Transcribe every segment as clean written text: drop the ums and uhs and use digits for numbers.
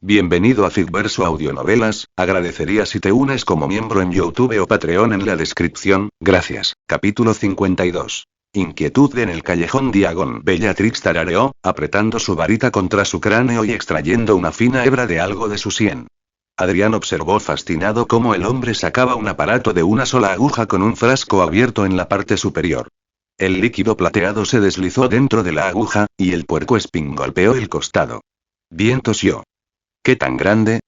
Bienvenido a Ficverso Audionovelas, agradecería si te unes como miembro en YouTube o Patreon en la descripción, gracias. Capítulo 52. Inquietud en el callejón Diagon. Bellatrix tarareó, apretando su varita contra su cráneo y extrayendo una fina hebra de algo de su sien. Adrián observó fascinado cómo el hombre sacaba un aparato de una sola aguja con un frasco abierto en la parte superior. El líquido plateado se deslizó dentro de la aguja, y el puercoespín golpeó el costado. Bien tosió. ¿Qué tan grande?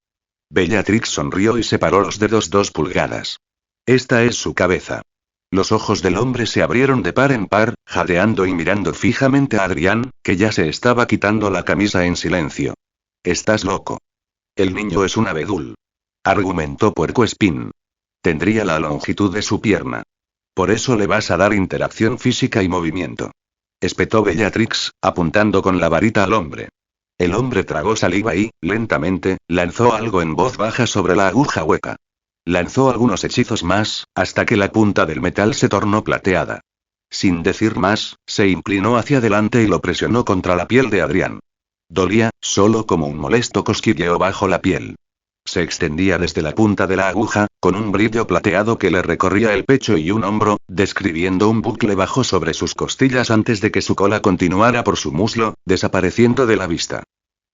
Bellatrix sonrió y separó los dedos 2 pulgadas. Esta es su cabeza. Los ojos del hombre se abrieron de par en par, jadeando y mirando fijamente a Adrián, que ya se estaba quitando la camisa en silencio. Estás loco. El niño es un abedul, argumentó Puercoespín. Tendría la longitud de su pierna. Por eso le vas a dar interacción física y movimiento. Espetó Bellatrix, apuntando con la varita al hombre. El hombre tragó saliva y, lentamente, lanzó algo en voz baja sobre la aguja hueca. Lanzó algunos hechizos más, hasta que la punta del metal se tornó plateada. Sin decir más, se inclinó hacia adelante y lo presionó contra la piel de Adrián. Dolía, solo como un molesto cosquilleo bajo la piel. Se extendía desde la punta de la aguja, con un brillo plateado que le recorría el pecho y un hombro, describiendo un bucle bajo sobre sus costillas antes de que su cola continuara por su muslo, desapareciendo de la vista.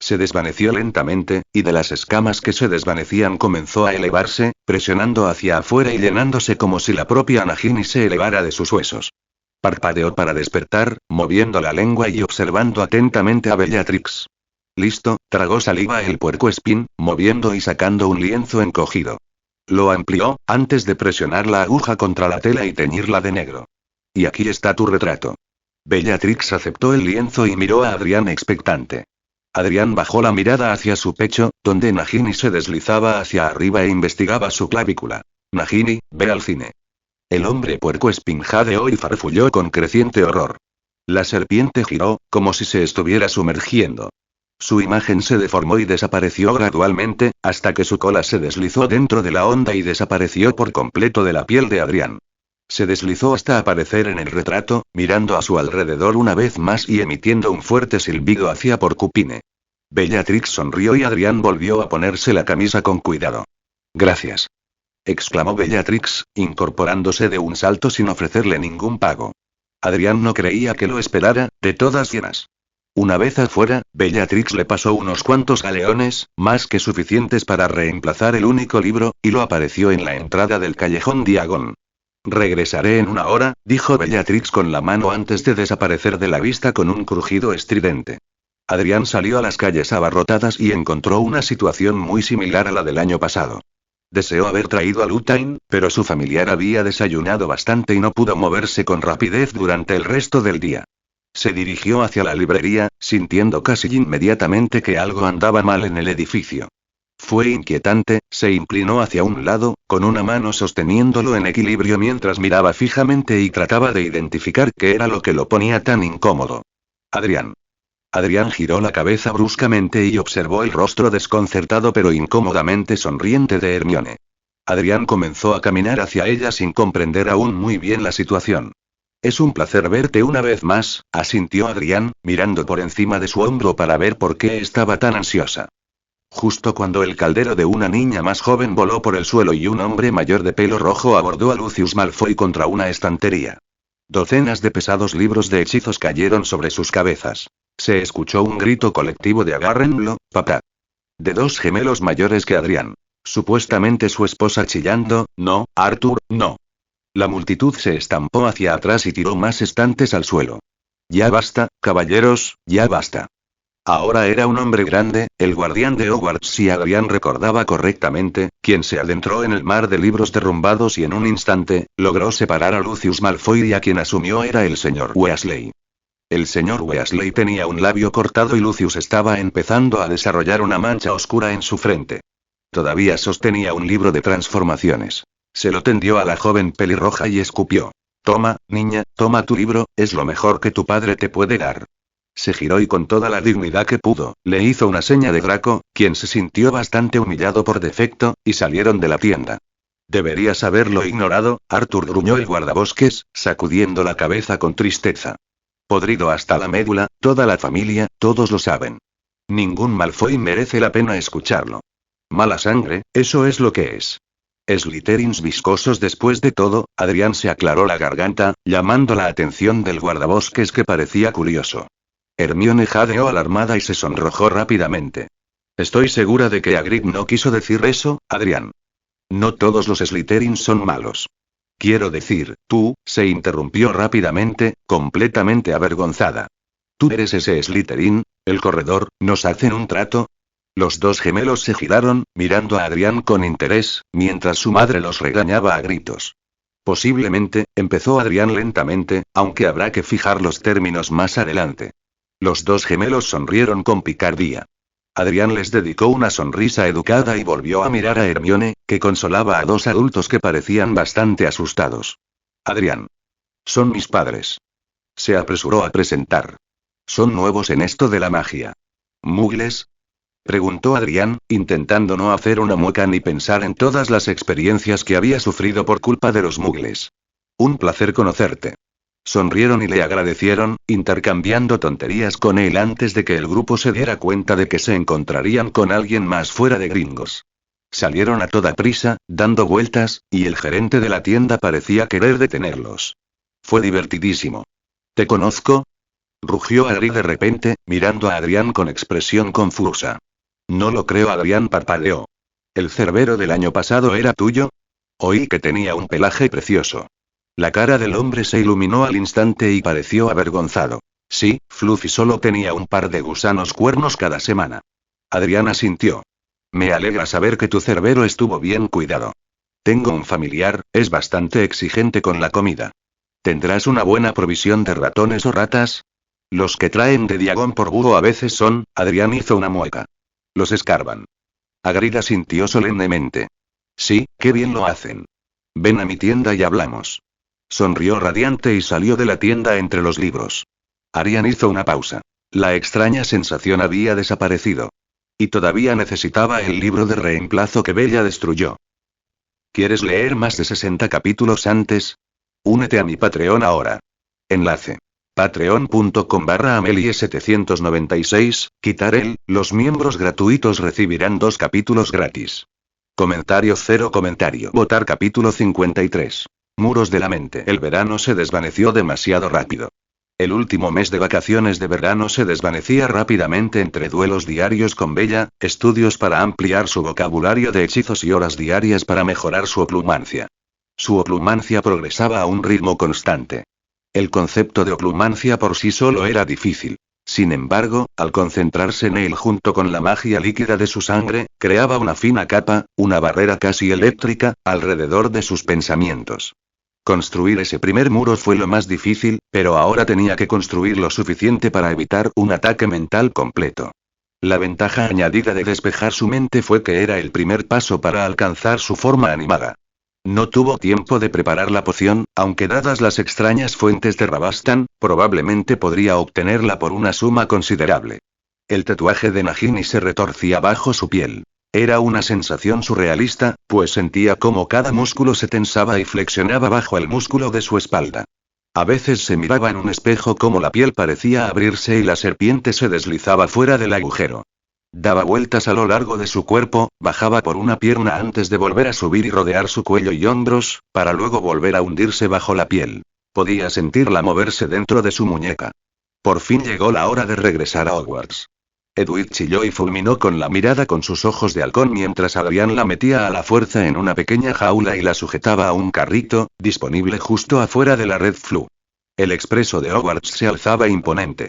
Se desvaneció lentamente, y de las escamas que se desvanecían comenzó a elevarse, presionando hacia afuera y llenándose como si la propia Nagini se elevara de sus huesos. Parpadeó para despertar, moviendo la lengua y observando atentamente a Bellatrix. Listo, tragó saliva el puercoespín, moviendo y sacando un lienzo encogido. Lo amplió, antes de presionar la aguja contra la tela y teñirla de negro. Y aquí está tu retrato. Bellatrix aceptó el lienzo y miró a Adrián expectante. Adrián bajó la mirada hacia su pecho, donde Nagini se deslizaba hacia arriba e investigaba su clavícula. Nagini, ve al cine. El hombre puercoespín jadeó y farfulló con creciente horror. La serpiente giró, como si se estuviera sumergiendo. Su imagen se deformó y desapareció gradualmente, hasta que su cola se deslizó dentro de la onda y desapareció por completo de la piel de Adrián. Se deslizó hasta aparecer en el retrato, mirando a su alrededor una vez más y emitiendo un fuerte silbido hacia Porcupine. Bellatrix sonrió y Adrián volvió a ponerse la camisa con cuidado. Gracias, exclamó Bellatrix, incorporándose de un salto sin ofrecerle ningún pago. Adrián no creía que lo esperara, de todas llenas. Una vez afuera, Bellatrix le pasó unos cuantos galeones, más que suficientes para reemplazar el único libro, y lo apareció en la entrada del callejón Diagon. Regresaré en 1 hora, dijo Bellatrix con la mano antes de desaparecer de la vista con un crujido estridente. Adrián salió a las calles abarrotadas y encontró una situación muy similar a la del año pasado. Deseó haber traído a Lutain, pero su familiar había desayunado bastante y no pudo moverse con rapidez durante el resto del día. Se dirigió hacia la librería, sintiendo casi inmediatamente que algo andaba mal en el edificio. Fue inquietante, se inclinó hacia un lado, con una mano sosteniéndolo en equilibrio mientras miraba fijamente y trataba de identificar qué era lo que lo ponía tan incómodo. Adrián. Adrián giró la cabeza bruscamente y observó el rostro desconcertado pero incómodamente sonriente de Hermione. Adrián comenzó a caminar hacia ella sin comprender aún muy bien la situación. Es un placer verte una vez más, asintió Adrián, mirando por encima de su hombro para ver por qué estaba tan ansiosa. Justo cuando el caldero de una niña más joven voló por el suelo y un hombre mayor de pelo rojo abordó a Lucius Malfoy contra una estantería. Docenas de pesados libros de hechizos cayeron sobre sus cabezas. Se escuchó un grito colectivo de agárrenlo, papá. De 2 gemelos mayores que Adrián. Supuestamente su esposa chillando, no, Arthur, no. La multitud se estampó hacia atrás y tiró más estantes al suelo. Ya basta, caballeros, ya basta. Ahora era un hombre grande, el guardián de Hogwarts si Adrián recordaba correctamente, quien se adentró en el mar de libros derrumbados y en un instante, logró separar a Lucius Malfoy y a quien asumió era el señor Weasley. El señor Weasley tenía un labio cortado y Lucius estaba empezando a desarrollar una mancha oscura en su frente. Todavía sostenía un libro de transformaciones. Se lo tendió a la joven pelirroja y escupió. Toma, niña, toma tu libro, es lo mejor que tu padre te puede dar. Se giró y con toda la dignidad que pudo, le hizo una seña de Draco, quien se sintió bastante humillado por defecto, y salieron de la tienda. Deberías haberlo ignorado, Arthur, gruñó el guardabosques, sacudiendo la cabeza con tristeza. Podrido hasta la médula, toda la familia, todos lo saben. Ningún Malfoy merece la pena escucharlo. Mala sangre, eso es lo que es. Slytherins viscosos. Después de todo, Adrián se aclaró la garganta, llamando la atención del guardabosques que parecía curioso. Hermione jadeó alarmada y se sonrojó rápidamente. Estoy segura de que Hagrid no quiso decir eso, Adrián. No todos los Slytherins son malos. Quiero decir, tú, se interrumpió rápidamente, completamente avergonzada. Tú eres ese Slytherin, el corredor, ¿nos hacen un trato? Los dos gemelos se giraron, mirando a Adrián con interés, mientras su madre los regañaba a gritos. Posiblemente, empezó Adrián lentamente, aunque habrá que fijar los términos más adelante. Los dos gemelos sonrieron con picardía. Adrián les dedicó una sonrisa educada y volvió a mirar a Hermione, que consolaba a dos adultos que parecían bastante asustados. Adrián. Son mis padres. Se apresuró a presentar. Son nuevos en esto de la magia. ¿Muggles? Preguntó Adrián, intentando no hacer una mueca ni pensar en todas las experiencias que había sufrido por culpa de los muggles. Un placer conocerte. Sonrieron y le agradecieron, intercambiando tonterías con él antes de que el grupo se diera cuenta de que se encontrarían con alguien más fuera de Gringos. Salieron a toda prisa, dando vueltas, y el gerente de la tienda parecía querer detenerlos. Fue divertidísimo. ¿Te conozco? Rugió Hagrid de repente, mirando a Adrián con expresión confusa. No lo creo. Adrián parpadeó. ¿El cerbero del año pasado era tuyo? Oí que tenía un pelaje precioso. La cara del hombre se iluminó al instante y pareció avergonzado. Sí, Fluffy solo tenía un par de gusanos cuernos cada semana. Adrián asintió. Me alegra saber que tu cerbero estuvo bien cuidado. Tengo un familiar, es bastante exigente con la comida. ¿Tendrás una buena provisión de ratones o ratas? Los que traen de Diagon por búho a veces son. Adrián hizo una mueca. Los escarban. Hagrid asintió solemnemente. Sí, qué bien lo hacen. Ven a mi tienda y hablamos. Sonrió radiante y salió de la tienda entre los libros. Adrián hizo una pausa. La extraña sensación había desaparecido. Y todavía necesitaba el libro de reemplazo que Bella destruyó. ¿Quieres leer más de 60 capítulos antes? Únete a mi Patreon ahora. Enlace. Patreon.com/Amelie796, quitar el, los miembros gratuitos recibirán 2 capítulos gratis. Comentario 0 comentario. Votar capítulo 53. Muros de la mente. El verano se desvaneció demasiado rápido. El último mes de vacaciones de verano se desvanecía rápidamente entre duelos diarios con Bella, estudios para ampliar su vocabulario de hechizos y horas diarias para mejorar su oclumancia. Su oclumancia progresaba a un ritmo constante. El concepto de oclumancia por sí solo era difícil. Sin embargo, al concentrarse en él junto con la magia líquida de su sangre, creaba una fina capa, una barrera casi eléctrica, alrededor de sus pensamientos. Construir ese primer muro fue lo más difícil, pero ahora tenía que construir lo suficiente para evitar un ataque mental completo. La ventaja añadida de despejar su mente fue que era el primer paso para alcanzar su forma animada. No tuvo tiempo de preparar la poción, aunque dadas las extrañas fuentes de Rabastan, probablemente podría obtenerla por una suma considerable. El tatuaje de Nagini se retorcía bajo su piel. Era una sensación surrealista, pues sentía como cada músculo se tensaba y flexionaba bajo el músculo de su espalda. A veces se miraba en un espejo como la piel parecía abrirse y la serpiente se deslizaba fuera del agujero. Daba vueltas a lo largo de su cuerpo, bajaba por una pierna antes de volver a subir y rodear su cuello y hombros, para luego volver a hundirse bajo la piel. Podía sentirla moverse dentro de su muñeca. Por fin llegó la hora de regresar a Hogwarts. Edward chilló y fulminó con la mirada con sus ojos de halcón mientras Adrián la metía a la fuerza en una pequeña jaula y la sujetaba a un carrito, disponible justo afuera de la Red Flu. El expreso de Hogwarts se alzaba imponente.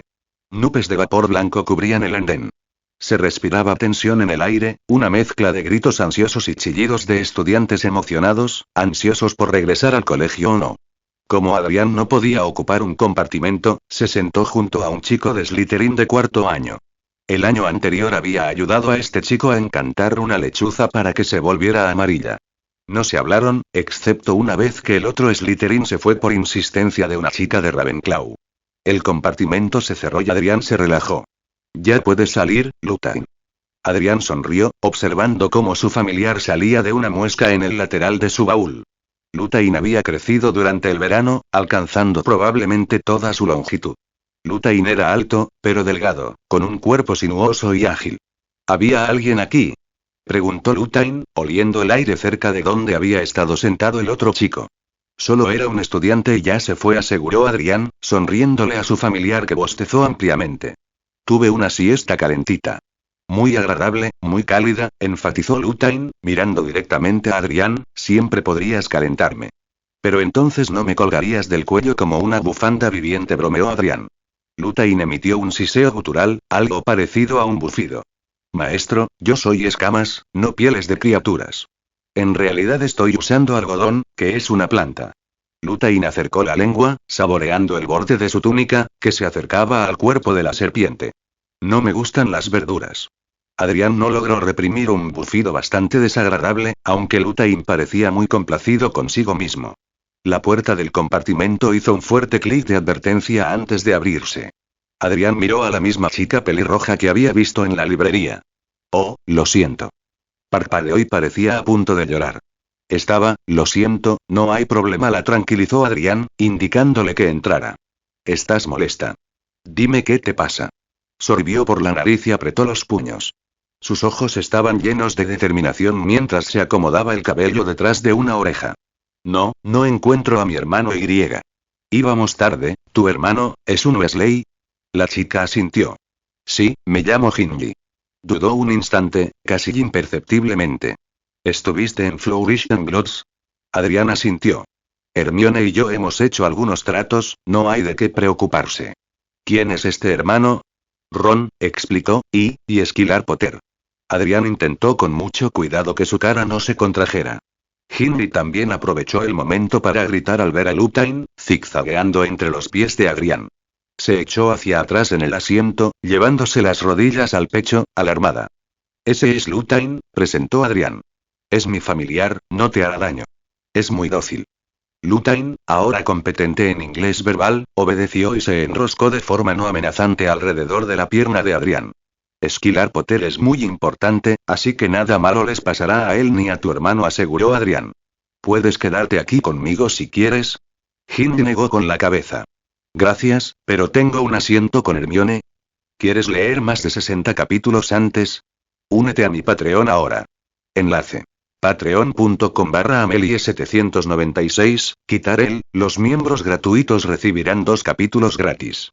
Nubes de vapor blanco cubrían el andén. Se respiraba tensión en el aire, una mezcla de gritos ansiosos y chillidos de estudiantes emocionados, ansiosos por regresar al colegio o no. Como Adrián no podía ocupar un compartimento, se sentó junto a un chico de Slytherin de 4º año. El año anterior había ayudado a este chico a encantar una lechuza para que se volviera amarilla. No se hablaron, excepto una vez que el otro Slytherin se fue por insistencia de una chica de Ravenclaw. El compartimento se cerró y Adrián se relajó. Ya puedes salir, Luthain. Adrián sonrió, observando cómo su familiar salía de una muesca en el lateral de su baúl. Luthain había crecido durante el verano, alcanzando probablemente toda su longitud. Lutain era alto, pero delgado, con un cuerpo sinuoso y ágil. ¿Había alguien aquí?, preguntó Lutain, oliendo el aire cerca de donde había estado sentado el otro chico. Solo era un estudiante y ya se fue, aseguró Adrián, sonriéndole a su familiar que bostezó ampliamente. Tuve una siesta calentita. Muy agradable, muy cálida, enfatizó Lutain, mirando directamente a Adrián, siempre podrías calentarme. Pero entonces no me colgarías del cuello como una bufanda viviente, bromeó Adrián. Lutain emitió un siseo gutural, algo parecido a un bufido. Maestro, yo soy escamas, no pieles de criaturas. En realidad estoy usando algodón, que es una planta. Lutain acercó la lengua, saboreando el borde de su túnica, que se acercaba al cuerpo de la serpiente. No me gustan las verduras. Adrián no logró reprimir un bufido bastante desagradable, aunque Lutain parecía muy complacido consigo mismo. La puerta del compartimento hizo un fuerte clic de advertencia antes de abrirse. Adrián miró a la misma chica pelirroja que había visto en la librería. Oh, lo siento. Parpadeó y parecía a punto de llorar. Lo siento, no hay problema, la tranquilizó Adrián, indicándole que entrara. ¿Estás molesta? Dime qué te pasa. Sorbió por la nariz y apretó los puños. Sus ojos estaban llenos de determinación mientras se acomodaba el cabello detrás de una oreja. No, no encuentro a mi hermano Y. Íbamos tarde, ¿tu hermano, es un Weasley? La chica asintió. Sí, me llamo Ginny. Dudó un instante, casi imperceptiblemente. ¿Estuviste en Flourish and Bloods? Adrián asintió. Hermione y yo hemos hecho algunos tratos, no hay de qué preocuparse. ¿Quién es este hermano? Ron, explicó, y Esquilar Potter. Adrián intentó con mucho cuidado que su cara no se contrajera. Ginny también aprovechó el momento para gritar al ver a Lutain, zigzagueando entre los pies de Adrián. Se echó hacia atrás en el asiento, llevándose las rodillas al pecho, alarmada. Ese es Lutain, presentó Adrián. Es mi familiar, no te hará daño. Es muy dócil. Lutain, ahora competente en inglés verbal, obedeció y se enroscó de forma no amenazante alrededor de la pierna de Adrián. Esquilar Potter es muy importante, así que nada malo les pasará a él ni a tu hermano, aseguró Adrián. ¿Puedes quedarte aquí conmigo si quieres? Ginny negó con la cabeza. Gracias, pero tengo un asiento con Hermione. ¿Quieres leer más de 60 capítulos antes? Únete a mi Patreon ahora. Enlace. Patreon.com/Amelie796, quitar los miembros gratuitos recibirán 2 capítulos gratis.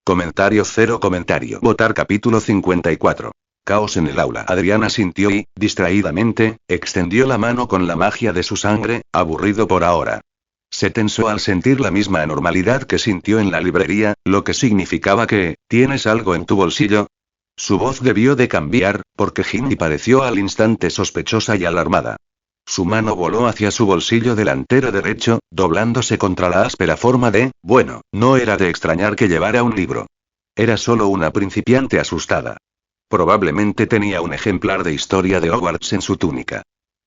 Comentario 0 comentario. Votar capítulo 54. Caos en el aula. Adrián asintió y, distraídamente, extendió la mano con la magia de su sangre, aburrido por ahora. Se tensó al sentir la misma anormalidad que sintió en la librería, lo que significaba que, ¿tienes algo en tu bolsillo? Su voz debió de cambiar, porque Ginny pareció al instante sospechosa y alarmada. Su mano voló hacia su bolsillo delantero derecho, doblándose contra la áspera forma de, bueno, no era de extrañar que llevara un libro. Era solo una principiante asustada. Probablemente tenía un ejemplar de Historia de Hogwarts en su túnica.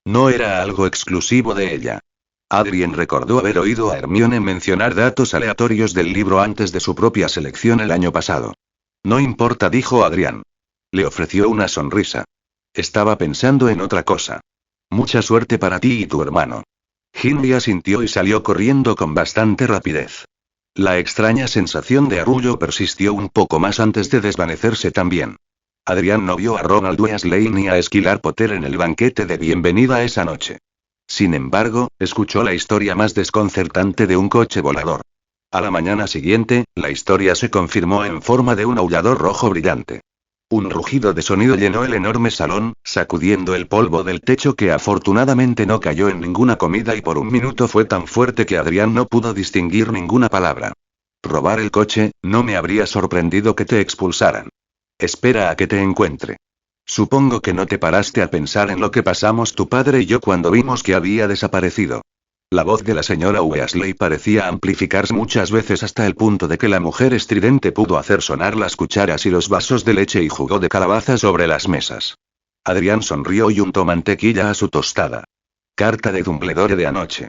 No era algo exclusivo de ella. Adrián recordó haber oído a Hermione mencionar datos aleatorios del libro antes de su propia selección el año pasado. No importa, dijo Adrián. Le ofreció una sonrisa. Estaba pensando en otra cosa. Mucha suerte para ti y tu hermano. Ginny asintió y salió corriendo con bastante rapidez. La extraña sensación de arrullo persistió un poco más antes de desvanecerse también. Adrián no vio a Ronald Weasley ni a Esquilar Potter en el banquete de bienvenida esa noche. Sin embargo, escuchó la historia más desconcertante de un coche volador. A la mañana siguiente, la historia se confirmó en forma de un aullador rojo brillante. Un rugido de sonido llenó el enorme salón, sacudiendo el polvo del techo que afortunadamente no cayó en ninguna comida y por un minuto fue tan fuerte que Adrián no pudo distinguir ninguna palabra. Robar el coche, no me habría sorprendido que te expulsaran. Espera a que te encuentre. Supongo que no te paraste a pensar en lo que pasamos tu padre y yo cuando vimos que había desaparecido. La voz de la señora Weasley parecía amplificarse muchas veces hasta el punto de que la mujer estridente pudo hacer sonar las cucharas y los vasos de leche y jugo de calabaza sobre las mesas. Adrián sonrió y untó mantequilla a su tostada. Carta de Dumbledore de anoche.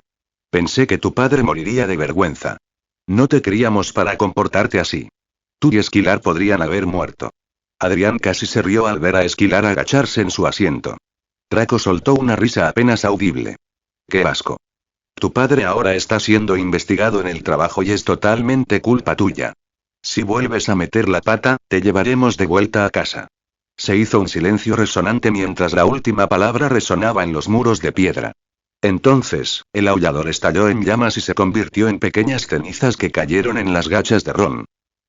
Pensé que tu padre moriría de vergüenza. No te criamos para comportarte así. Tú y Esquilar podrían haber muerto. Adrián casi se rió al ver a Esquilar agacharse en su asiento. Draco soltó una risa apenas audible. ¡Qué asco! Tu padre ahora está siendo investigado en el trabajo y es totalmente culpa tuya. Si vuelves a meter la pata, te llevaremos de vuelta a casa. Se hizo un silencio resonante mientras la última palabra resonaba en los muros de piedra. Entonces, el aullador estalló en llamas y se convirtió en pequeñas cenizas que cayeron en las gachas de Ron.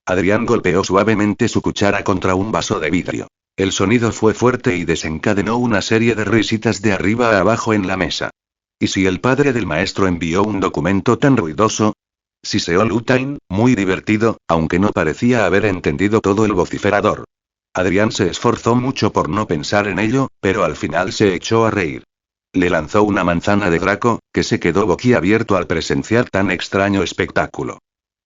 Adrián golpeó suavemente su cuchara contra un vaso de vidrio. El sonido fue fuerte y desencadenó una serie de risitas de arriba a abajo en la mesa. ¿Y si el padre del maestro envió un documento tan ruidoso? Siseó Lutain, muy divertido, aunque no parecía haber entendido todo el vociferador. Adrián se esforzó mucho por no pensar en ello, pero al final se echó a reír. Le lanzó una manzana de Draco, que se quedó boquiabierto al presenciar tan extraño espectáculo.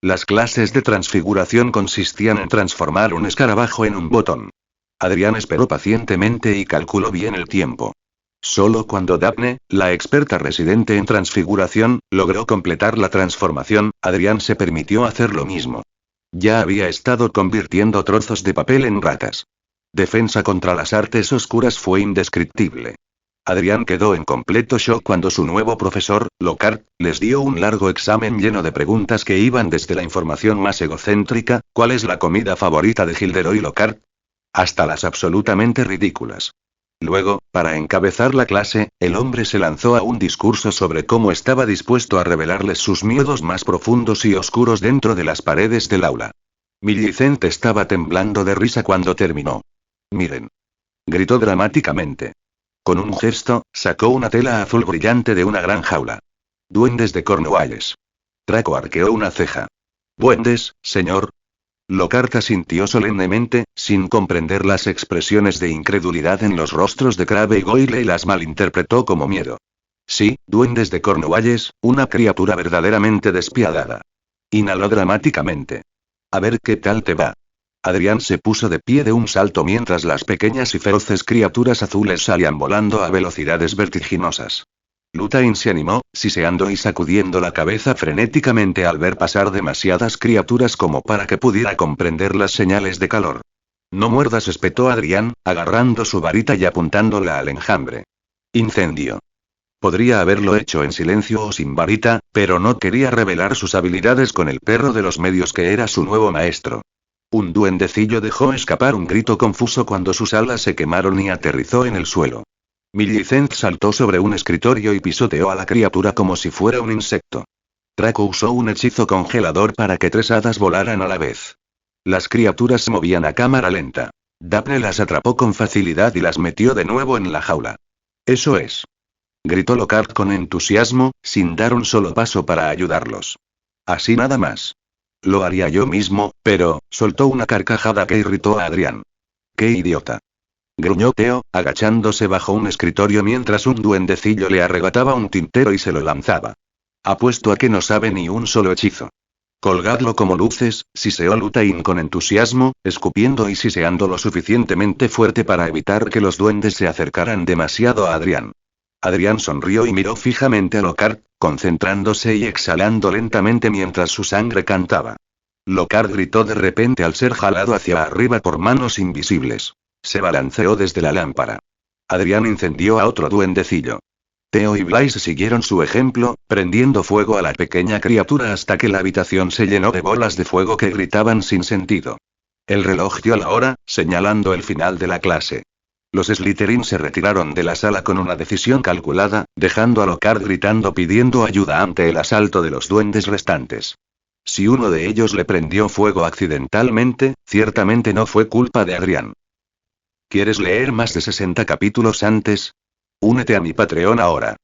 Las clases de transfiguración consistían en transformar un escarabajo en un botón. Adrián esperó pacientemente y calculó bien el tiempo. Solo cuando Daphne, la experta residente en transfiguración, logró completar la transformación, Adrián se permitió hacer lo mismo. Ya había estado convirtiendo trozos de papel en ratas. Defensa contra las artes oscuras fue indescriptible. Adrián quedó en completo shock cuando su nuevo profesor, Lockhart, les dio un largo examen lleno de preguntas que iban desde la información más egocéntrica, ¿cuál es la comida favorita de Gilderoy Lockhart?, hasta las absolutamente ridículas. Luego, para encabezar la clase, el hombre se lanzó a un discurso sobre cómo estaba dispuesto a revelarles sus miedos más profundos y oscuros dentro de las paredes del aula. Millicent estaba temblando de risa cuando terminó. «Miren», gritó dramáticamente. Con un gesto, sacó una tela azul brillante de una gran jaula. «Duendes de Cornualles». Draco arqueó una ceja. «¿Duendes, señor?». Lockhart asintió solemnemente, sin comprender las expresiones de incredulidad en los rostros de Crabbe y Goyle, y las malinterpretó como miedo. «Sí, duendes de Cornualles, una criatura verdaderamente despiadada». Inhaló dramáticamente. «A ver qué tal te va». Adrián se puso de pie de un salto mientras las pequeñas y feroces criaturas azules salían volando a velocidades vertiginosas. Lutain se animó, siseando y sacudiendo la cabeza frenéticamente al ver pasar demasiadas criaturas como para que pudiera comprender las señales de calor. «No muerdas», espetó Adrián, agarrando su varita y apuntándola al enjambre. «Incendio». Podría haberlo hecho en silencio o sin varita, pero no quería revelar sus habilidades con el perro de los medios que era su nuevo maestro. Un duendecillo dejó escapar un grito confuso cuando sus alas se quemaron y aterrizó en el suelo. Millicent saltó sobre un escritorio y pisoteó a la criatura como si fuera un insecto. Draco usó un hechizo congelador para que 3 hadas volaran a la vez. Las criaturas se movían a cámara lenta. Daphne las atrapó con facilidad y las metió de nuevo en la jaula. «Eso es», gritó Lockhart con entusiasmo, sin dar un solo paso para ayudarlos. «Así nada más». «Lo haría yo mismo, pero», soltó una carcajada que irritó a Adrián. «¡Qué idiota!», gruñó Theo, agachándose bajo un escritorio mientras un duendecillo le arrebataba un tintero y se lo lanzaba. «Apuesto a que no sabe ni un solo hechizo». «Colgadlo como luces», siseó Lutain con entusiasmo, escupiendo y siseando lo suficientemente fuerte para evitar que los duendes se acercaran demasiado a Adrián. Adrián sonrió y miró fijamente a Lockhart, concentrándose y exhalando lentamente mientras su sangre cantaba. Lockhart gritó de repente al ser jalado hacia arriba por manos invisibles. Se balanceó desde la lámpara. Adrián incendió a otro duendecillo. Theo y Blaise siguieron su ejemplo, prendiendo fuego a la pequeña criatura hasta que la habitación se llenó de bolas de fuego que gritaban sin sentido. El reloj dio la hora, señalando el final de la clase. Los Slytherin se retiraron de la sala con una decisión calculada, dejando a Lockhart gritando pidiendo ayuda ante el asalto de los duendes restantes. Si uno de ellos le prendió fuego accidentalmente, ciertamente no fue culpa de Adrián. ¿Quieres leer más de 60 capítulos antes? Únete a mi Patreon ahora.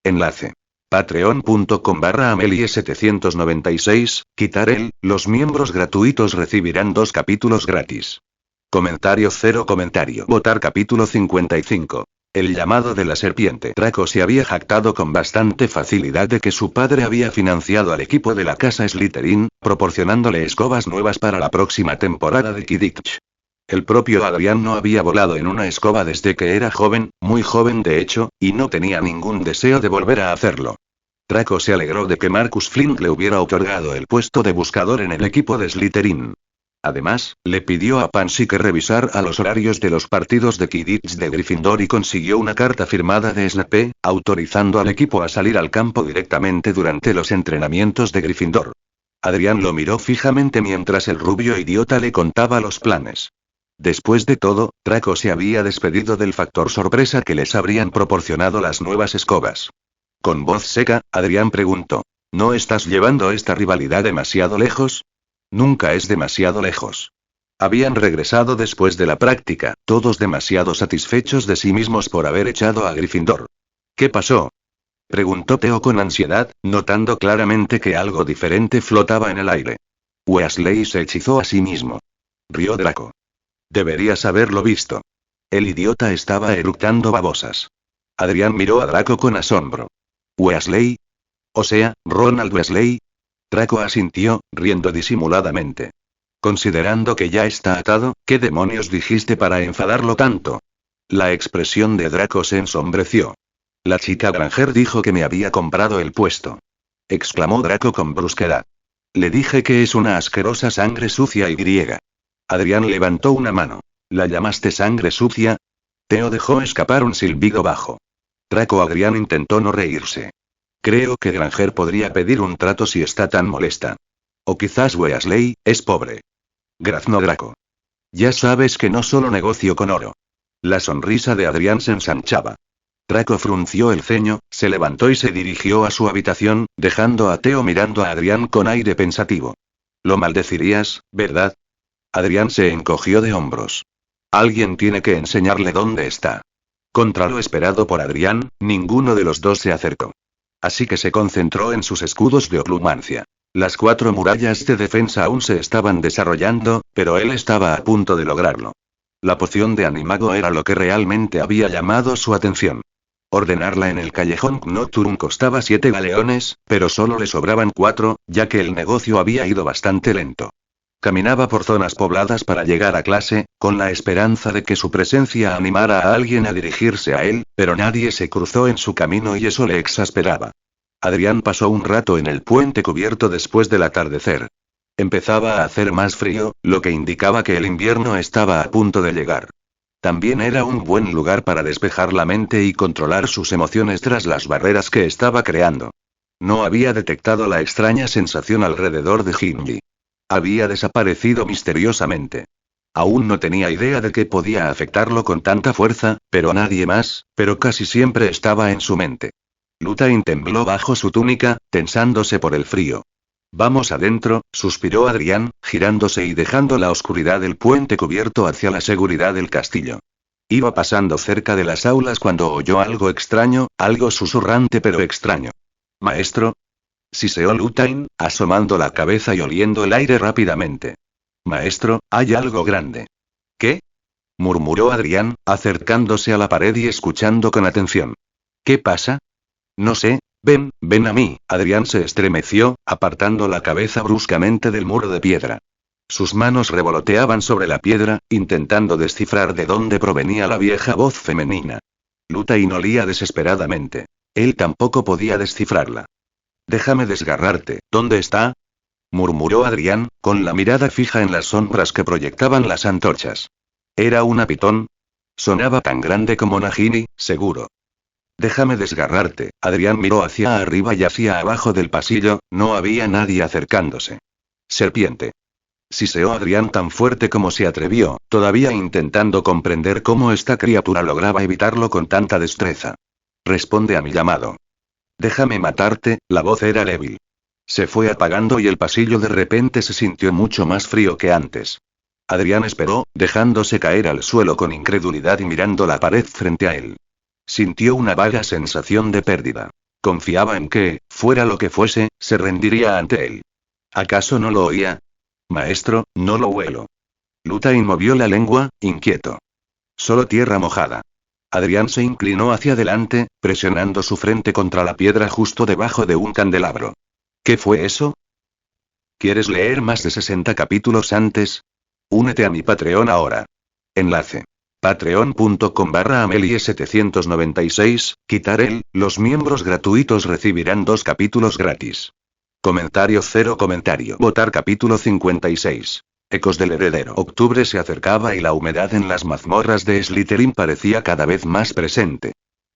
Enlace. Patreon.com/Amelie796, quitar el, los miembros gratuitos recibirán 2 capítulos gratis. Comentario 0 comentario. Votar capítulo 55. El llamado de la serpiente. Draco se había jactado con bastante facilidad de que su padre había financiado al equipo de la casa Slytherin, proporcionándole escobas nuevas para la próxima temporada de Quidditch. El propio Adrián no había volado en una escoba desde que era joven, muy joven de hecho, y no tenía ningún deseo de volver a hacerlo. Draco se alegró de que Marcus Flint le hubiera otorgado el puesto de buscador en el equipo de Slytherin. Además, le pidió a Pansy que revisara los horarios de los partidos de Quidditch de Gryffindor y consiguió una carta firmada de Snape, autorizando al equipo a salir al campo directamente durante los entrenamientos de Gryffindor. Adrián lo miró fijamente mientras el rubio idiota le contaba los planes. Después de todo, Draco se había despedido del factor sorpresa que les habrían proporcionado las nuevas escobas. Con voz seca, Adrián preguntó: ¿No estás llevando esta rivalidad demasiado lejos? Nunca es demasiado lejos. Habían regresado después de la práctica, todos demasiado satisfechos de sí mismos por haber echado a Gryffindor. ¿Qué pasó?, preguntó Theo con ansiedad, notando claramente que algo diferente flotaba en el aire. Weasley se hechizó a sí mismo. Rió Draco. Deberías haberlo visto. El idiota estaba eructando babosas. Adrián miró a Draco con asombro. ¿Weasley? O sea, Ronald Weasley. Draco asintió, riendo disimuladamente. Considerando que ya está atado, ¿qué demonios dijiste para enfadarlo tanto? La expresión de Draco se ensombreció. La chica Granger dijo que me había comprado el puesto. Exclamó Draco con brusquedad. Le dije que es una asquerosa sangre sucia y griega. Adrián levantó una mano. ¿La llamaste sangre sucia? Theo dejó escapar un silbido bajo. Draco Adrián intentó no reírse. Creo que Granger podría pedir un trato si está tan molesta. O quizás Weasley, es pobre. Graznó Draco. Ya sabes que no solo negocio con oro. La sonrisa de Adrián se ensanchaba. Draco frunció el ceño, se levantó y se dirigió a su habitación, dejando a Theo mirando a Adrián con aire pensativo. Lo maldecirías, ¿verdad? Adrián se encogió de hombros. Alguien tiene que enseñarle dónde está. Contra lo esperado por Adrián, ninguno de los dos se acercó. Así que se concentró en sus escudos de oclumancia. Las 4 murallas de defensa aún se estaban desarrollando, pero él estaba a punto de lograrlo. La poción de animago era lo que realmente había llamado su atención. Ordenarla en el callejón Nocturne costaba 7 galeones, pero solo le sobraban 4, ya que el negocio había ido bastante lento. Caminaba por zonas pobladas para llegar a clase, con la esperanza de que su presencia animara a alguien a dirigirse a él, pero nadie se cruzó en su camino y eso le exasperaba. Adrián pasó un rato en el puente cubierto después del atardecer. Empezaba a hacer más frío, lo que indicaba que el invierno estaba a punto de llegar. También era un buen lugar para despejar la mente y controlar sus emociones tras las barreras que estaba creando. No había detectado la extraña sensación alrededor de Gingy. Había desaparecido misteriosamente. Aún no tenía idea de que podía afectarlo con tanta fuerza, pero nadie más, pero casi siempre estaba en su mente. Luthain tembló bajo su túnica, tensándose por el frío. Vamos adentro, suspiró Adrián, girándose y dejando la oscuridad del puente cubierto hacia la seguridad del castillo. Iba pasando cerca de las aulas cuando oyó algo extraño, algo susurrante pero extraño. ¿Maestro? Siseó Luthain, asomando la cabeza y oliendo el aire rápidamente. Maestro, hay algo grande. ¿Qué? Murmuró Adrián, acercándose a la pared y escuchando con atención. ¿Qué pasa? No sé. Ven a mí. Adrián se estremeció, apartando la cabeza bruscamente del muro de piedra. Sus manos revoloteaban sobre la piedra, intentando descifrar de dónde provenía la vieja voz femenina. Luthain olía desesperadamente. Él tampoco podía descifrarla. Déjame desgarrarte, ¿dónde está? Murmuró Adrián, con la mirada fija en las sombras que proyectaban las antorchas. ¿Era una pitón? Sonaba tan grande como Nagini, seguro. Déjame desgarrarte. Adrián miró hacia arriba y hacia abajo del pasillo, no había nadie acercándose. Serpiente. Siseó Adrián tan fuerte como se atrevió, todavía intentando comprender cómo esta criatura lograba evitarlo con tanta destreza. Responde a mi llamado. Déjame matarte. La voz era débil. Se fue apagando y el pasillo de repente se sintió mucho más frío que antes. Adrián esperó, dejándose caer al suelo con incredulidad y mirando la pared frente a él. Sintió una vaga sensación de pérdida. Confiaba en que, fuera lo que fuese, se rendiría ante él. ¿Acaso no lo oía? Maestro, no lo huelo. Luthain movió la lengua, inquieto. Solo tierra mojada. Adrián se inclinó hacia adelante, presionando su frente contra la piedra justo debajo de un candelabro. ¿Qué fue eso? ¿Quieres leer más de 60 capítulos antes? Únete a mi Patreon ahora. Enlace. Patreon.com/Amelie796, quitar los miembros gratuitos recibirán 2 capítulos gratis. Comentario 0 comentario. Votar capítulo 56. Ecos del heredero. Octubre se acercaba y la humedad en las mazmorras de Slytherin parecía cada vez más presente.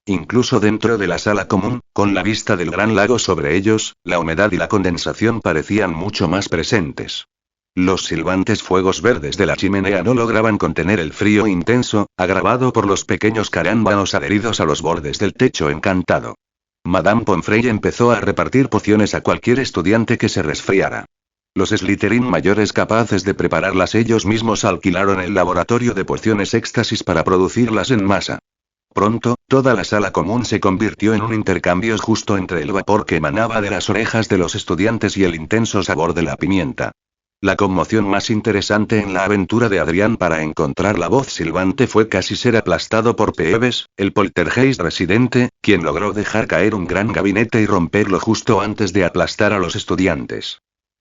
Incluso dentro de la sala común, con la vista del gran lago sobre ellos, la humedad y la condensación parecían mucho más presentes. Los silbantes fuegos verdes de la chimenea no lograban contener el frío intenso, agravado por los pequeños carámbanos adheridos a los bordes del techo encantado. Madame Pomfrey empezó a repartir pociones a cualquier estudiante que se resfriara. Los Slytherin mayores capaces de prepararlas ellos mismos alquilaron el laboratorio de pociones éxtasis para producirlas en masa. Pronto, toda la sala común se convirtió en un intercambio justo entre el vapor que emanaba de las orejas de los estudiantes y el intenso sabor de la pimienta. La conmoción más interesante en la aventura de Adrián para encontrar la voz silbante fue casi ser aplastado por Peeves, el poltergeist residente, quien logró dejar caer un gran gabinete y romperlo justo antes de aplastar a los estudiantes.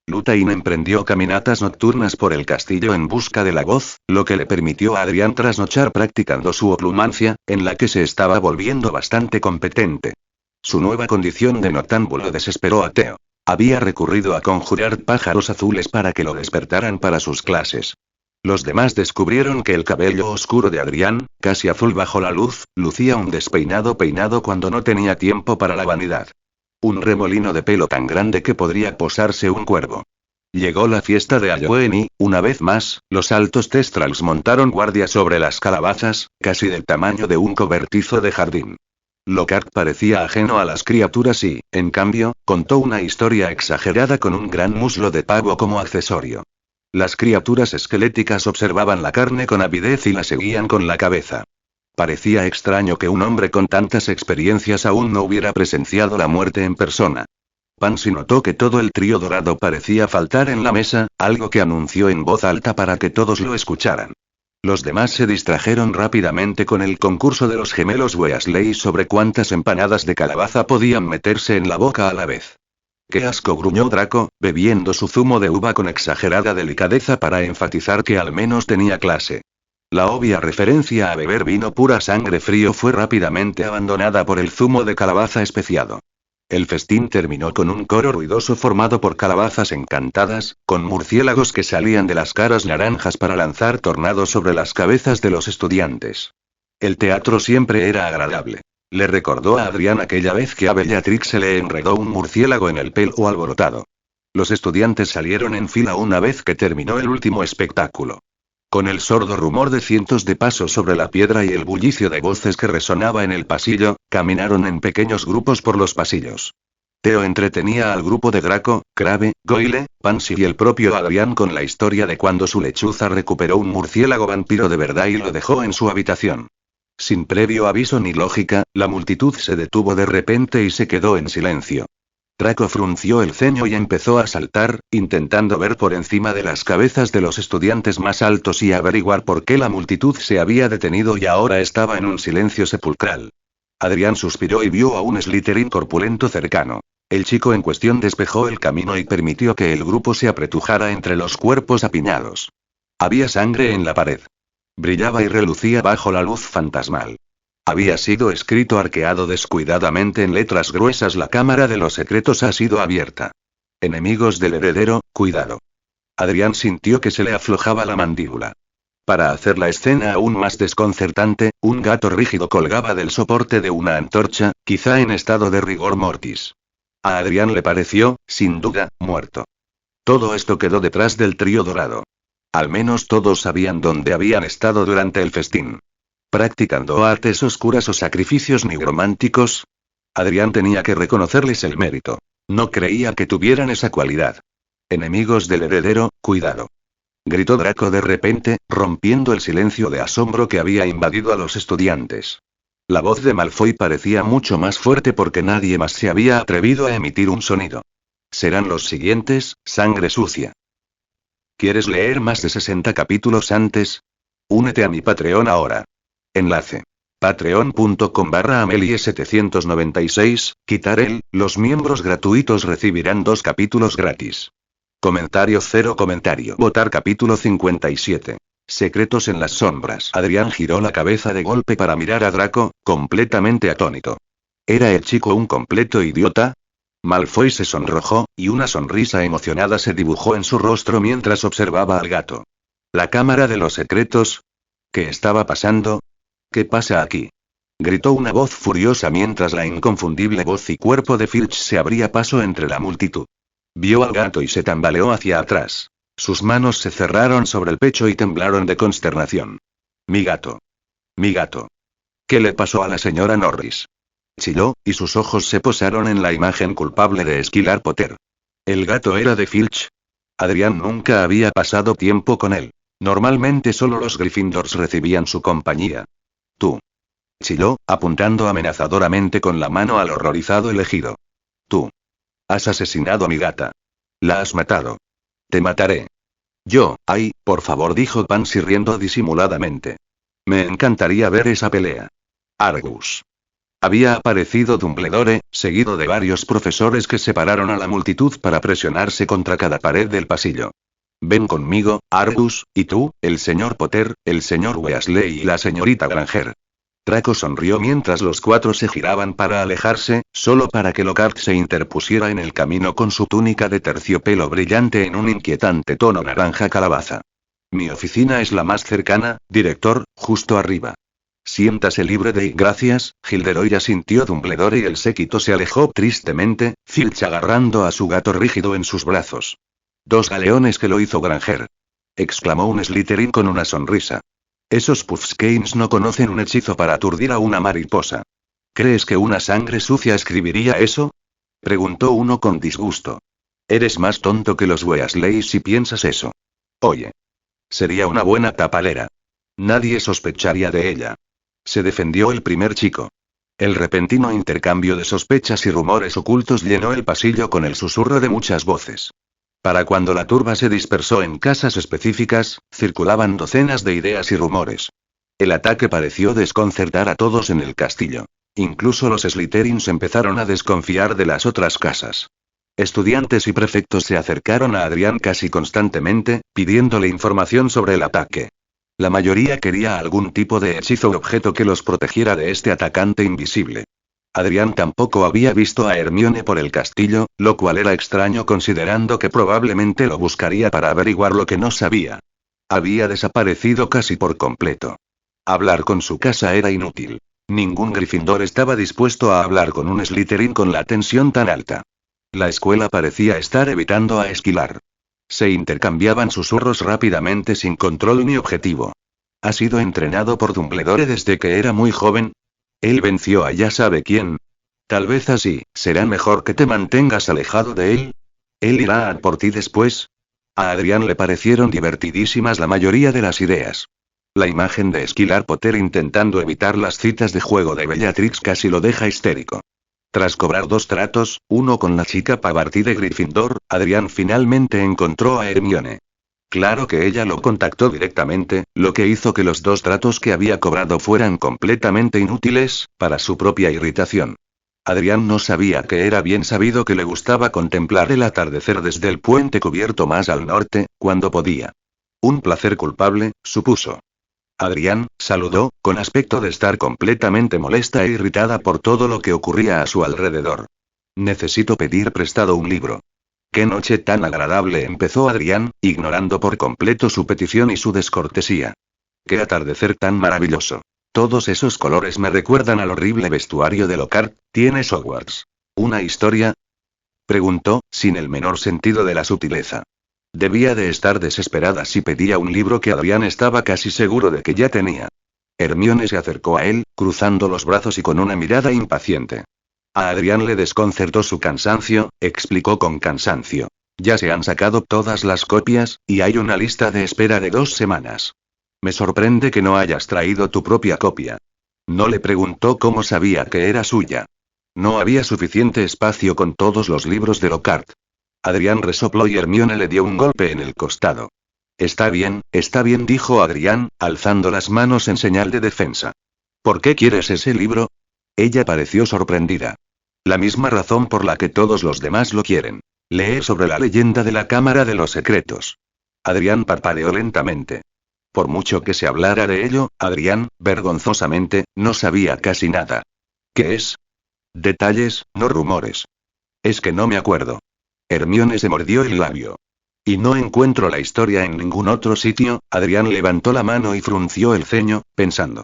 Lúthien emprendió caminatas nocturnas por el castillo en busca de la voz, lo que le permitió a Adrián trasnochar practicando su oplumancia, en la que se estaba volviendo bastante competente. Su nueva condición de noctámbulo desesperó a Theo. Había recurrido a conjurar pájaros azules para que lo despertaran para sus clases. Los demás descubrieron que el cabello oscuro de Adrián, casi azul bajo la luz, lucía un despeinado peinado cuando no tenía tiempo para la vanidad. Un remolino de pelo tan grande que podría posarse un cuervo. Llegó la fiesta de Halloween y, una vez más, los altos Thestrals montaron guardia sobre las calabazas, casi del tamaño de un cobertizo de jardín. Lockhart parecía ajeno a las criaturas y, en cambio, contó una historia exagerada con un gran muslo de pavo como accesorio. Las criaturas esqueléticas observaban la carne con avidez y la seguían con la cabeza. Parecía extraño que un hombre con tantas experiencias aún no hubiera presenciado la muerte en persona. Pansy notó que todo el trío dorado parecía faltar en la mesa, algo que anunció en voz alta para que todos lo escucharan. Los demás se distrajeron rápidamente con el concurso de los gemelos Weasley sobre cuántas empanadas de calabaza podían meterse en la boca a la vez. ¡Qué asco!, gruñó Draco, bebiendo su zumo de uva con exagerada delicadeza para enfatizar que al menos tenía clase. La obvia referencia a beber vino pura sangre frío fue rápidamente abandonada por el zumo de calabaza especiado. El festín terminó con un coro ruidoso formado por calabazas encantadas, con murciélagos que salían de las caras naranjas para lanzar tornados sobre las cabezas de los estudiantes. El teatro siempre era agradable. Le recordó a Adrián aquella vez que a Bellatrix se le enredó un murciélago en el pelo alborotado. Los estudiantes salieron en fila una vez que terminó el último espectáculo. Con el sordo rumor de cientos de pasos sobre la piedra y el bullicio de voces que resonaba en el pasillo, caminaron en pequeños grupos por los pasillos. Theo entretenía al grupo de Draco, Crabbe, Goyle, Pansy y el propio Adrián con la historia de cuando su lechuza recuperó un murciélago vampiro de verdad y lo dejó en su habitación. Sin previo aviso ni lógica, la multitud se detuvo de repente y se quedó en silencio. Draco frunció el ceño y empezó a saltar, intentando ver por encima de las cabezas de los estudiantes más altos y averiguar por qué la multitud se había detenido y ahora estaba en un silencio sepulcral. Adrián suspiró y vio a un Slytherin corpulento cercano. El chico en cuestión despejó el camino y permitió que el grupo se apretujara entre los cuerpos apiñados. Había sangre en la pared. Brillaba y relucía bajo la luz fantasmal. Había sido escrito arqueado descuidadamente en letras gruesas: la cámara de los secretos ha sido abierta. Enemigos del heredero, cuidado. Adrián sintió que se le aflojaba la mandíbula. Para hacer la escena aún más desconcertante, un gato rígido colgaba del soporte de una antorcha, quizá en estado de rigor mortis. A Adrián le pareció, sin duda, muerto. Todo esto quedó detrás del trío dorado. Al menos todos sabían dónde habían estado durante el festín. ¿Practicando artes oscuras o sacrificios nigrománticos? Adrián tenía que reconocerles el mérito. No creía que tuvieran esa cualidad. Enemigos del heredero, cuidado. Gritó Draco de repente, rompiendo el silencio de asombro que había invadido a los estudiantes. La voz de Malfoy parecía mucho más fuerte porque nadie más se había atrevido a emitir un sonido. Serán los siguientes, sangre sucia. ¿Quieres leer más de 60 capítulos antes? Únete a mi Patreon ahora. Enlace. Patreon.com/Amelie796, quitar el, los miembros gratuitos recibirán 2 capítulos gratis. Comentario 0 comentario. Votar capítulo 57. Secretos en las sombras. Adrián giró la cabeza de golpe para mirar a Draco, completamente atónito. ¿Era el chico un completo idiota? Malfoy se sonrojó, y una sonrisa emocionada se dibujó en su rostro mientras observaba al gato. ¿La cámara de los secretos? ¿Qué estaba pasando? ¿Qué pasa aquí? Gritó una voz furiosa mientras la inconfundible voz y cuerpo de Filch se abría paso entre la multitud. Vio al gato y se tambaleó hacia atrás. Sus manos se cerraron sobre el pecho y temblaron de consternación. Mi gato. Mi gato. ¿Qué le pasó a la señora Norris? Chilló, y sus ojos se posaron en la imagen culpable de Skylar Potter. ¿El gato era de Filch? Adrián nunca había pasado tiempo con él. Normalmente solo los Gryffindors recibían su compañía. Tú. Chilló, apuntando amenazadoramente con la mano al horrorizado elegido. Tú. Has asesinado a mi gata. La has matado. Te mataré. Yo, ay, por favor, dijo Pansy riendo disimuladamente. Me encantaría ver esa pelea. Argus. Había aparecido Dumbledore, seguido de varios profesores que separaron a la multitud para presionarse contra cada pared del pasillo. Ven conmigo, Argus, y tú, el señor Potter, el señor Weasley y la señorita Granger. Draco sonrió mientras los cuatro se giraban para alejarse, solo para que Lockhart se interpusiera en el camino con su túnica de terciopelo brillante en un inquietante tono naranja calabaza. Mi oficina es la más cercana, director, justo arriba. Siéntase libre de... Gracias, Gilderoy, asintió Dumbledore y el séquito se alejó tristemente, Filch agarrando a su gato rígido en sus brazos. 2 galeones que lo hizo Granger. Exclamó un Slytherin con una sonrisa. Esos Puffskeins no conocen un hechizo para aturdir a una mariposa. ¿Crees que una sangre sucia escribiría eso? Preguntó uno con disgusto. Eres más tonto que los Weasley si piensas eso. Oye. Sería una buena tapalera. Nadie sospecharía de ella. Se defendió el primer chico. El repentino intercambio de sospechas y rumores ocultos llenó el pasillo con el susurro de muchas voces. Para cuando la turba se dispersó en casas específicas, circulaban docenas de ideas y rumores. El ataque pareció desconcertar a todos en el castillo. Incluso los Slytherins empezaron a desconfiar de las otras casas. Estudiantes y prefectos se acercaron a Adrián casi constantemente, pidiéndole información sobre el ataque. La mayoría quería algún tipo de hechizo o objeto que los protegiera de este atacante invisible. Adrián tampoco había visto a Hermione por el castillo, lo cual era extraño considerando que probablemente lo buscaría para averiguar lo que no sabía. Había desaparecido casi por completo. Hablar con su casa era inútil. Ningún Gryffindor estaba dispuesto a hablar con un Slytherin con la tensión tan alta. La escuela parecía estar evitando a Skylar. Se intercambiaban susurros rápidamente sin control ni objetivo. ¿Ha sido entrenado por Dumbledore desde que era muy joven? Él venció a ya sabe quién. Tal vez así, será mejor que te mantengas alejado de él. Él irá a por ti después. A Adrián le parecieron divertidísimas la mayoría de las ideas. La imagen de Skylar Potter intentando evitar las citas de juego de Bellatrix casi lo deja histérico. Tras cobrar 2 tratos, uno con la chica Pavarti de Gryffindor, Adrián finalmente encontró a Hermione. Claro que ella lo contactó directamente, lo que hizo que los 2 tratos que había cobrado fueran completamente inútiles, para su propia irritación. Adrián no sabía que era bien sabido que le gustaba contemplar el atardecer desde el puente cubierto más al norte, cuando podía. Un placer culpable, supuso. Adrián, saludó, con aspecto de estar completamente molesta e irritada por todo lo que ocurría a su alrededor. Necesito pedir prestado un libro. Qué noche tan agradable, empezó Adrián, ignorando por completo su petición y su descortesía. Qué atardecer tan maravilloso. Todos esos colores me recuerdan al horrible vestuario de Lockhart. ¿Tienes Hogwarts? ¿Una historia? Preguntó, sin el menor sentido de la sutileza. Debía de estar desesperada si pedía un libro que Adrián estaba casi seguro de que ya tenía. Hermione se acercó a él, cruzando los brazos y con una mirada impaciente. A Adrián le desconcertó su cansancio, explicó con cansancio. Ya se han sacado todas las copias, y hay una lista de espera de 2 semanas. Me sorprende que no hayas traído tu propia copia. No le preguntó cómo sabía que era suya. No había suficiente espacio con todos los libros de Lockhart. Adrián resopló y Hermione le dio un golpe en el costado. Está bien, dijo Adrián, alzando las manos en señal de defensa. ¿Por qué quieres ese libro? Ella pareció sorprendida. La misma razón por la que todos los demás lo quieren. Leer sobre la leyenda de la Cámara de los Secretos. Adrián parpadeó lentamente. Por mucho que se hablara de ello, Adrián, vergonzosamente, no sabía casi nada. ¿Qué es? Detalles, no rumores. Es que no me acuerdo. Hermione se mordió el labio. Y no encuentro la historia en ningún otro sitio. Adrián levantó la mano y frunció el ceño, pensando.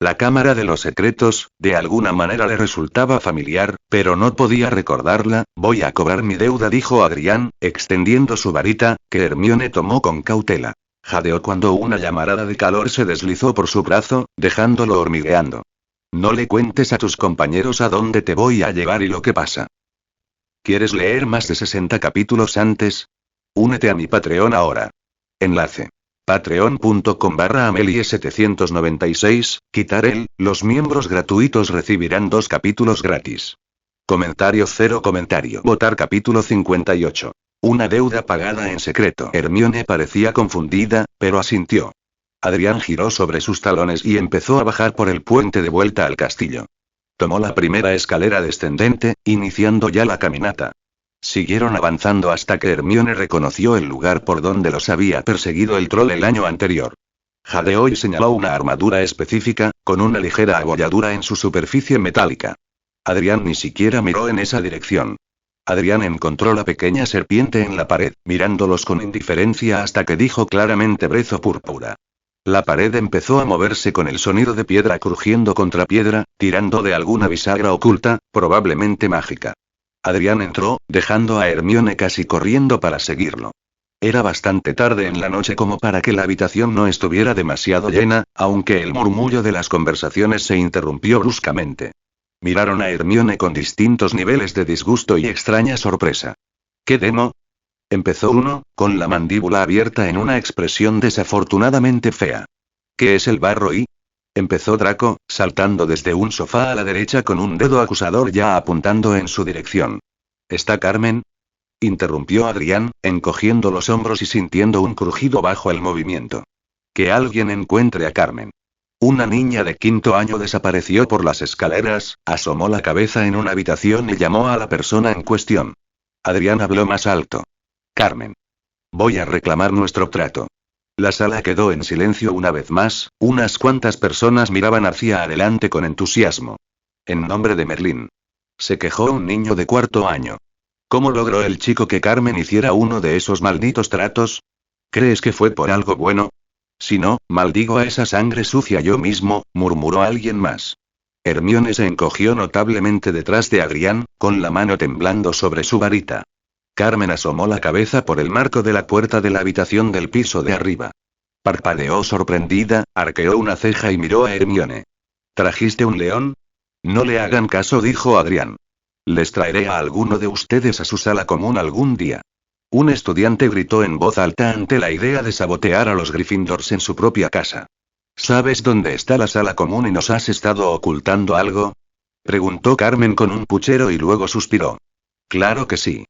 La cámara de los secretos, de alguna manera le resultaba familiar, pero no podía recordarla. Voy a cobrar mi deuda, dijo Adrián, extendiendo su varita, que Hermione tomó con cautela. Jadeó cuando una llamarada de calor se deslizó por su brazo, dejándolo hormigueando. No le cuentes a tus compañeros a dónde te voy a llevar y lo que pasa. ¿Quieres leer más de 60 capítulos antes? Únete a mi Patreon ahora. Enlace. Patreon.com/Amelie796, quitar el, los miembros gratuitos recibirán 2 capítulos gratis. Comentario 0 comentario. Votar capítulo 58. Una deuda pagada en secreto. Hermione parecía confundida, pero asintió. Adrián giró sobre sus talones y empezó a bajar por el puente de vuelta al castillo. Tomó la primera escalera descendente, iniciando ya la caminata. Siguieron avanzando hasta que Hermione reconoció el lugar por donde los había perseguido el troll el año anterior. Jadeó y señaló una armadura específica, con una ligera abolladura en su superficie metálica. Adrián ni siquiera miró en esa dirección. Adrián encontró la pequeña serpiente en la pared, mirándolos con indiferencia hasta que dijo claramente: brezo púrpura. La pared empezó a moverse con el sonido de piedra crujiendo contra piedra, tirando de alguna bisagra oculta, probablemente mágica. Adrián entró, dejando a Hermione casi corriendo para seguirlo. Era bastante tarde en la noche como para que la habitación no estuviera demasiado llena, aunque el murmullo de las conversaciones se interrumpió bruscamente. Miraron a Hermione con distintos niveles de disgusto y extraña sorpresa. ¿Qué demo? Empezó uno, con la mandíbula abierta en una expresión desafortunadamente fea. ¿Qué es el barro y? Empezó Draco, saltando desde un sofá a la derecha con un dedo acusador ya apuntando en su dirección. ¿Está Carmen? Interrumpió Adrián, encogiendo los hombros y sintiendo un crujido bajo el movimiento. Que alguien encuentre a Carmen. Una niña de 5º año desapareció por las escaleras, asomó la cabeza en una habitación y llamó a la persona en cuestión. Adrián habló más alto. Carmen. Voy a reclamar nuestro trato. La sala quedó en silencio una vez más, unas cuantas personas miraban hacia adelante con entusiasmo. En nombre de Merlín. Se quejó un niño de 4º año. ¿Cómo logró el chico que Carmen hiciera uno de esos malditos tratos? ¿Crees que fue por algo bueno? Si no, maldigo a esa sangre sucia yo mismo, murmuró alguien más. Hermione se encogió notablemente detrás de Adrián, con la mano temblando sobre su varita. Carmen asomó la cabeza por el marco de la puerta de la habitación del piso de arriba. Parpadeó sorprendida, arqueó una ceja y miró a Hermione. ¿Trajiste un león? No le hagan caso, dijo Adrián. Les traeré a alguno de ustedes a su sala común algún día. Un estudiante gritó en voz alta ante la idea de sabotear a los Gryffindors en su propia casa. ¿Sabes dónde está la sala común y nos has estado ocultando algo? Preguntó Carmen con un puchero y luego suspiró. Claro que sí.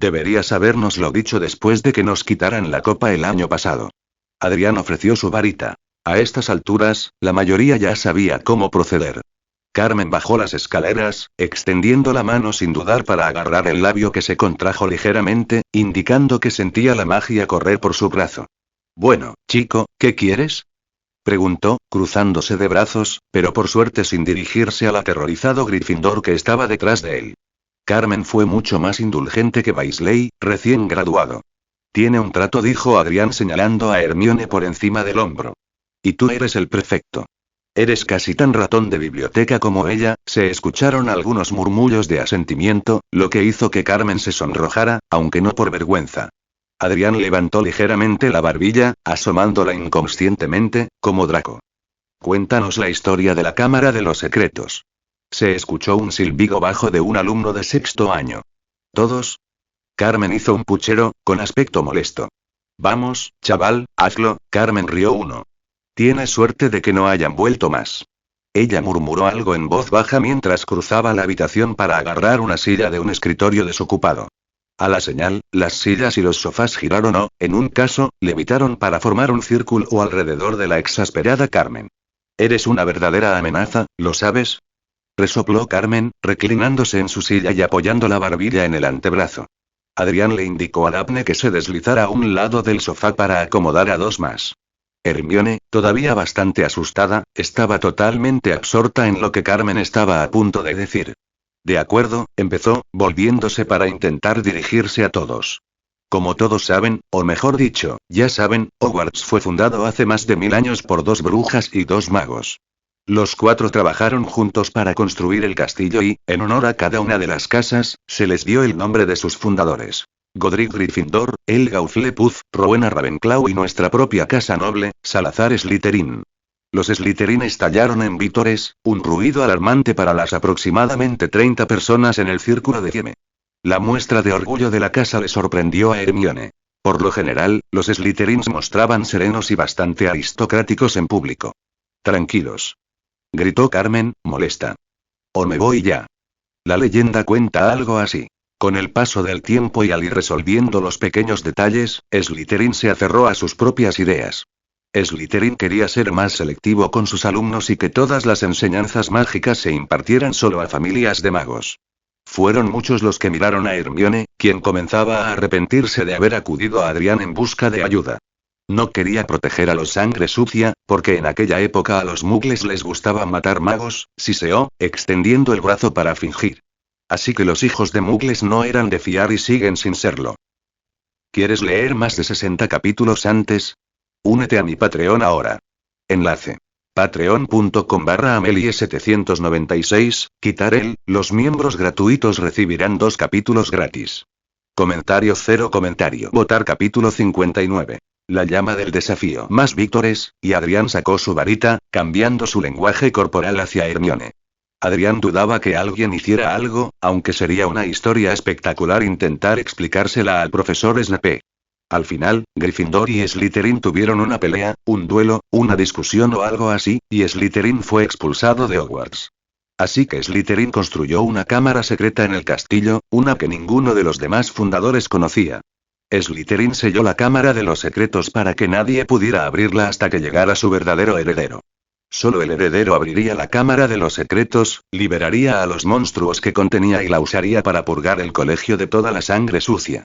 Deberías habérnoslo dicho después de que nos quitaran la copa el año pasado. Adrián ofreció su varita. A estas alturas, la mayoría ya sabía cómo proceder. Carmen bajó las escaleras, extendiendo la mano sin dudar para agarrar el labio que se contrajo ligeramente, indicando que sentía la magia correr por su brazo. Bueno, chico, ¿qué quieres? Preguntó, cruzándose de brazos, pero por suerte sin dirigirse al aterrorizado Gryffindor que estaba detrás de él. Carmen fue mucho más indulgente que Weasley, recién graduado. Tiene un trato, dijo Adrián señalando a Hermione por encima del hombro. Y tú eres el prefecto. Eres casi tan ratón de biblioteca como ella. Se escucharon algunos murmullos de asentimiento, lo que hizo que Carmen se sonrojara, aunque no por vergüenza. Adrián levantó ligeramente la barbilla, asomándola inconscientemente, como Draco. Cuéntanos la historia de la Cámara de los Secretos. Se escuchó un silbido bajo de un alumno de 6º año. ¿Todos? Carmen hizo un puchero, con aspecto molesto. Vamos, chaval, hazlo. Carmen rió uno. Tienes suerte de que no hayan vuelto más. Ella murmuró algo en voz baja mientras cruzaba la habitación para agarrar una silla de un escritorio desocupado. A la señal, las sillas y los sofás giraron o, en un caso, levitaron para formar un círculo alrededor de la exasperada Carmen. Eres una verdadera amenaza, ¿lo sabes? Resopló Carmen, reclinándose en su silla y apoyando la barbilla en el antebrazo. Adrián le indicó a Daphne que se deslizara a un lado del sofá para acomodar a 2 más. Hermione, todavía bastante asustada, estaba totalmente absorta en lo que Carmen estaba a punto de decir. De acuerdo, empezó, volviéndose para intentar dirigirse a todos. Como todos saben, o mejor dicho, ya saben, Hogwarts fue fundado hace más de 1000 años por 2 brujas y 2 magos. Los cuatro trabajaron juntos para construir el castillo y, en honor a cada una de las casas, se les dio el nombre de sus fundadores. Godric Gryffindor, Helga Hufflepuff, Rowena Ravenclaw y nuestra propia casa noble, Salazar Slytherin. Los Slytherin estallaron en vítores, un ruido alarmante para las aproximadamente 30 personas en el círculo de Cieme. La muestra de orgullo de la casa le sorprendió a Hermione. Por lo general, los Slytherins mostraban serenos y bastante aristocráticos en público. Tranquilos, gritó Carmen, molesta. O me voy ya. La leyenda cuenta algo así. Con el paso del tiempo y al ir resolviendo los pequeños detalles, Slytherin se aferró a sus propias ideas. Slytherin quería ser más selectivo con sus alumnos y que todas las enseñanzas mágicas se impartieran solo a familias de magos. Fueron muchos los que miraron a Hermione, quien comenzaba a arrepentirse de haber acudido a Adrián en busca de ayuda. No quería proteger a los sangre sucia, porque en aquella época a los muggles les gustaba matar magos, siseó, extendiendo el brazo para fingir. Así que los hijos de muggles no eran de fiar y siguen sin serlo. ¿Quieres leer más de 60 capítulos antes? Únete a mi Patreon ahora. Enlace. Patreon.com/Amelie796, quitar el, los miembros gratuitos recibirán 2 capítulos gratis. Comentario 0 comentario. Votar capítulo 59. La llama del desafío. Más víctores, y Adrián sacó su varita, cambiando su lenguaje corporal hacia Hermione. Adrián dudaba que alguien hiciera algo, aunque sería una historia espectacular intentar explicársela al profesor Snape. Al final, Gryffindor y Slytherin tuvieron una pelea, un duelo, una discusión o algo así, y Slytherin fue expulsado de Hogwarts. Así que Slytherin construyó una cámara secreta en el castillo, una que ninguno de los demás fundadores conocía. Slytherin selló la cámara de los secretos para que nadie pudiera abrirla hasta que llegara su verdadero heredero. Solo el heredero abriría la cámara de los secretos, liberaría a los monstruos que contenía y la usaría para purgar el colegio de toda la sangre sucia.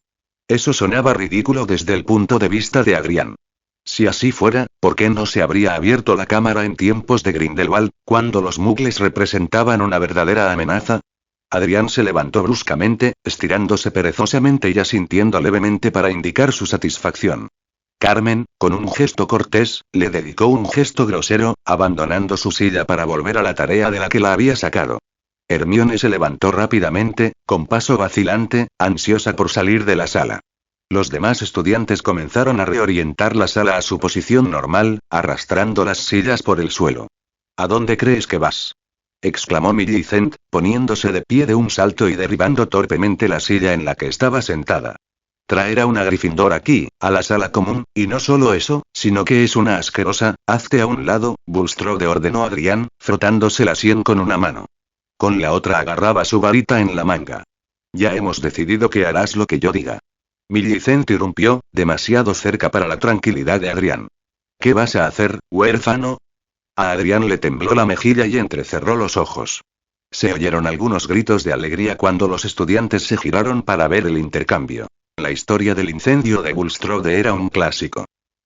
Eso sonaba ridículo desde el punto de vista de Adrián. Si así fuera, ¿por qué no se habría abierto la cámara en tiempos de Grindelwald, cuando los muggles representaban una verdadera amenaza? Adrián se levantó bruscamente, estirándose perezosamente y asintiendo levemente para indicar su satisfacción. Carmen, con un gesto cortés, le dedicó un gesto grosero, abandonando su silla para volver a la tarea de la que la había sacado. Hermione se levantó rápidamente, con paso vacilante, ansiosa por salir de la sala. Los demás estudiantes comenzaron a reorientar la sala a su posición normal, arrastrando las sillas por el suelo. ¿A dónde crees que vas?, exclamó Millicent, poniéndose de pie de un salto y derribando torpemente la silla en la que estaba sentada. Traer a una Gryffindor aquí, a la sala común, y no solo eso, sino que es una asquerosa, hazte a un lado, Bulstrode ordenó Adrián, frotándose la sien con una mano. Con la otra agarraba su varita en la manga. Ya hemos decidido que harás lo que yo diga. Millicent irrumpió, demasiado cerca para la tranquilidad de Adrián. ¿Qué vas a hacer, huérfano? A Adrián le tembló la mejilla y entrecerró los ojos. Se oyeron algunos gritos de alegría cuando los estudiantes se giraron para ver el intercambio. La historia del incendio de Bulstrode era un clásico.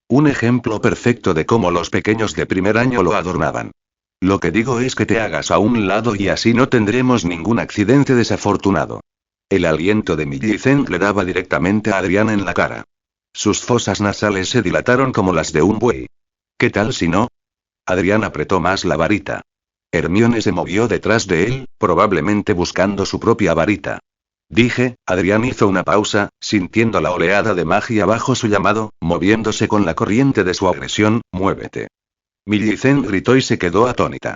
Un ejemplo perfecto de cómo los pequeños de primer año lo adornaban. Lo que digo es que te hagas a un lado y así no tendremos ningún accidente desafortunado. El aliento de Millicent le daba directamente a Adrián en la cara. Sus fosas nasales se dilataron como las de un buey. ¿Qué tal si no? Adrián apretó más la varita. Hermione se movió detrás de él, probablemente buscando su propia varita. Dije, Adrián hizo una pausa, sintiendo la oleada de magia bajo su llamado, moviéndose con la corriente de su agresión, muévete. Millicent gritó y se quedó atónita.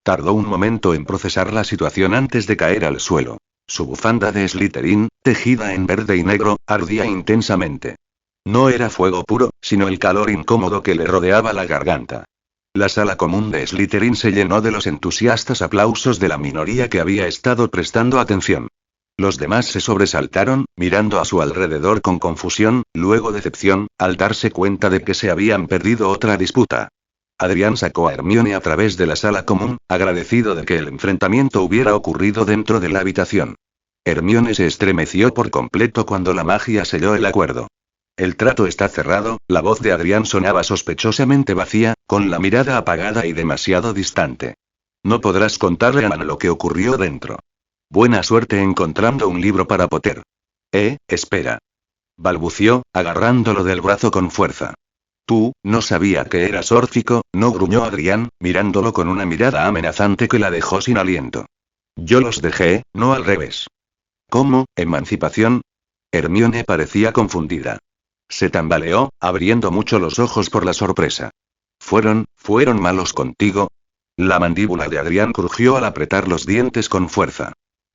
Tardó un momento en procesar la situación antes de caer al suelo. Su bufanda de Slytherin, tejida en verde y negro, ardía intensamente. No era fuego puro, sino el calor incómodo que le rodeaba la garganta. La sala común de Slytherin se llenó de los entusiastas aplausos de la minoría que había estado prestando atención. Los demás se sobresaltaron, mirando a su alrededor con confusión, luego decepción, al darse cuenta de que se habían perdido otra disputa. Adrián sacó a Hermione a través de la sala común, agradecido de que el enfrentamiento hubiera ocurrido dentro de la habitación. Hermione se estremeció por completo cuando la magia selló el acuerdo. El trato está cerrado, la voz de Adrián sonaba sospechosamente vacía, con la mirada apagada y demasiado distante. No podrás contarle a Ana lo que ocurrió dentro. Buena suerte encontrando un libro para Potter. Espera. Balbució, agarrándolo del brazo con fuerza. Tú, no sabía que eras órfico, no, gruñó Adrián, mirándolo con una mirada amenazante que la dejó sin aliento. Yo los dejé, no al revés. ¿Cómo, emancipación? Hermione parecía confundida. Se tambaleó, abriendo mucho los ojos por la sorpresa. ¿Fueron malos contigo? La mandíbula de Adrián crujió al apretar los dientes con fuerza.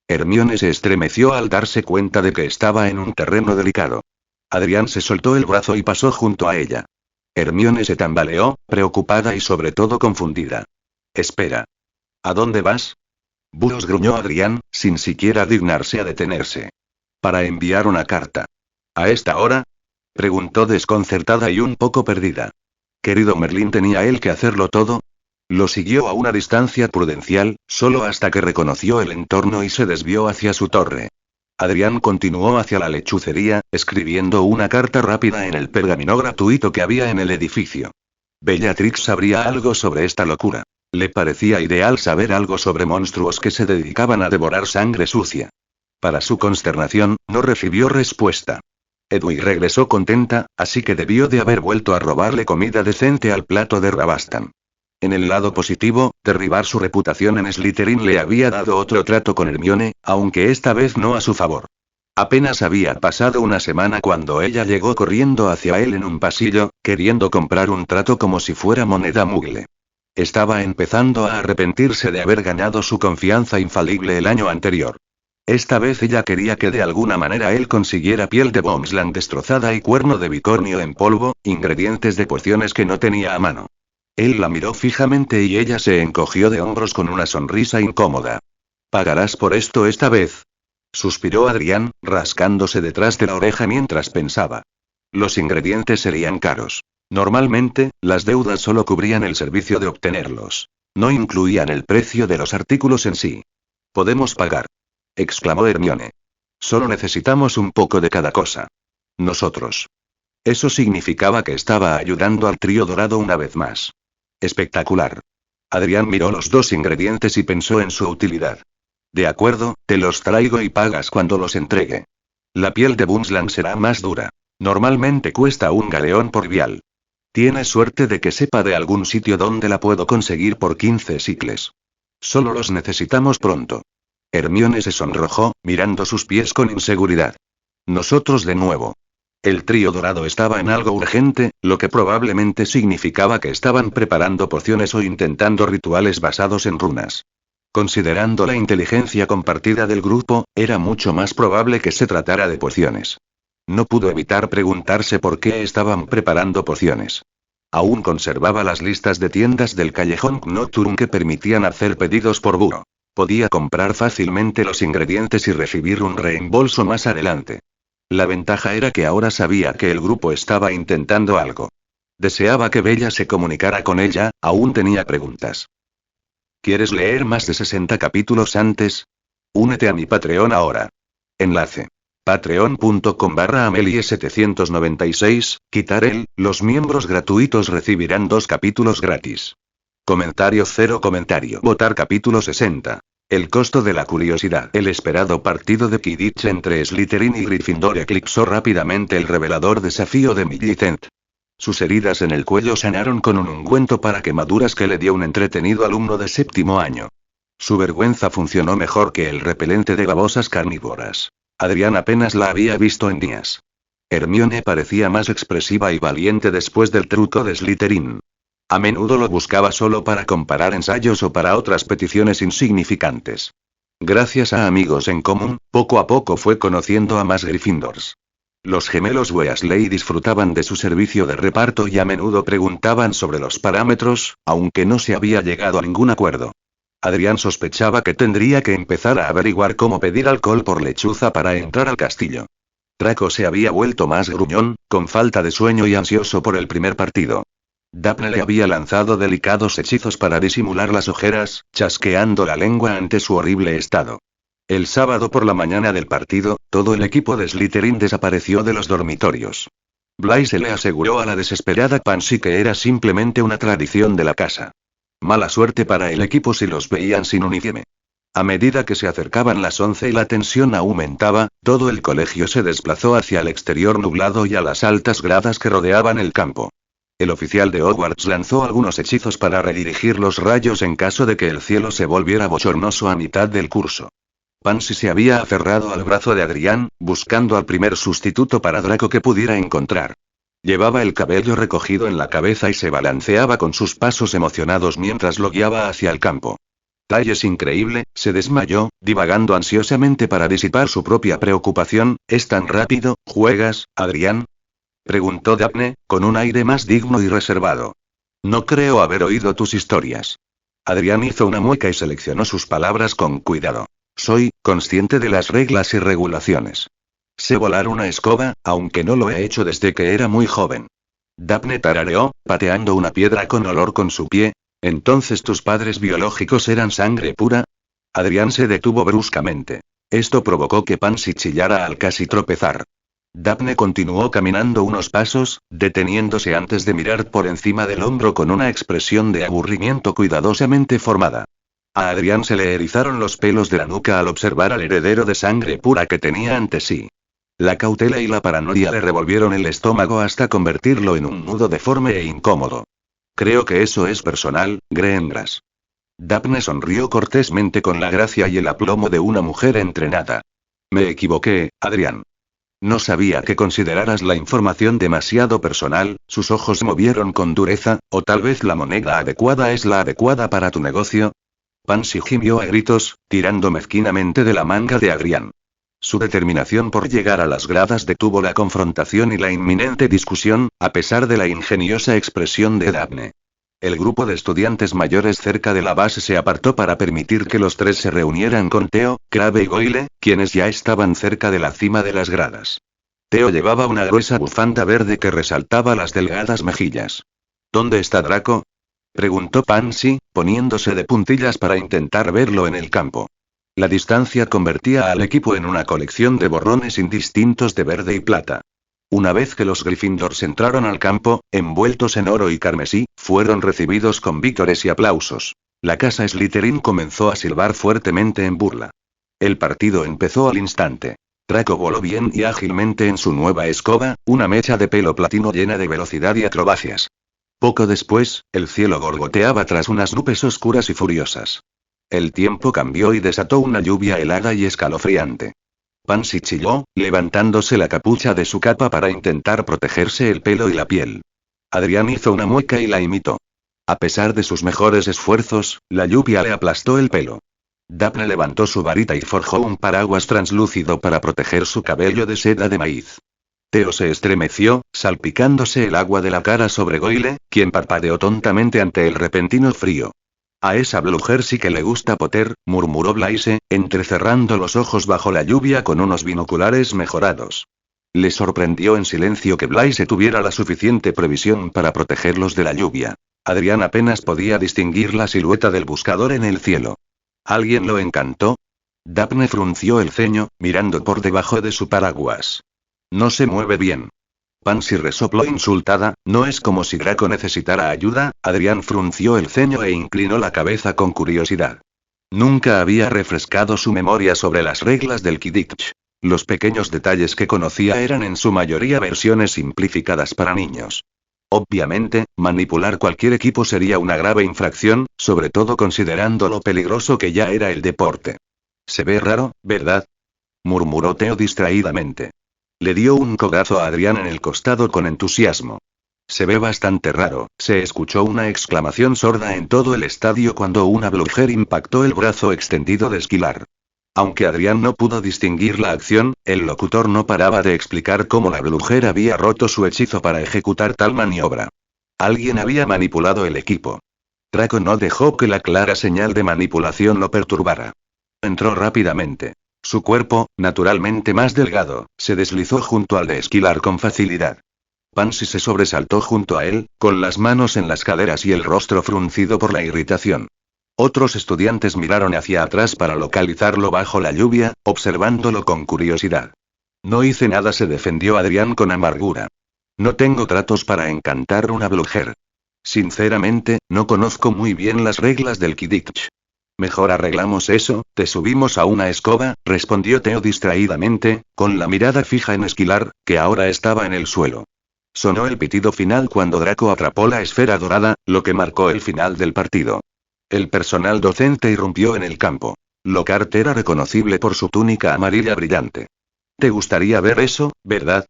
Hermione se estremeció al darse cuenta de que estaba en un terreno delicado. Adrián se soltó el brazo y pasó junto a ella. Hermione se tambaleó, preocupada y sobre todo confundida. Espera. ¿A dónde vas? Burros, gruñó Adrián, sin siquiera dignarse a detenerse. Para enviar una carta. ¿A esta hora? Preguntó desconcertada y un poco perdida. Querido Merlín, ¿tenía él que hacerlo todo? Lo siguió a una distancia prudencial, solo hasta que reconoció el entorno y se desvió hacia su torre. Adrián continuó hacia la lechucería, escribiendo una carta rápida en el pergamino gratuito que había en el edificio. Bellatrix sabría algo sobre esta locura. Le parecía ideal saber algo sobre monstruos que se dedicaban a devorar sangre sucia. Para su consternación, no recibió respuesta. Edwige regresó contenta, así que debió de haber vuelto a robarle comida decente al plato de Rabastan. En el lado positivo, derribar su reputación en Slytherin le había dado otro trato con Hermione, aunque esta vez no a su favor. Apenas había pasado una semana cuando ella llegó corriendo hacia él en un pasillo, queriendo comprar un trato como si fuera moneda mugle. Estaba empezando a arrepentirse de haber ganado su confianza infalible el año anterior. Esta vez ella quería que de alguna manera él consiguiera piel de Boomslang destrozada y cuerno de bicornio en polvo, ingredientes de pociones que no tenía a mano. Él la miró fijamente y ella se encogió de hombros con una sonrisa incómoda. ¿Pagarás por esto esta vez? Suspiró Adrián, rascándose detrás de la oreja mientras pensaba. Los ingredientes serían caros. Normalmente, las deudas solo cubrían el servicio de obtenerlos. No incluían el precio de los artículos en sí. Podemos pagar, exclamó Hermione. Solo necesitamos un poco de cada cosa. Nosotros. Eso significaba que estaba ayudando al trío dorado una vez más. Espectacular. Adrián miró los dos ingredientes y pensó en su utilidad. De acuerdo, te los traigo y pagas cuando los entregue. La piel de Boomslang será más dura. Normalmente cuesta un galeón por vial. Tienes suerte de que sepa de algún sitio donde la puedo conseguir por 15 sicles. Solo los necesitamos pronto. Hermione se sonrojó, mirando sus pies con inseguridad. Nosotros de nuevo. El trío dorado estaba en algo urgente, lo que probablemente significaba que estaban preparando pociones o intentando rituales basados en runas. Considerando la inteligencia compartida del grupo, era mucho más probable que se tratara de pociones. No pudo evitar preguntarse por qué estaban preparando pociones. Aún conservaba las listas de tiendas del callejón Nocturne que permitían hacer pedidos por buro. Podía comprar fácilmente los ingredientes y recibir un reembolso más adelante. La ventaja era que ahora sabía que el grupo estaba intentando algo. Deseaba que Bella se comunicara con ella, aún tenía preguntas. ¿Quieres leer más de 60 capítulos antes? Únete a mi Patreon ahora. Enlace. Patreon.com/Amelie796, quitar los miembros gratuitos recibirán 2 capítulos gratis. Comentario 0 comentario. Votar capítulo 60. El costo de la curiosidad. El esperado partido de Quidditch entre Slytherin y Gryffindor eclipsó rápidamente el revelador desafío de Millicent. Sus heridas en el cuello sanaron con un ungüento para quemaduras que le dio un entretenido alumno de 7º año. Su vergüenza funcionó mejor que el repelente de babosas carnívoras. Adrián apenas la había visto en días. Hermione parecía más expresiva y valiente después del truco de Slytherin. A menudo lo buscaba solo para comparar ensayos o para otras peticiones insignificantes. Gracias a amigos en común, poco a poco fue conociendo a más Gryffindors. Los gemelos Weasley disfrutaban de su servicio de reparto y a menudo preguntaban sobre los parámetros, aunque no se había llegado a ningún acuerdo. Adrián sospechaba que tendría que empezar a averiguar cómo pedir alcohol por lechuza para entrar al castillo. Draco se había vuelto más gruñón, con falta de sueño y ansioso por el primer partido. Daphne le había lanzado delicados hechizos para disimular las ojeras, chasqueando la lengua ante su horrible estado. El sábado por la mañana del partido, todo el equipo de Slytherin desapareció de los dormitorios. Blaise le aseguró a la desesperada Pansy que era simplemente una tradición de la casa. Mala suerte para el equipo si los veían sin uniforme. A medida que se acercaban las 11 y la tensión aumentaba, todo el colegio se desplazó hacia el exterior nublado y a las altas gradas que rodeaban el campo. El oficial de Hogwarts lanzó algunos hechizos para redirigir los rayos en caso de que el cielo se volviera bochornoso a mitad del curso. Pansy se había aferrado al brazo de Adrián, buscando al primer sustituto para Draco que pudiera encontrar. Llevaba el cabello recogido en la cabeza y se balanceaba con sus pasos emocionados mientras lo guiaba hacia el campo. «Tay es increíble», se desmayó, divagando ansiosamente para disipar su propia preocupación. «¿Es tan rápido? ¿Juegas, Adrián?», preguntó Daphne, con un aire más digno y reservado. «No creo haber oído tus historias». Adrián hizo una mueca y seleccionó sus palabras con cuidado. «Soy consciente de las reglas y regulaciones. Sé volar una escoba, aunque no lo he hecho desde que era muy joven». Daphne tarareó, pateando una piedra con olor con su pie. «¿Entonces tus padres biológicos eran sangre pura?». Adrián se detuvo bruscamente. Esto provocó que Pansy chillara al casi tropezar. Daphne continuó caminando unos pasos, deteniéndose antes de mirar por encima del hombro con una expresión de aburrimiento cuidadosamente formada. A Adrián se le erizaron los pelos de la nuca al observar al heredero de sangre pura que tenía ante sí. La cautela y la paranoia le revolvieron el estómago hasta convertirlo en un nudo deforme e incómodo. «Creo que eso es personal, Greengrass». Daphne sonrió cortésmente con la gracia y el aplomo de una mujer entrenada. «Me equivoqué, Adrián. No sabía que consideraras la información demasiado personal». Sus ojos se movieron con dureza. «¿O tal vez la moneda adecuada es la adecuada para tu negocio?». Pansy gimió a gritos, tirando mezquinamente de la manga de Adrián. Su determinación por llegar a las gradas detuvo la confrontación y la inminente discusión, a pesar de la ingeniosa expresión de Daphne. El grupo de estudiantes mayores cerca de la base se apartó para permitir que los tres se reunieran con Theo, Crabbe y Goyle, quienes ya estaban cerca de la cima de las gradas. Theo llevaba una gruesa bufanda verde que resaltaba las delgadas mejillas. «¿Dónde está Draco?», preguntó Pansy, poniéndose de puntillas para intentar verlo en el campo. La distancia convertía al equipo en una colección de borrones indistintos de verde y plata. Una vez que los Gryffindors entraron al campo, envueltos en oro y carmesí, fueron recibidos con vítores y aplausos. La casa Slytherin comenzó a silbar fuertemente en burla. El partido empezó al instante. Draco voló bien y ágilmente en su nueva escoba, una mecha de pelo platino llena de velocidad y acrobacias. Poco después, el cielo gorgoteaba tras unas nubes oscuras y furiosas. El tiempo cambió y desató una lluvia helada y escalofriante. Pansy chilló, levantándose la capucha de su capa para intentar protegerse el pelo y la piel. Adrián hizo una mueca y la imitó. A pesar de sus mejores esfuerzos, la lluvia le aplastó el pelo. Daphne levantó su varita y forjó un paraguas translúcido para proteger su cabello de seda de maíz. Theo se estremeció, salpicándose el agua de la cara sobre Goyle, quien parpadeó tontamente ante el repentino frío. «A esa Blucher sí que le gusta Potter», murmuró Blaise, entrecerrando los ojos bajo la lluvia con unos binoculares mejorados. Le sorprendió en silencio que Blaise tuviera la suficiente previsión para protegerlos de la lluvia. Adrián apenas podía distinguir la silueta del buscador en el cielo. ¿Alguien lo encantó? Daphne frunció el ceño, mirando por debajo de su paraguas. «No se mueve bien». Pansy resopló insultada. «No es como si Draco necesitara ayuda». Adrián frunció el ceño e inclinó la cabeza con curiosidad. Nunca había refrescado su memoria sobre las reglas del Quidditch. Los pequeños detalles que conocía eran en su mayoría versiones simplificadas para niños. Obviamente, manipular cualquier equipo sería una grave infracción, sobre todo considerando lo peligroso que ya era el deporte. «Se ve raro, ¿verdad?», murmuró Theo distraídamente. Le dio un codazo a Adrián en el costado con entusiasmo. «Se ve bastante raro», se escuchó una exclamación sorda en todo el estadio cuando una Blucher impactó el brazo extendido de Esquilar. Aunque Adrián no pudo distinguir la acción, el locutor no paraba de explicar cómo la Blucher había roto su hechizo para ejecutar tal maniobra. Alguien había manipulado el equipo. Draco no dejó que la clara señal de manipulación lo perturbara. Entró rápidamente. Su cuerpo, naturalmente más delgado, se deslizó junto al de Esquilar con facilidad. Pansy se sobresaltó junto a él, con las manos en las caderas y el rostro fruncido por la irritación. Otros estudiantes miraron hacia atrás para localizarlo bajo la lluvia, observándolo con curiosidad. «No hice nada», se defendió Adrián con amargura. «No tengo tratos para encantar una Blucher. Sinceramente, no conozco muy bien las reglas del Quidditch». «Mejor arreglamos eso, te subimos a una escoba», respondió Theo distraídamente, con la mirada fija en Esquilar, que ahora estaba en el suelo. Sonó el pitido final cuando Draco atrapó la esfera dorada, lo que marcó el final del partido. El personal docente irrumpió en el campo. Lockhart era reconocible por su túnica amarilla brillante. ¿Te gustaría ver eso, verdad?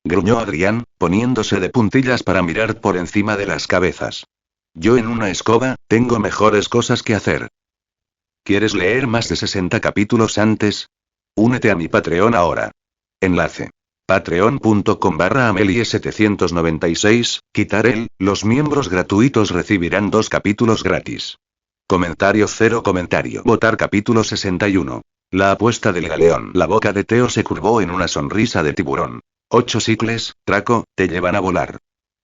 Gruñó Adrián, poniéndose de puntillas para mirar por encima de las cabezas. Yo en una escoba, tengo mejores cosas que hacer. ¿Quieres leer más de 60 capítulos antes? Únete a mi Patreon ahora. Enlace. Patreon.com/Amelie796, quitar el, los miembros gratuitos recibirán 2 capítulos gratis. Comentario 0 comentario. Votar capítulo 61. La apuesta del galeón. La boca de Theo se curvó en una sonrisa de tiburón. 8 sicles, Draco, te llevan a volar.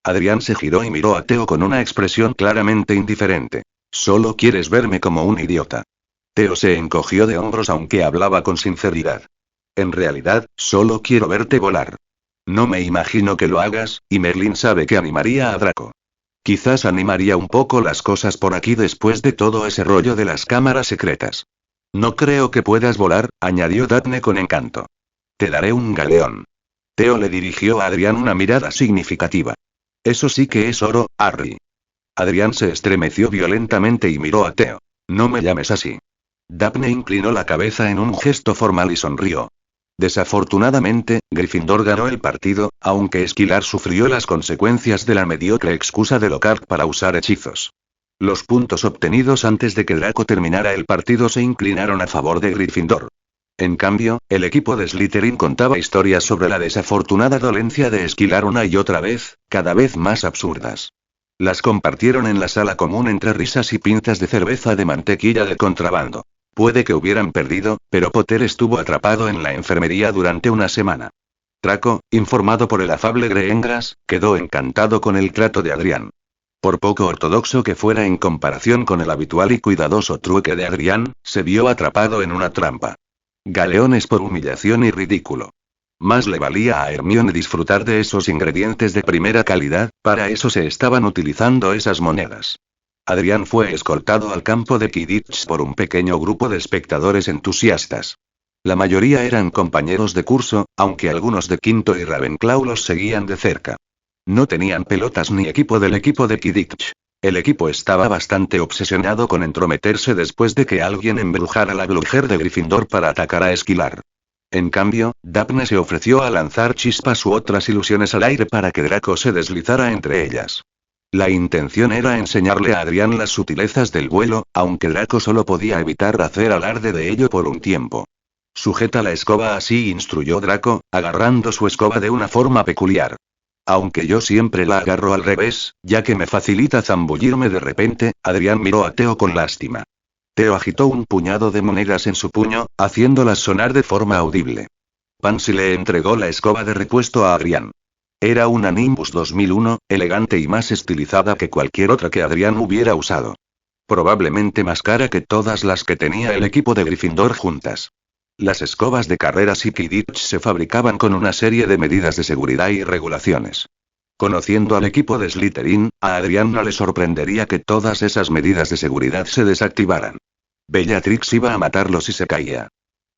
Adrián se giró y miró a Theo con una expresión claramente indiferente. Solo quieres verme como un idiota. Theo se encogió de hombros aunque hablaba con sinceridad. En realidad, solo quiero verte volar. No me imagino que lo hagas, y Merlin sabe que animaría a Draco. Quizás animaría un poco las cosas por aquí después de todo ese rollo de las cámaras secretas. No creo que puedas volar, añadió Daphne con encanto. Te daré un galeón. Theo le dirigió a Adrián una mirada significativa. Eso sí que es oro, Harry. Adrián se estremeció violentamente y miró a Theo. No me llames así. Daphne inclinó la cabeza en un gesto formal y sonrió. Desafortunadamente, Gryffindor ganó el partido, aunque Esquilar sufrió las consecuencias de la mediocre excusa de Lockhart para usar hechizos. Los puntos obtenidos antes de que Draco terminara el partido se inclinaron a favor de Gryffindor. En cambio, el equipo de Slytherin contaba historias sobre la desafortunada dolencia de Esquilar una y otra vez, cada vez más absurdas. Las compartieron en la sala común entre risas y pintas de cerveza de mantequilla de contrabando. Puede que hubieran perdido, pero Potter estuvo atrapado en la enfermería durante una semana. Draco, informado por el afable Greengrass, quedó encantado con el trato de Adrián. Por poco ortodoxo que fuera en comparación con el habitual y cuidadoso trueque de Adrián, se vio atrapado en una trampa. Galeones por humillación y ridículo. Más le valía a Hermione disfrutar de esos ingredientes de primera calidad, para eso se estaban utilizando esas monedas. Adrián fue escoltado al campo de Quidditch por un pequeño grupo de espectadores entusiastas. La mayoría eran compañeros de curso, aunque algunos de Quinto y Ravenclaw los seguían de cerca. No tenían pelotas ni equipo del equipo de Quidditch. El equipo estaba bastante obsesionado con entrometerse después de que alguien embrujara la brujer de Gryffindor para atacar a Esquilar. En cambio, Daphne se ofreció a lanzar chispas u otras ilusiones al aire para que Draco se deslizara entre ellas. La intención era enseñarle a Adrián las sutilezas del vuelo, aunque Draco solo podía evitar hacer alarde de ello por un tiempo. Sujeta la escoba así, instruyó Draco, agarrando su escoba de una forma peculiar. Aunque yo siempre la agarro al revés, ya que me facilita zambullirme de repente, Adrián miró a Theo con lástima. Theo agitó un puñado de monedas en su puño, haciéndolas sonar de forma audible. Pansy le entregó la escoba de repuesto a Adrián. Era una Nimbus 2001, elegante y más estilizada que cualquier otra que Adrián hubiera usado. Probablemente más cara que todas las que tenía el equipo de Gryffindor juntas. Las escobas de carreras y Quidditch se fabricaban con una serie de medidas de seguridad y regulaciones. Conociendo al equipo de Slytherin, a Adrián no le sorprendería que todas esas medidas de seguridad se desactivaran. Bellatrix iba a matarlo si se caía.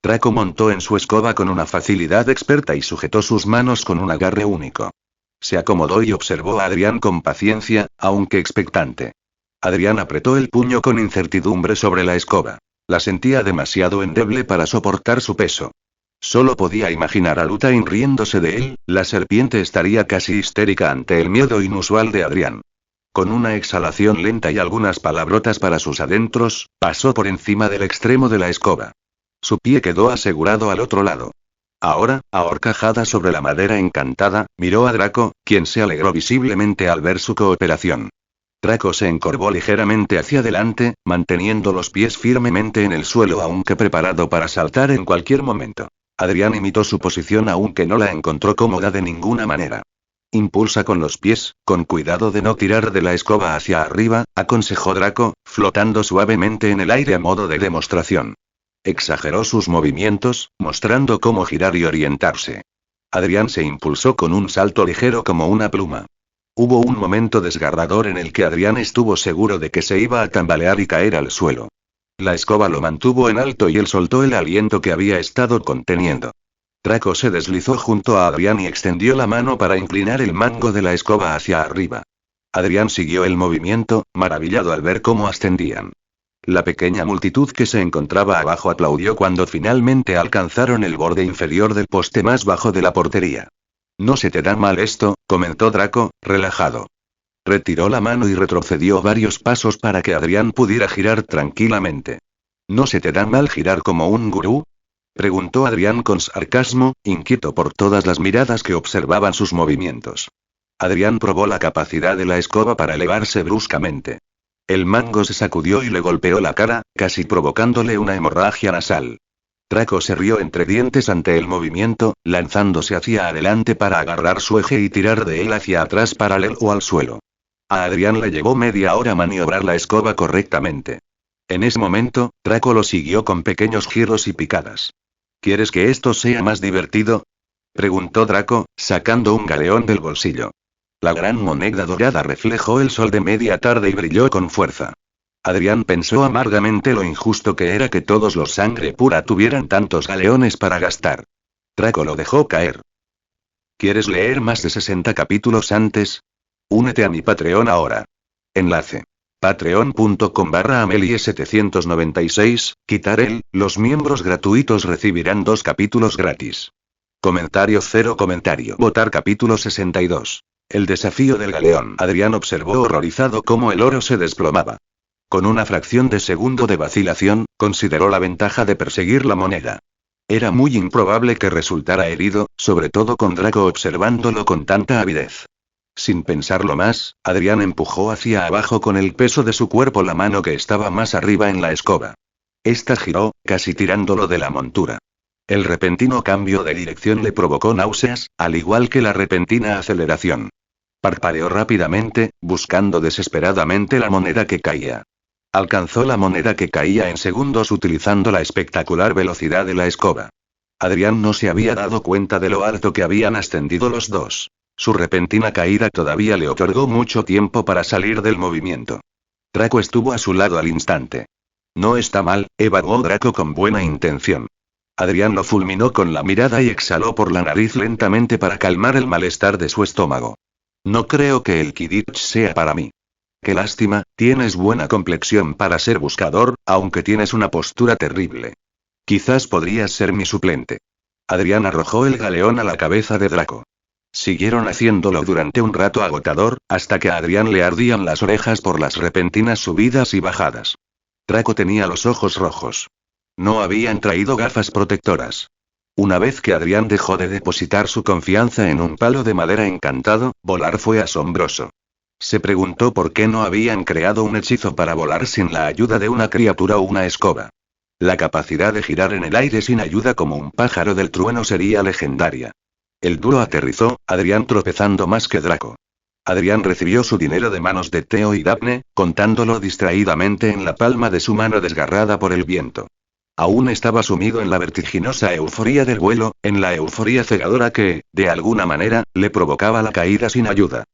Draco montó en su escoba con una facilidad experta y sujetó sus manos con un agarre único. Se acomodó y observó a Adrián con paciencia, aunque expectante. Adrián apretó el puño con incertidumbre sobre la escoba. La sentía demasiado endeble para soportar su peso. Solo podía imaginar a Luthain riéndose de él, la serpiente estaría casi histérica ante el miedo inusual de Adrián. Con una exhalación lenta y algunas palabrotas para sus adentros, pasó por encima del extremo de la escoba. Su pie quedó asegurado al otro lado. Ahora, a horcajada sobre la madera encantada, miró a Draco, quien se alegró visiblemente al ver su cooperación. Draco se encorvó ligeramente hacia adelante, manteniendo los pies firmemente en el suelo aunque preparado para saltar en cualquier momento. Adrián imitó su posición aunque no la encontró cómoda de ninguna manera. Impulsa con los pies, con cuidado de no tirar de la escoba hacia arriba, aconsejó Draco, flotando suavemente en el aire a modo de demostración. Exageró sus movimientos, mostrando cómo girar y orientarse. Adrián se impulsó con un salto ligero como una pluma. Hubo un momento desgarrador en el que Adrián estuvo seguro de que se iba a tambalear y caer al suelo. La escoba lo mantuvo en alto y él soltó el aliento que había estado conteniendo. Draco se deslizó junto a Adrián y extendió la mano para inclinar el mango de la escoba hacia arriba. Adrián siguió el movimiento, maravillado al ver cómo ascendían. La pequeña multitud que se encontraba abajo aplaudió cuando finalmente alcanzaron el borde inferior del poste más bajo de la portería. «No se te da mal esto», comentó Draco, relajado. Retiró la mano y retrocedió varios pasos para que Adrián pudiera girar tranquilamente. «¿No se te da mal girar como un gurú?», preguntó Adrián con sarcasmo, inquieto por todas las miradas que observaban sus movimientos. Adrián probó la capacidad de la escoba para elevarse bruscamente. El mango se sacudió y le golpeó la cara, casi provocándole una hemorragia nasal. Draco se rió entre dientes ante el movimiento, lanzándose hacia adelante para agarrar su eje y tirar de él hacia atrás paralelo al suelo. A Adrián le llevó media hora maniobrar la escoba correctamente. En ese momento, Draco lo siguió con pequeños giros y picadas. «¿Quieres que esto sea más divertido?», preguntó Draco, sacando un galeón del bolsillo. La gran moneda dorada reflejó el sol de media tarde y brilló con fuerza. Adrián pensó amargamente lo injusto que era que todos los sangre pura tuvieran tantos galeones para gastar. Draco lo dejó caer. ¿Quieres leer más de 60 capítulos antes? Únete a mi Patreon ahora. Enlace. Patreon.com/Amelie796, quitar el, los miembros gratuitos recibirán 2 capítulos gratis. Comentario 0 comentario. Votar capítulo 62. El desafío del galeón. Adrián observó horrorizado cómo el oro se desplomaba. Con una fracción de segundo de vacilación, consideró la ventaja de perseguir la moneda. Era muy improbable que resultara herido, sobre todo con Draco observándolo con tanta avidez. Sin pensarlo más, Adrián empujó hacia abajo con el peso de su cuerpo la mano que estaba más arriba en la escoba. Esta giró, casi tirándolo de la montura. El repentino cambio de dirección le provocó náuseas, al igual que la repentina aceleración. Parpadeó rápidamente, buscando desesperadamente la moneda que caía. Alcanzó la moneda que caía en segundos utilizando la espectacular velocidad de la escoba. Adrián no se había dado cuenta de lo alto que habían ascendido los dos. Su repentina caída todavía le otorgó mucho tiempo para salir del movimiento. Draco estuvo a su lado al instante. «No está mal», evaluó Draco con buena intención. Adrián lo fulminó con la mirada y exhaló por la nariz lentamente para calmar el malestar de su estómago. «No creo que el Quidditch sea para mí. Qué lástima, tienes buena complexión para ser buscador, aunque tienes una postura terrible. Quizás podrías ser mi suplente». Adrián arrojó el galeón a la cabeza de Draco. Siguieron haciéndolo durante un rato agotador, hasta que a Adrián le ardían las orejas por las repentinas subidas y bajadas. Draco tenía los ojos rojos. No habían traído gafas protectoras. Una vez que Adrián dejó de depositar su confianza en un palo de madera encantado, volar fue asombroso. Se preguntó por qué no habían creado un hechizo para volar sin la ayuda de una criatura o una escoba. La capacidad de girar en el aire sin ayuda como un pájaro del trueno sería legendaria. El duro aterrizó, Adrián tropezando más que Draco. Adrián recibió su dinero de manos de Theo y Daphne, contándolo distraídamente en la palma de su mano desgarrada por el viento. Aún estaba sumido en la vertiginosa euforía del vuelo, en la euforía cegadora que, de alguna manera, le provocaba la caída sin ayuda.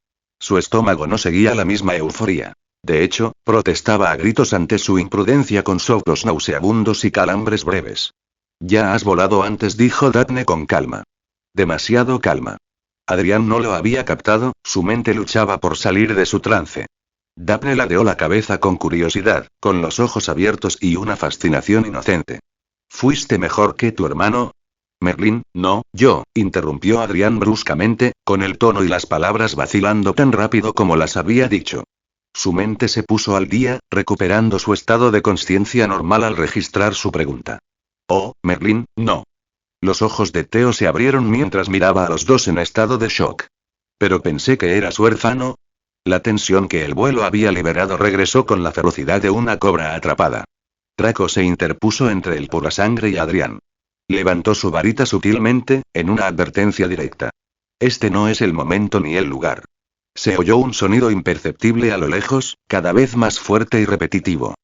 Su estómago no seguía la misma euforía. De hecho, protestaba a gritos ante su imprudencia con soplos nauseabundos y calambres breves. «Ya has volado antes», dijo Daphne con calma. Demasiado calma. Adrián no lo había captado, su mente luchaba por salir de su trance. Daphne ladeó la cabeza con curiosidad, con los ojos abiertos y una fascinación inocente. «¿Fuiste mejor que tu hermano?» «Merlín, no, yo», interrumpió Adrián bruscamente, con el tono y las palabras vacilando tan rápido como las había dicho. Su mente se puso al día, recuperando su estado de conciencia normal al registrar su pregunta. «Oh, Merlín, no». Los ojos de Theo se abrieron mientras miraba a los dos en estado de shock. «Pero pensé que eras huérfano». La tensión que el vuelo había liberado regresó con la ferocidad de una cobra atrapada. Draco se interpuso entre el purasangre y Adrián. Levantó su varita sutilmente, en una advertencia directa. «Este no es el momento ni el lugar». Se oyó un sonido imperceptible a lo lejos, cada vez más fuerte y repetitivo.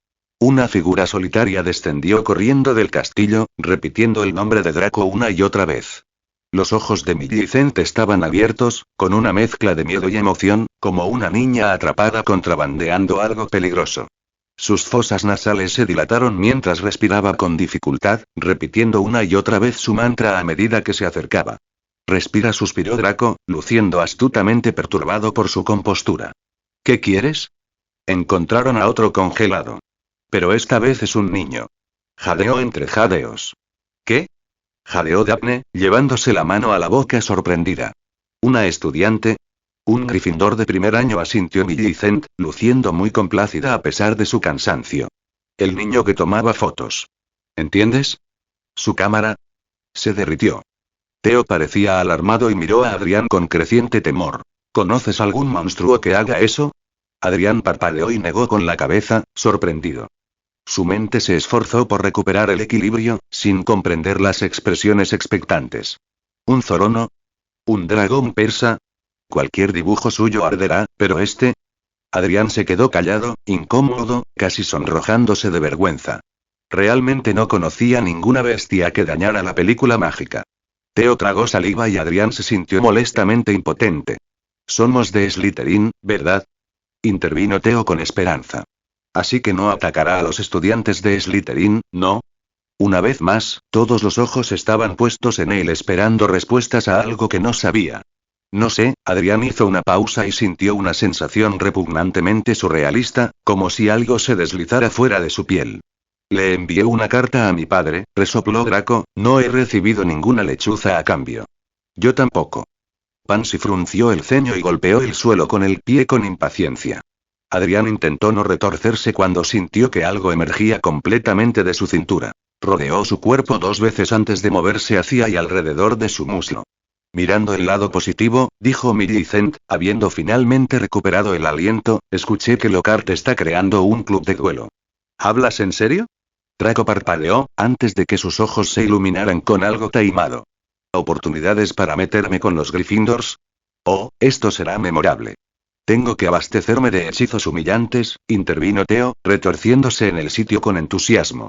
Una figura solitaria descendió corriendo del castillo, repitiendo el nombre de Draco una y otra vez. Los ojos de Millicent estaban abiertos, con una mezcla de miedo y emoción, como una niña atrapada contrabandeando algo peligroso. Sus fosas nasales se dilataron mientras respiraba con dificultad, repitiendo una y otra vez su mantra a medida que se acercaba. Respira, suspiró Draco, luciendo astutamente perturbado por su compostura. ¿Qué quieres? Encontraron a otro congelado. Pero esta vez es un niño. Jadeó entre jadeos. ¿Qué? Jadeó Daphne, llevándose la mano a la boca sorprendida. ¿Una estudiante? Un Gryffindor de primer año, asintió Millicent, luciendo muy complácida a pesar de su cansancio. El niño que tomaba fotos. ¿Entiendes? Su cámara se derritió. Theo parecía alarmado y miró a Adrián con creciente temor. ¿Conoces algún monstruo que haga eso? Adrián parpadeó y negó con la cabeza, sorprendido. Su mente se esforzó por recuperar el equilibrio, sin comprender las expresiones expectantes. ¿Un zorono? ¿Un dragón persa? Cualquier dibujo suyo arderá, pero este... Adrián se quedó callado, incómodo, casi sonrojándose de vergüenza. Realmente no conocía ninguna bestia que dañara la película mágica. Theo tragó saliva y Adrián se sintió molestamente impotente. Somos de Slytherin, ¿verdad? Intervino Theo con esperanza. Así que no atacará a los estudiantes de Slytherin, ¿no? Una vez más, todos los ojos estaban puestos en él esperando respuestas a algo que no sabía. No sé, Adrián hizo una pausa y sintió una sensación repugnantemente surrealista, como si algo se deslizara fuera de su piel. Le envié una carta a mi padre, resopló Draco, no he recibido ninguna lechuza a cambio. Yo tampoco. Pansy frunció el ceño y golpeó el suelo con el pie con impaciencia. Adrián intentó no retorcerse cuando sintió que algo emergía completamente de su cintura. Rodeó su cuerpo 2 veces antes de moverse hacia y alrededor de su muslo. Mirando el lado positivo, dijo Millicent, habiendo finalmente recuperado el aliento, escuché que Lockhart está creando un club de duelo. ¿Hablas en serio? Draco parpadeó, antes de que sus ojos se iluminaran con algo taimado. ¿Oportunidades para meterme con los Gryffindors? Oh, esto será memorable. Tengo que abastecerme de hechizos humillantes, intervino Theo, retorciéndose en el sitio con entusiasmo.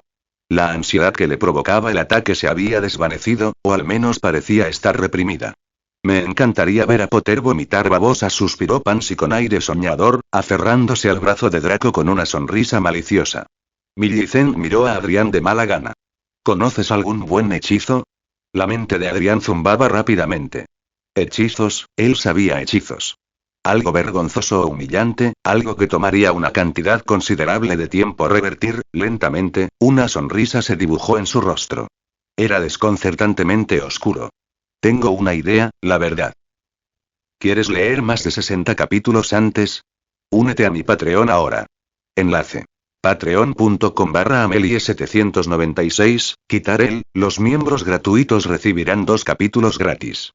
La ansiedad que le provocaba el ataque se había desvanecido, o al menos parecía estar reprimida. Me encantaría ver a Potter vomitar babosas, suspiró Pansy con aire soñador, aferrándose al brazo de Draco con una sonrisa maliciosa. Millicent miró a Adrián de mala gana. ¿Conoces algún buen hechizo? La mente de Adrián zumbaba rápidamente. Hechizos, él sabía hechizos. Algo vergonzoso o humillante, algo que tomaría una cantidad considerable de tiempo revertir. Lentamente, una sonrisa se dibujó en su rostro. Era desconcertantemente oscuro. Tengo una idea, la verdad. ¿Quieres leer más de 60 capítulos antes? Únete a mi Patreon ahora. Enlace. Patreon.com/Amelie796, quitar el, los miembros gratuitos recibirán 2 capítulos gratis.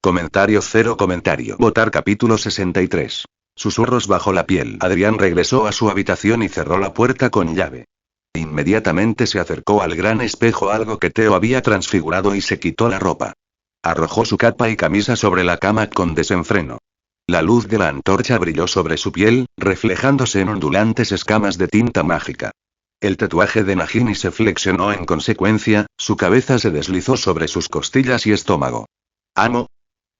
Comentario 0 comentario. Votar capítulo 63. Susurros bajo la piel. Adrián regresó a su habitación y cerró la puerta con llave. Inmediatamente se acercó al gran espejo, algo que Theo había transfigurado, y se quitó la ropa. Arrojó su capa y camisa sobre la cama con desenfreno. La luz de la antorcha brilló sobre su piel, reflejándose en ondulantes escamas de tinta mágica. El tatuaje de Nagini se flexionó en consecuencia, su cabeza se deslizó sobre sus costillas y estómago. «Amo».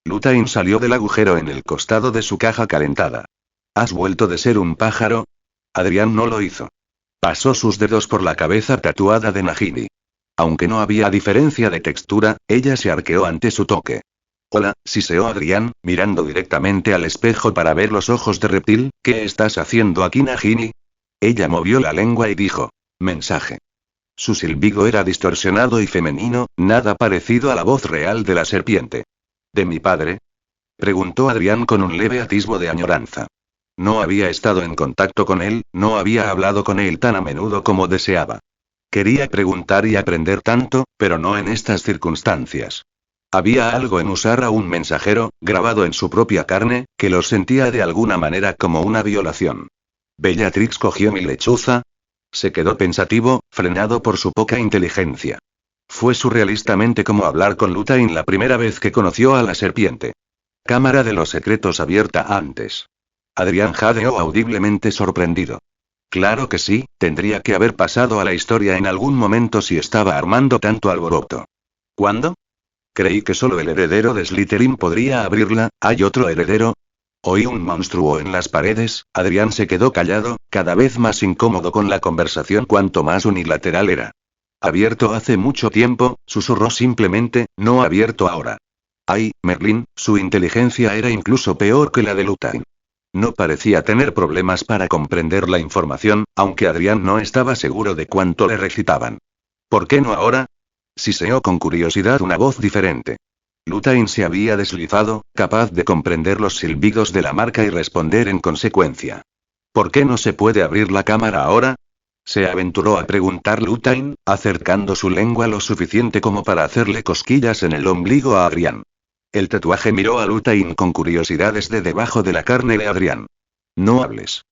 Lutain salió del agujero en el costado de su caja calentada. ¿Has vuelto de ser un pájaro? Adrián no lo hizo. Pasó sus dedos por la cabeza tatuada de Nagini. Aunque no había diferencia de textura, ella se arqueó ante su toque. Hola, siseó Adrián, mirando directamente al espejo para ver los ojos de reptil. ¿Qué estás haciendo aquí, Nagini? Ella movió la lengua y dijo: mensaje. Su silbido era distorsionado y femenino, nada parecido a la voz real de la serpiente. ¿De mi padre?, preguntó Adrián con un leve atisbo de añoranza. No había estado en contacto con él, no había hablado con él tan a menudo como deseaba. Quería preguntar y aprender tanto, pero no en estas circunstancias. Había algo en usar a un mensajero, grabado en su propia carne, que lo sentía de alguna manera como una violación. ¿Bellatrix cogió mi lechuza? Se quedó pensativo, frenado por su poca inteligencia. Fue surrealistamente como hablar con Lutain la primera vez que conoció a la serpiente. Cámara de los secretos abierta antes. Adrián jadeó audiblemente sorprendido. Claro que sí, tendría que haber pasado a la historia en algún momento si estaba armando tanto alboroto. ¿Cuándo? Creí que solo el heredero de Slytherin podría abrirla. ¿Hay otro heredero? Oí un monstruo en las paredes. Adrián se quedó callado, cada vez más incómodo con la conversación cuanto más unilateral era. Abierto hace mucho tiempo, susurró simplemente, no abierto ahora. Ay, Merlín, su inteligencia era incluso peor que la de Lutain. No parecía tener problemas para comprender la información, aunque Adrián no estaba seguro de cuánto le recitaban. ¿Por qué no ahora? Siseó con curiosidad una voz diferente. Lutain se había deslizado, capaz de comprender los silbidos de la marca y responder en consecuencia. ¿Por qué no se puede abrir la cámara ahora? Se aventuró a preguntar Lutain, acercando su lengua lo suficiente como para hacerle cosquillas en el ombligo a Adrián. El tatuaje miró a Lutain con curiosidad desde debajo de la carne de Adrián. No hables.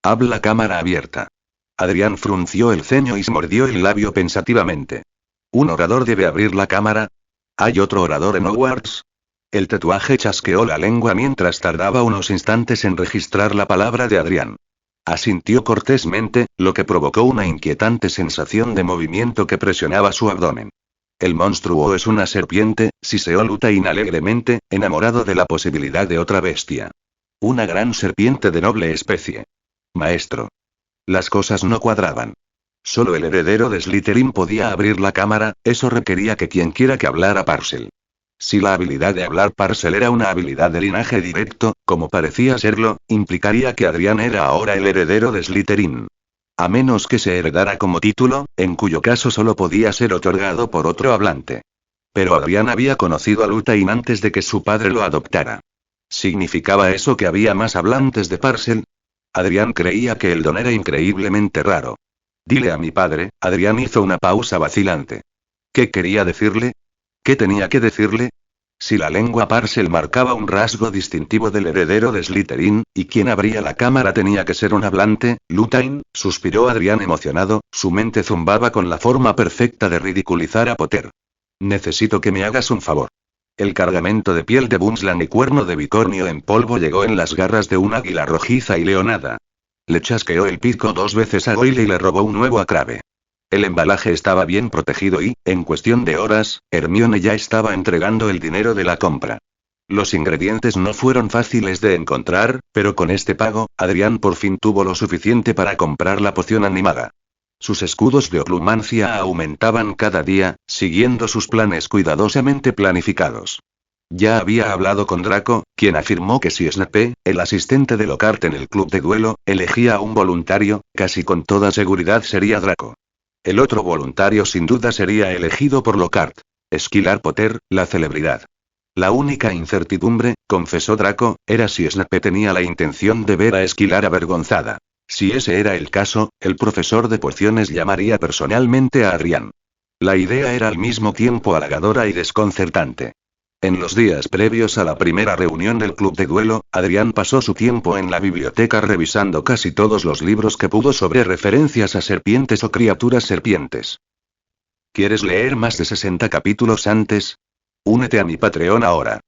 Habla cámara abierta. Adrián frunció el ceño y se mordió el labio pensativamente. ¿Un orador debe abrir la cámara? ¿Hay otro orador en Hogwarts? El tatuaje chasqueó la lengua mientras tardaba unos instantes en registrar la palabra de Adrián. Asintió cortésmente, lo que provocó una inquietante sensación de movimiento que presionaba su abdomen. El monstruo es una serpiente, siseó Lutain alegremente, enamorado de la posibilidad de otra bestia. Una gran serpiente de noble especie. Maestro. Las cosas no cuadraban. Solo el heredero de Slytherin podía abrir la cámara, eso requería que quienquiera que hablara Parcel. Si la habilidad de hablar Parcel era una habilidad de linaje directo, como parecía serlo, implicaría que Adrián era ahora el heredero de Slytherin. A menos que se heredara como título, en cuyo caso solo podía ser otorgado por otro hablante. Pero Adrián había conocido a Lutain antes de que su padre lo adoptara. ¿Significaba eso que había más hablantes de Parcel? Adrián creía que el don era increíblemente raro. Dile a mi padre, Adrián hizo una pausa vacilante. ¿Qué quería decirle? ¿Qué tenía que decirle? Si la lengua Parcel marcaba un rasgo distintivo del heredero de Slytherin, y quien abría la cámara tenía que ser un hablante, Lutain, suspiró Adrián emocionado, su mente zumbaba con la forma perfecta de ridiculizar a Potter. Necesito que me hagas un favor. El cargamento de piel de Bunslan y cuerno de bicornio en polvo llegó en las garras de un águila rojiza y leonada. Le chasqueó el pico 2 veces a Goyle y le robó un nuevo a Crabbe. El embalaje estaba bien protegido y, en cuestión de horas, Hermione ya estaba entregando el dinero de la compra. Los ingredientes no fueron fáciles de encontrar, pero con este pago, Adrián por fin tuvo lo suficiente para comprar la poción animada. Sus escudos de oclumancia aumentaban cada día, siguiendo sus planes cuidadosamente planificados. Ya había hablado con Draco, quien afirmó que si Snape, el asistente de Lockhart en el club de duelo, elegía a un voluntario, casi con toda seguridad sería Draco. El otro voluntario sin duda sería elegido por Lockhart. Esquilar Potter, la celebridad. La única incertidumbre, confesó Draco, era si Snape tenía la intención de ver a Esquilar avergonzada. Si ese era el caso, el profesor de pociones llamaría personalmente a Adrián. La idea era al mismo tiempo halagadora y desconcertante. En los días previos a la primera reunión del club de duelo, Adrián pasó su tiempo en la biblioteca revisando casi todos los libros que pudo sobre referencias a serpientes o criaturas serpientes. ¿Quieres leer más de 60 capítulos antes? Únete a mi Patreon ahora.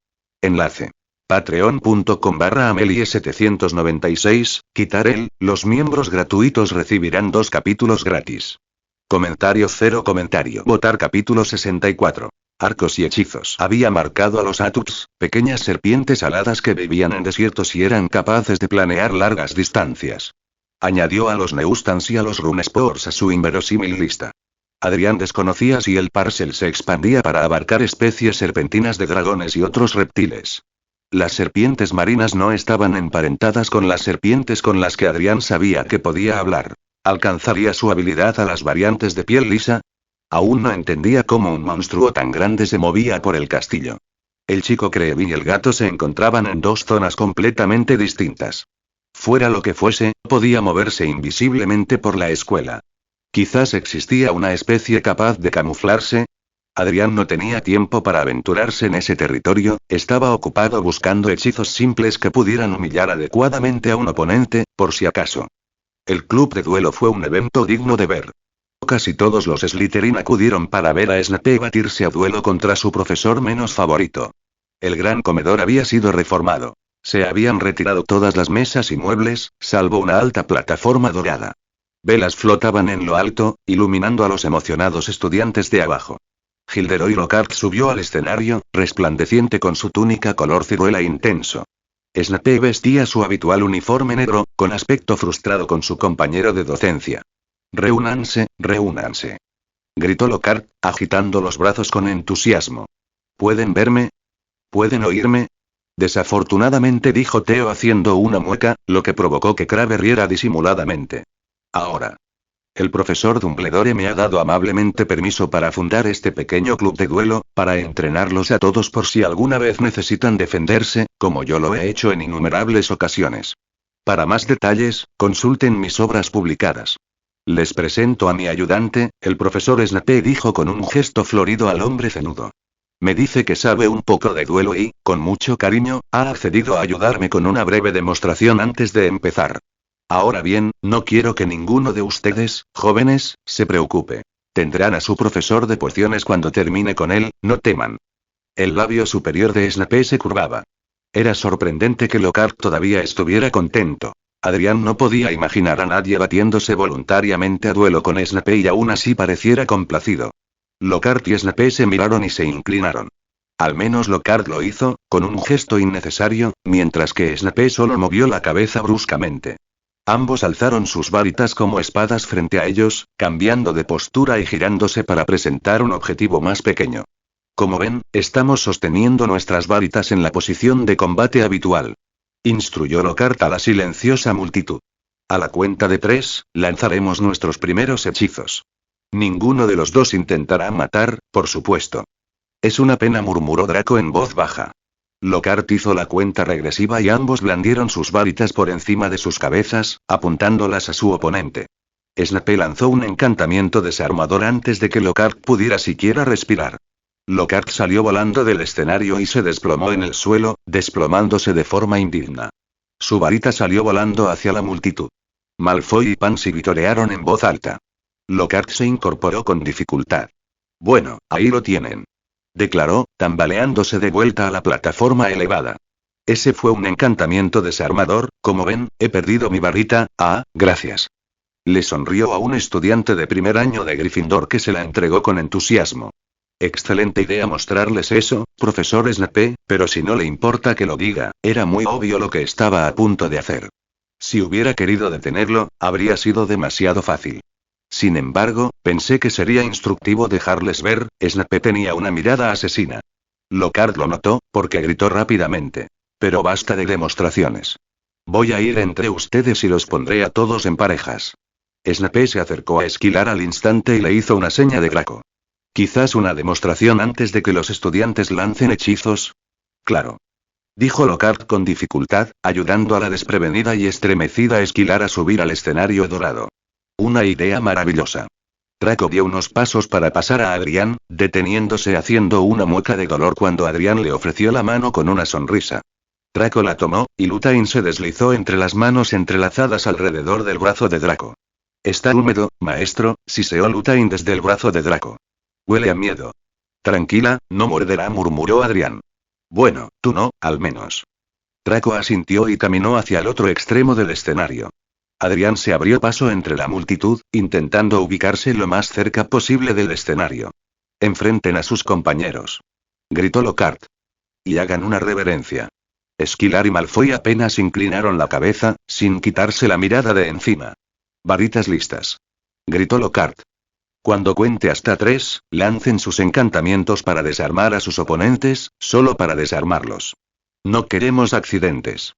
Enlace. Patreon.com/Amelie796, quitar el, los miembros gratuitos recibirán 2 capítulos gratis. Comentario 0 comentario. Votar capítulo 64. Arcos y hechizos. Había marcado a los Atuts, pequeñas serpientes aladas que vivían en desiertos y eran capaces de planear largas distancias. Añadió a los Neustans y a los Runespores a su inverosímil lista. Adrián desconocía si el Parcel se expandía para abarcar especies serpentinas de dragones y otros reptiles. Las serpientes marinas no estaban emparentadas con las serpientes con las que Adrián sabía que podía hablar. ¿Alcanzaría su habilidad a las variantes de piel lisa? Aún no entendía cómo un monstruo tan grande se movía por el castillo. El chico Creevy y el gato se encontraban en 2 zonas completamente distintas. Fuera lo que fuese, podía moverse invisiblemente por la escuela. Quizás existía una especie capaz de camuflarse. Adrián no tenía tiempo para aventurarse en ese territorio, estaba ocupado buscando hechizos simples que pudieran humillar adecuadamente a un oponente, por si acaso. El club de duelo fue un evento digno de ver. Casi todos los Slytherin acudieron para ver a Snape batirse a duelo contra su profesor menos favorito. El gran comedor había sido reformado. Se habían retirado todas las mesas y muebles, salvo una alta plataforma dorada. Velas flotaban en lo alto, iluminando a los emocionados estudiantes de abajo. Gilderoy Lockhart subió al escenario, resplandeciente con su túnica color ciruela intenso. Snape vestía su habitual uniforme negro, con aspecto frustrado con su compañero de docencia. «Reúnanse, reúnanse», gritó Lockhart, agitando los brazos con entusiasmo. «¿Pueden verme? ¿Pueden oírme?». Desafortunadamente, dijo Theo haciendo una mueca, lo que provocó que Crabbe riera disimuladamente. «Ahora. El profesor Dumbledore me ha dado amablemente permiso para fundar este pequeño club de duelo, para entrenarlos a todos por si alguna vez necesitan defenderse, como yo lo he hecho en innumerables ocasiones. Para más detalles, consulten mis obras publicadas. Les presento a mi ayudante, el profesor Snape», dijo con un gesto florido al hombre cenudo. «Me dice que sabe un poco de duelo y, con mucho cariño, ha accedido a ayudarme con una breve demostración antes de empezar. Ahora bien, no quiero que ninguno de ustedes, jóvenes, se preocupe. Tendrán a su profesor de pociones cuando termine con él, no teman». El labio superior de Snape se curvaba. Era sorprendente que Lockhart todavía estuviera contento. Adrián no podía imaginar a nadie batiéndose voluntariamente a duelo con Snape y aún así pareciera complacido. Lockhart y Snape se miraron y se inclinaron. Al menos Lockhart lo hizo, con un gesto innecesario, mientras que Snape solo movió la cabeza bruscamente. Ambos alzaron sus varitas como espadas frente a ellos, cambiando de postura y girándose para presentar un objetivo más pequeño. «Como ven, estamos sosteniendo nuestras varitas en la posición de combate habitual», instruyó Lockhart a la silenciosa multitud. «A la cuenta de 3, lanzaremos nuestros primeros hechizos. Ninguno de los dos intentará matar, por supuesto». «Es una pena», murmuró Draco en voz baja. Lockhart hizo la cuenta regresiva y ambos blandieron sus varitas por encima de sus cabezas, apuntándolas a su oponente. Snape lanzó un encantamiento desarmador antes de que Lockhart pudiera siquiera respirar. Lockhart salió volando del escenario y se desplomó en el suelo, desplomándose de forma indigna. Su varita salió volando hacia la multitud. Malfoy y Pansy vitorearon en voz alta. Lockhart se incorporó con dificultad. «Bueno, ahí lo tienen», declaró, tambaleándose de vuelta a la plataforma elevada. «Ese fue un encantamiento desarmador, como ven, he perdido mi varita, gracias». Le sonrió a un estudiante de primer año de Gryffindor que se la entregó con entusiasmo. «Excelente idea mostrarles eso, profesor Snape, pero si no le importa que lo diga, era muy obvio lo que estaba a punto de hacer. Si hubiera querido detenerlo, habría sido demasiado fácil. Sin embargo, pensé que sería instructivo dejarles ver». Snape tenía una mirada asesina. Lockhart lo notó, porque gritó rápidamente. «Pero basta de demostraciones. Voy a ir entre ustedes y los pondré a todos en parejas». Snape se acercó a Esquilar al instante y le hizo una seña de Draco. «Quizás una demostración antes de que los estudiantes lancen hechizos». «Claro», dijo Lockhart con dificultad, ayudando a la desprevenida y estremecida Esquilar a subir al escenario dorado. «Una idea maravillosa». Draco dio unos pasos para pasar a Adrián, deteniéndose haciendo una mueca de dolor cuando Adrián le ofreció la mano con una sonrisa. Draco la tomó, y Luthain se deslizó entre las manos entrelazadas alrededor del brazo de Draco. «Está húmedo, maestro», siseó Luthain desde el brazo de Draco. «Huele a miedo». «Tranquila, no morderá», murmuró Adrián. «Bueno, tú no, al menos». Draco asintió y caminó hacia el otro extremo del escenario. Adrián se abrió paso entre la multitud, intentando ubicarse lo más cerca posible del escenario. «Enfrenten a sus compañeros», gritó Lockhart. «Y hagan una reverencia». Esquilar y Malfoy apenas inclinaron la cabeza, sin quitarse la mirada de encima. «Varitas listas», gritó Lockhart. «Cuando cuente hasta 3, lancen sus encantamientos para desarmar a sus oponentes, solo para desarmarlos. No queremos accidentes».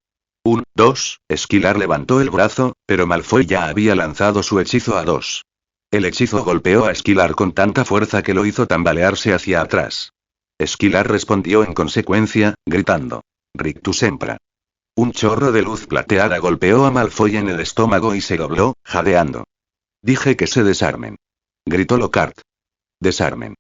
1, 2, Esquilar levantó el brazo, pero Malfoy ya había lanzado su hechizo a 2. El hechizo golpeó a Esquilar con tanta fuerza que lo hizo tambalearse hacia atrás. Esquilar respondió en consecuencia, gritando: «Rictus Sempra». Un chorro de luz plateada golpeó a Malfoy en el estómago y se dobló, jadeando. «Dije que se desarmen», gritó Lockhart. «Desarmen».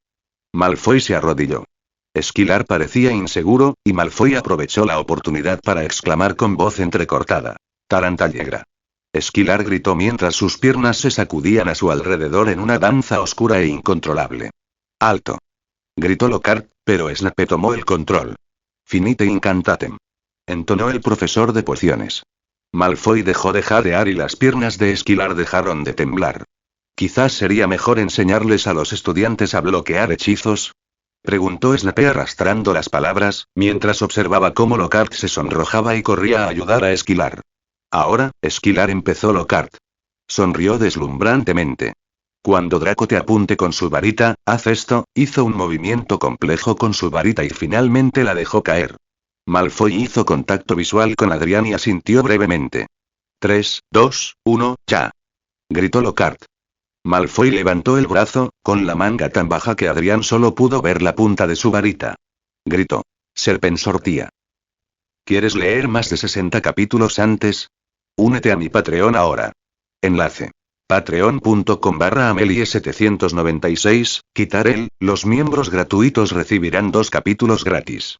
Malfoy se arrodilló. Esquilar parecía inseguro, y Malfoy aprovechó la oportunidad para exclamar con voz entrecortada: «Tarantallegra». Esquilar gritó mientras sus piernas se sacudían a su alrededor en una danza oscura e incontrolable. «¡Alto!», gritó Lockhart, pero Snape tomó el control. «Finite incantatem», entonó el profesor de pociones. Malfoy dejó de jadear y las piernas de Esquilar dejaron de temblar. «Quizás sería mejor enseñarles a los estudiantes a bloquear hechizos». Preguntó Snape arrastrando las palabras, mientras observaba cómo Lockhart se sonrojaba y corría a ayudar a Esquilar. Ahora, Esquilar, empezó Lockhart. Sonrió deslumbrantemente. Cuando Draco te apunte con su varita, haz esto. Hizo un movimiento complejo con su varita y finalmente la dejó caer. Malfoy hizo contacto visual con Adrián y asintió brevemente. 3, 2, 1, ya. Gritó Lockhart. Malfoy levantó el brazo, con la manga tan baja que Adrián solo pudo ver la punta de su varita. Gritó. Serpensortía. ¿Quieres leer más de 60 capítulos antes? Únete a mi Patreon ahora. Enlace. Patreon.com/Amelie796, quitar el, los miembros gratuitos recibirán 2 capítulos gratis.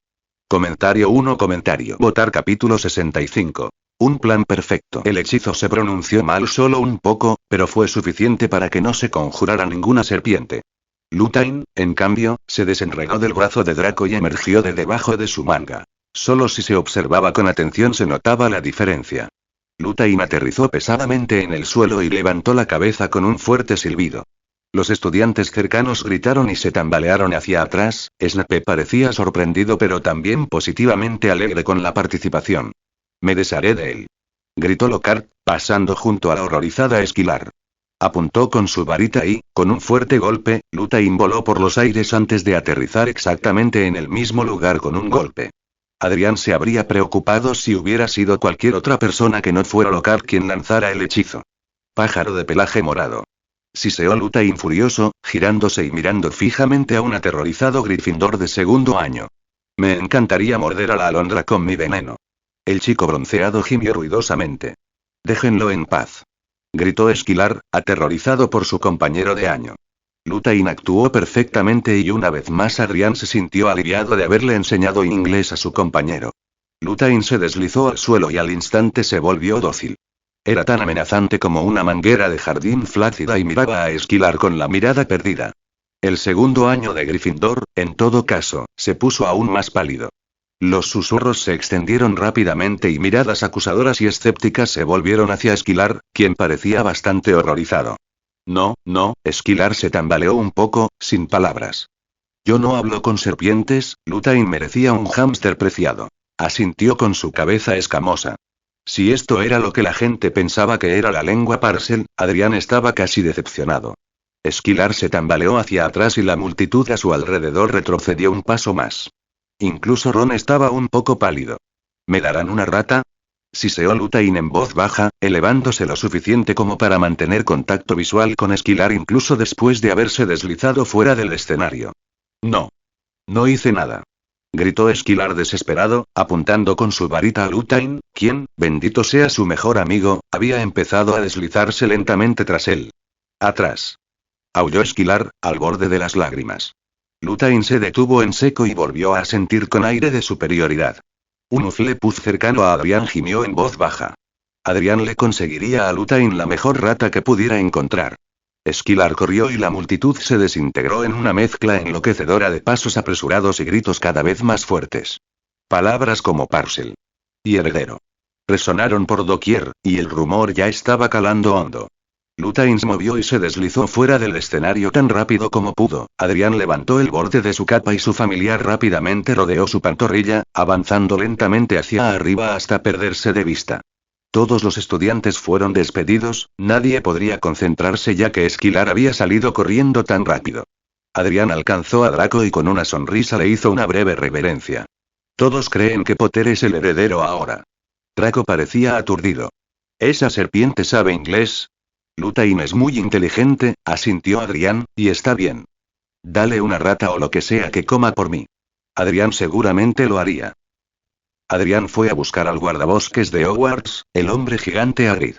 Comentario 1. Comentario. Votar capítulo 65. Un plan perfecto. El hechizo se pronunció mal solo un poco, pero fue suficiente para que no se conjurara ninguna serpiente. Lutine, en cambio, se desenredó del brazo de Draco y emergió de debajo de su manga. Solo si se observaba con atención se notaba la diferencia. Lutine aterrizó pesadamente en el suelo y levantó la cabeza con un fuerte silbido. Los estudiantes cercanos gritaron y se tambalearon hacia atrás. Snape parecía sorprendido pero también positivamente alegre con la participación. Me desharé de él. Gritó Lockhart, pasando junto a la horrorizada Esquilar. Apuntó con su varita y, con un fuerte golpe, Lutine voló por los aires antes de aterrizar exactamente en el mismo lugar con un golpe. Adrián se habría preocupado si hubiera sido cualquier otra persona que no fuera Lockhart quien lanzara el hechizo. Pájaro de pelaje morado. Siseó Lutine furioso, girándose y mirando fijamente a un aterrorizado Gryffindor de segundo año. Me encantaría morder a la alondra con mi veneno. El chico bronceado gimió ruidosamente. Déjenlo en paz. Gritó Esquilar, aterrorizado por su compañero de año. Lutine actuó perfectamente y una vez más Adrián se sintió aliviado de haberle enseñado inglés a su compañero. Lutine se deslizó al suelo y al instante se volvió dócil. Era tan amenazante como una manguera de jardín flácida y miraba a Esquilar con la mirada perdida. El segundo año de Gryffindor, en todo caso, se puso aún más pálido. Los susurros se extendieron rápidamente y miradas acusadoras y escépticas se volvieron hacia Esquilar, quien parecía bastante horrorizado. No, Esquilar se tambaleó un poco, sin palabras. Yo no hablo con serpientes. Lutine merecía un hámster preciado. Asintió con su cabeza escamosa. Si esto era lo que la gente pensaba que era la lengua Parcel, Adrián estaba casi decepcionado. Esquilar se tambaleó hacia atrás y la multitud a su alrededor retrocedió un paso más. Incluso Ron estaba un poco pálido. ¿Me darán una rata? Siseó Lutine en voz baja, elevándose lo suficiente como para mantener contacto visual con Esquilar incluso después de haberse deslizado fuera del escenario. No. No hice nada. Gritó Esquilar desesperado, apuntando con su varita a Lutine, quien, bendito sea su mejor amigo, había empezado a deslizarse lentamente tras él. Atrás. Aulló Esquilar, al borde de las lágrimas. Lutine se detuvo en seco y volvió a asentir con aire de superioridad. Un Hufflepuff cercano a Adrián gimió en voz baja. Adrián le conseguiría a Lutine la mejor rata que pudiera encontrar. Esquilar corrió y la multitud se desintegró en una mezcla enloquecedora de pasos apresurados y gritos cada vez más fuertes. Palabras como Parcel y heredero resonaron por doquier, y el rumor ya estaba calando hondo. Lutine se movió y se deslizó fuera del escenario tan rápido como pudo. Adrián levantó el borde de su capa y su familiar rápidamente rodeó su pantorrilla, avanzando lentamente hacia arriba hasta perderse de vista. Todos los estudiantes fueron despedidos, nadie podría concentrarse ya que Esquilar había salido corriendo tan rápido. Adrián alcanzó a Draco y con una sonrisa le hizo una breve reverencia. Todos creen que Potter es el heredero ahora. Draco parecía aturdido. ¿Esa serpiente sabe inglés? Lutine es muy inteligente, asintió Adrián, y está bien. Dale una rata o lo que sea que coma por mí. Adrián seguramente lo haría. Adrián fue a buscar al guardabosques de Hogwarts, el hombre gigante Hagrid.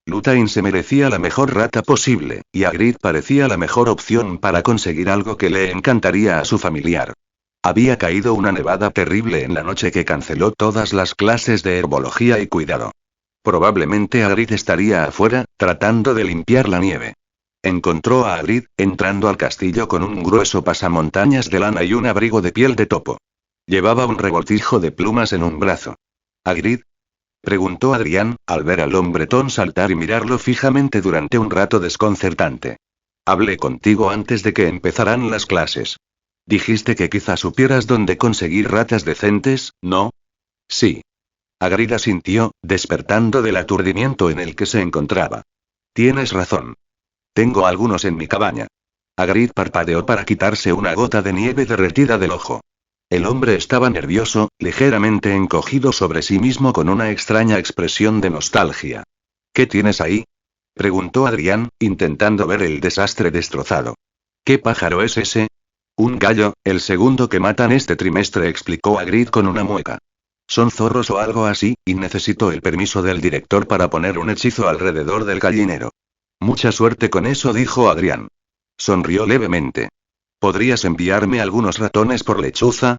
Lutine se merecía la mejor rata posible, y Hagrid parecía la mejor opción para conseguir algo que le encantaría a su familiar. Había caído una nevada terrible en la noche que canceló todas las clases de herbología y cuidado. Probablemente Hagrid estaría afuera, tratando de limpiar la nieve. Encontró a Hagrid, entrando al castillo con un grueso pasamontañas de lana y un abrigo de piel de topo. Llevaba un revoltijo de plumas en un brazo. ¿Hagrid? Preguntó Adrián, al ver al hombretón saltar y mirarlo fijamente durante un rato desconcertante. Hablé contigo antes de que empezaran las clases. Dijiste que quizá supieras dónde conseguir ratas decentes, ¿no? Sí. Hagrid asintió, despertando del aturdimiento en el que se encontraba. Tienes razón. Tengo algunos en mi cabaña. Hagrid parpadeó para quitarse una gota de nieve derretida del ojo. El hombre estaba nervioso, ligeramente encogido sobre sí mismo con una extraña expresión de nostalgia. ¿Qué tienes ahí? Preguntó Adrián, intentando ver el desastre destrozado. ¿Qué pájaro es ese? Un gallo, el segundo que matan este trimestre, explicó Hagrid con una mueca. Son zorros o algo así, y necesito el permiso del director para poner un hechizo alrededor del gallinero. Mucha suerte con eso, dijo Adrián. Sonrió levemente. ¿Podrías enviarme algunos ratones por lechuza?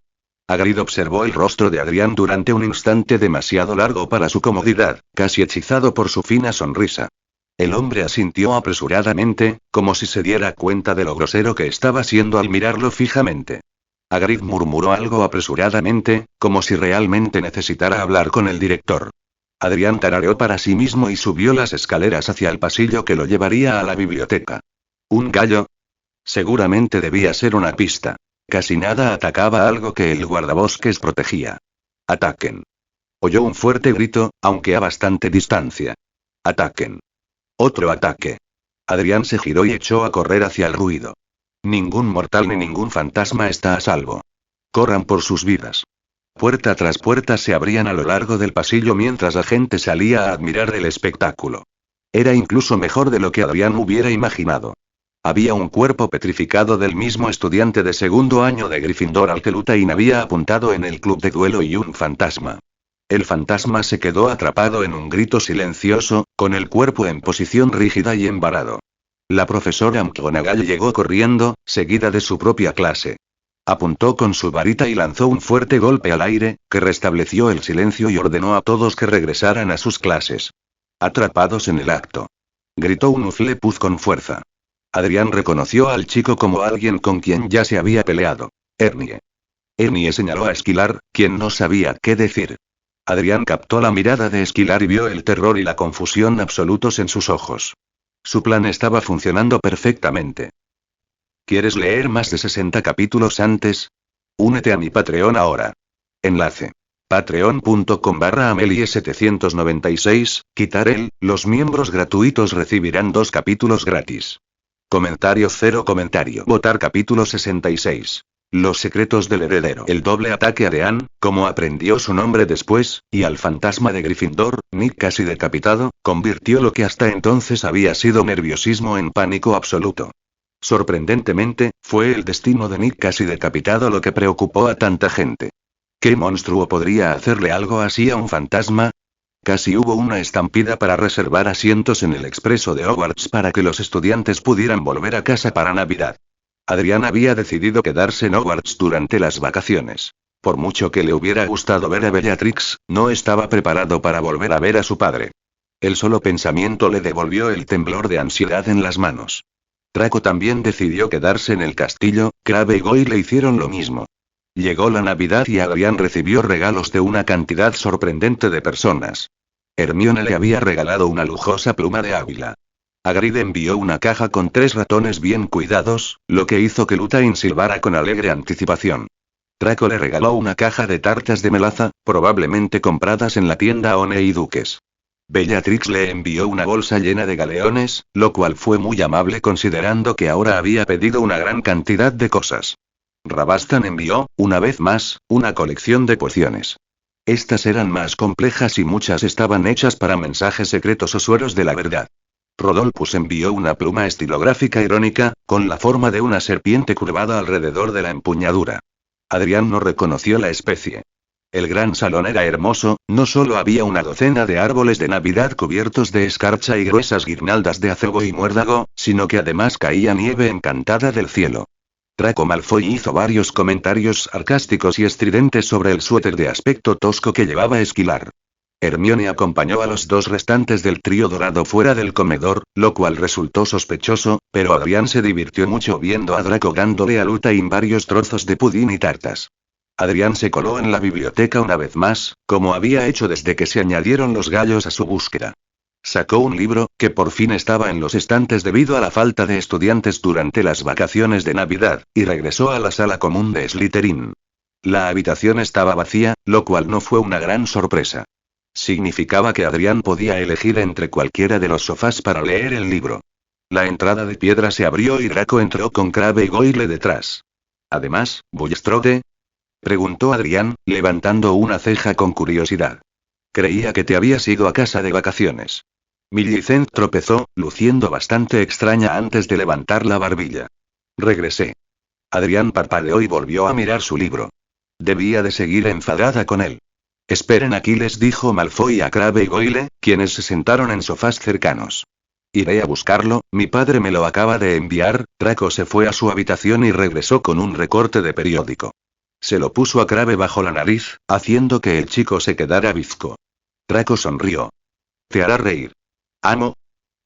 Hagrid observó el rostro de Adrián durante un instante demasiado largo para su comodidad, casi hechizado por su fina sonrisa. El hombre asintió apresuradamente, como si se diera cuenta de lo grosero que estaba siendo al mirarlo fijamente. Hagrid murmuró algo apresuradamente, como si realmente necesitara hablar con el director. Adrián tarareó para sí mismo y subió las escaleras hacia el pasillo que lo llevaría a la biblioteca. ¿Un gallo? Seguramente debía ser una pista. Casi nada atacaba algo que el guardabosques protegía. ¡Ataquen! Oyó un fuerte grito, aunque a bastante distancia. ¡Ataquen! Otro ataque. Adrián se giró y echó a correr hacia el ruido. Ningún mortal ni ningún fantasma está a salvo. Corran por sus vidas. Puerta tras puerta se abrían a lo largo del pasillo mientras la gente salía a admirar el espectáculo. Era incluso mejor de lo que Adrián hubiera imaginado. Había un cuerpo petrificado del mismo estudiante de segundo año de Gryffindor al que Luthain había apuntado en el club de duelo y un fantasma. El fantasma se quedó atrapado en un grito silencioso, con el cuerpo en posición rígida y embarado. La profesora McGonagall llegó corriendo, seguida de su propia clase. Apuntó con su varita y lanzó un fuerte golpe al aire, que restableció el silencio y ordenó a todos que regresaran a sus clases. Atrapados en el acto. Gritó un Hufflepuff con fuerza. Adrián reconoció al chico como alguien con quien ya se había peleado. Ernie. Ernie señaló a Esquilar, quien no sabía qué decir. Adrián captó la mirada de Esquilar y vio el terror y la confusión absolutos en sus ojos. Su plan estaba funcionando perfectamente. ¿Quieres leer más de 60 capítulos antes? Únete a mi Patreon ahora. Enlace. Patreon.com/Amelie796, quitar el, los miembros gratuitos recibirán 2 capítulos gratis. Comentario 0 comentario. Votar capítulo 66. Los secretos del heredero. El doble ataque a Dean, como aprendió su nombre después, y al fantasma de Gryffindor, Nick casi decapitado, convirtió lo que hasta entonces había sido nerviosismo en pánico absoluto. Sorprendentemente, fue el destino de Nick casi decapitado lo que preocupó a tanta gente. ¿Qué monstruo podría hacerle algo así a un fantasma? Casi hubo una estampida para reservar asientos en el expreso de Hogwarts para que los estudiantes pudieran volver a casa para Navidad. Adrián había decidido quedarse en Hogwarts durante las vacaciones. Por mucho que le hubiera gustado ver a Bellatrix, no estaba preparado para volver a ver a su padre. El solo pensamiento le devolvió el temblor de ansiedad en las manos. Draco también decidió quedarse en el castillo, Crabbe y Goyle le hicieron lo mismo. Llegó la Navidad y Adrián recibió regalos de una cantidad sorprendente de personas. Hermione le había regalado una lujosa pluma de Ávila. Hagrid envió una caja con 3 ratones bien cuidados, lo que hizo que Luthain silbara con alegre anticipación. Draco le regaló una caja de tartas de melaza, probablemente compradas en la tienda One y Duques. Bellatrix le envió una bolsa llena de galeones, lo cual fue muy amable considerando que ahora había pedido una gran cantidad de cosas. Rabastan envió, una vez más, una colección de pociones. Estas eran más complejas y muchas estaban hechas para mensajes secretos o sueros de la verdad. Rodolphus envió una pluma estilográfica irónica, con la forma de una serpiente curvada alrededor de la empuñadura. Adrián no reconoció la especie. El gran salón era hermoso, no solo había una docena de árboles de Navidad cubiertos de escarcha y gruesas guirnaldas de acebo y muérdago, sino que además caía nieve encantada del cielo. Draco Malfoy hizo varios comentarios sarcásticos y estridentes sobre el suéter de aspecto tosco que llevaba Esquilar. Hermione acompañó a los 2 restantes del trío dorado fuera del comedor, lo cual resultó sospechoso, pero Adrián se divirtió mucho viendo a Draco dándole a Luthain varios trozos de pudín y tartas. Adrián se coló en la biblioteca una vez más, como había hecho desde que se añadieron los gallos a su búsqueda. Sacó un libro, que por fin estaba en los estantes debido a la falta de estudiantes durante las vacaciones de Navidad, y regresó a la sala común de Slytherin. La habitación estaba vacía, lo cual no fue una gran sorpresa. Significaba que Adrián podía elegir entre cualquiera de los sofás para leer el libro. La entrada de piedra se abrió y Draco entró con Crabbe y Goyle detrás. Además, ¿Bulstrode? Preguntó Adrián, levantando una ceja con curiosidad. Creía que te habías ido a casa de vacaciones. Millicent tropezó, luciendo bastante extraña antes de levantar la barbilla. Regresé. Adrián parpadeó y volvió a mirar su libro. Debía de seguir enfadada con él. Esperen aquí, les dijo Malfoy a Crabbe y Goyle, quienes se sentaron en sofás cercanos. Iré a buscarlo, mi padre me lo acaba de enviar. Draco se fue a su habitación y regresó con un recorte de periódico. Se lo puso a Crabbe bajo la nariz, haciendo que el chico se quedara bizco. Draco sonrió. Te hará reír. Amo.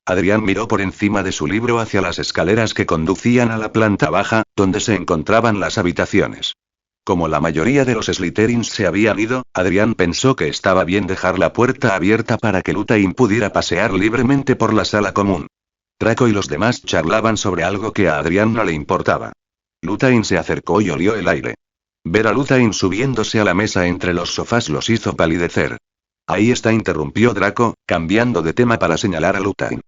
Adrián miró por encima de su libro hacia las escaleras que conducían a la planta baja, donde se encontraban las habitaciones. Como la mayoría de los Slytherins se habían ido, Adrián pensó que estaba bien dejar la puerta abierta para que Luthain pudiera pasear libremente por la sala común. Draco y los demás charlaban sobre algo que a Adrián no le importaba. Luthain se acercó y olió el aire. Ver a Luthain subiéndose a la mesa entre los sofás los hizo palidecer. Ahí está, interrumpió Draco, cambiando de tema para señalar a Luthain.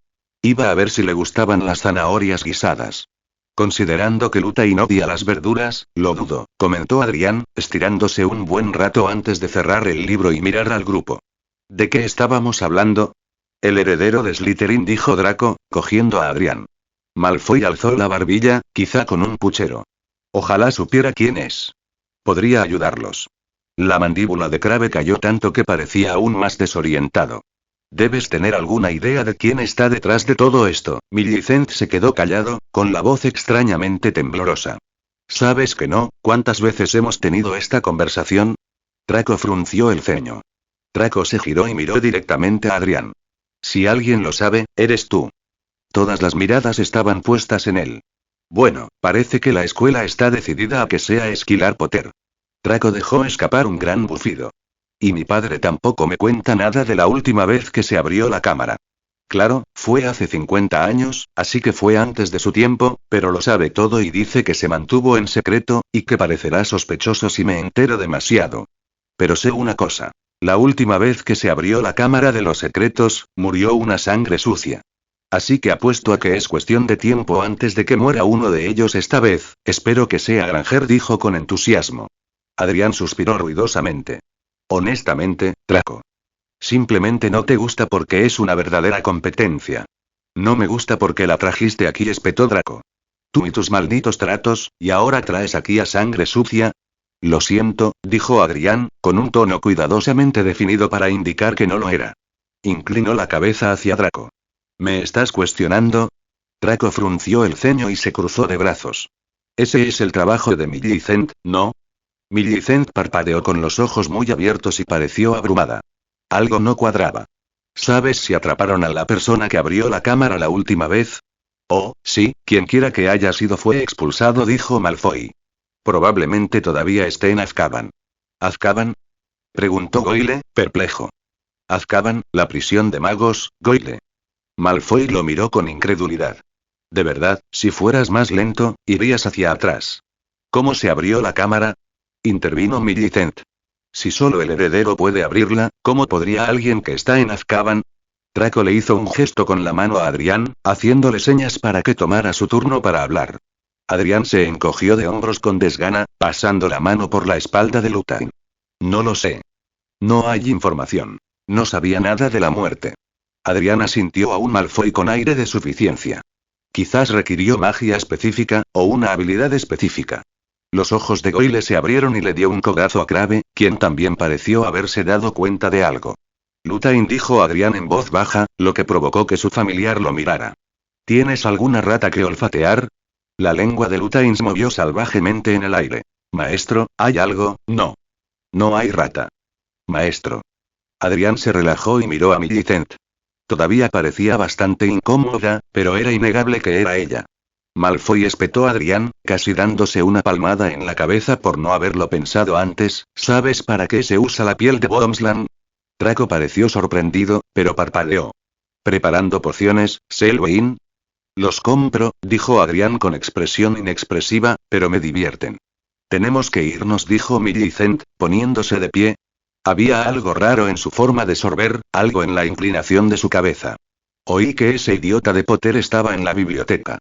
Iba a ver si le gustaban las zanahorias guisadas. Considerando que Luthain odia las verduras, lo dudo, comentó Adrián, estirándose un buen rato antes de cerrar el libro y mirar al grupo. ¿De qué estábamos hablando? El heredero de Slytherin, dijo Draco, cogiendo a Adrián. Malfoy alzó la barbilla, quizá con un puchero. Ojalá supiera quién es. Podría ayudarlos. La mandíbula de Crabbe cayó tanto que parecía aún más desorientado. Debes tener alguna idea de quién está detrás de todo esto. Millicent se quedó callado, con la voz extrañamente temblorosa. ¿Sabes que no? ¿Cuántas veces hemos tenido esta conversación? Draco frunció el ceño. Draco se giró y miró directamente a Adrián. Si alguien lo sabe, eres tú. Todas las miradas estaban puestas en él. Bueno, parece que la escuela está decidida a que sea Esquilar Potter. Draco dejó escapar un gran bufido. Y mi padre tampoco me cuenta nada de la última vez que se abrió la cámara. Claro, fue hace 50 años, así que fue antes de su tiempo, pero lo sabe todo y dice que se mantuvo en secreto, y que parecerá sospechoso si me entero demasiado. Pero sé una cosa. La última vez que se abrió la cámara de los secretos, murió una sangre sucia. Así que apuesto a que es cuestión de tiempo antes de que muera uno de ellos esta vez. Espero que sea Granger, dijo con entusiasmo. Adrián suspiró ruidosamente. Honestamente, Draco. Simplemente no te gusta porque es una verdadera competencia. No me gusta porque la trajiste aquí, espetó Draco. Tú y tus malditos tratos, y ahora traes aquí a sangre sucia. Lo siento, dijo Adrián, con un tono cuidadosamente definido para indicar que no lo era. Inclinó la cabeza hacia Draco. ¿Me estás cuestionando? Draco frunció el ceño y se cruzó de brazos. Ese es el trabajo de Millicent, ¿no? Millicent parpadeó con los ojos muy abiertos y pareció abrumada. Algo no cuadraba. ¿Sabes si atraparon a la persona que abrió la cámara la última vez? Oh, sí, quienquiera que haya sido fue expulsado, dijo Malfoy. Probablemente todavía esté en Azkaban. ¿Azkaban? Preguntó Goyle, perplejo. Azkaban, la prisión de magos, Goyle. Malfoy lo miró con incredulidad. De verdad, si fueras más lento, irías hacia atrás. ¿Cómo se abrió la cámara? Intervino Millicent. Si solo el heredero puede abrirla, ¿cómo podría alguien que está en Azkaban? Draco le hizo un gesto con la mano a Adrián, haciéndole señas para que tomara su turno para hablar. Adrián se encogió de hombros con desgana, pasando la mano por la espalda de Luthain. No lo sé. No hay información. No sabía nada de la muerte. Adrián asintió a un Malfoy con aire de suficiencia. Quizás requirió magia específica, o una habilidad específica. Los ojos de Goyle se abrieron y le dio un codazo a Crabbe, quien también pareció haberse dado cuenta de algo. Luthain, dijo Adrián en voz baja, lo que provocó que su familiar lo mirara. ¿Tienes alguna rata que olfatear? La lengua de Luthain se movió salvajemente en el aire. Maestro, ¿hay algo? No. No hay rata. Maestro. Adrián se relajó y miró a Millicent. Todavía parecía bastante incómoda, pero era innegable que era ella. Malfoy espetó a Adrián, casi dándose una palmada en la cabeza por no haberlo pensado antes. ¿Sabes para qué se usa la piel de Boomslang? Draco pareció sorprendido, pero parpadeó. ¿Preparando pociones, Selwyn? Los compro, dijo Adrián con expresión inexpresiva, pero me divierten. Tenemos que irnos, dijo Millicent, poniéndose de pie. Había algo raro en su forma de sorber, algo en la inclinación de su cabeza. Oí que ese idiota de Potter estaba en la biblioteca.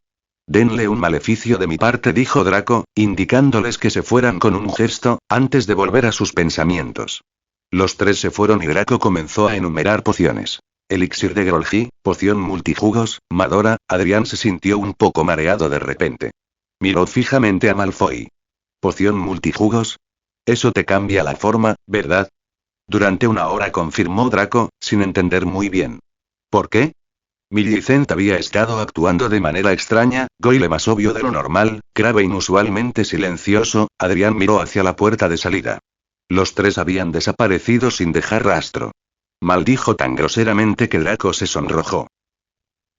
Denle un maleficio de mi parte, dijo Draco, indicándoles que se fueran con un gesto, antes de volver a sus pensamientos. Los tres se fueron y Draco comenzó a enumerar pociones. Elixir de Grolgi, poción multijugos, Madora. Adrián se sintió un poco mareado de repente. Miró fijamente a Malfoy. ¿Poción multijugos? Eso te cambia la forma, ¿verdad? Durante una hora, confirmó Draco, sin entender muy bien. ¿Por qué? Millicent había estado actuando de manera extraña, Goyle más obvio de lo normal, Crabbe inusualmente silencioso. Adrián miró hacia la puerta de salida. Los tres habían desaparecido sin dejar rastro. Maldijo tan groseramente que Draco se sonrojó.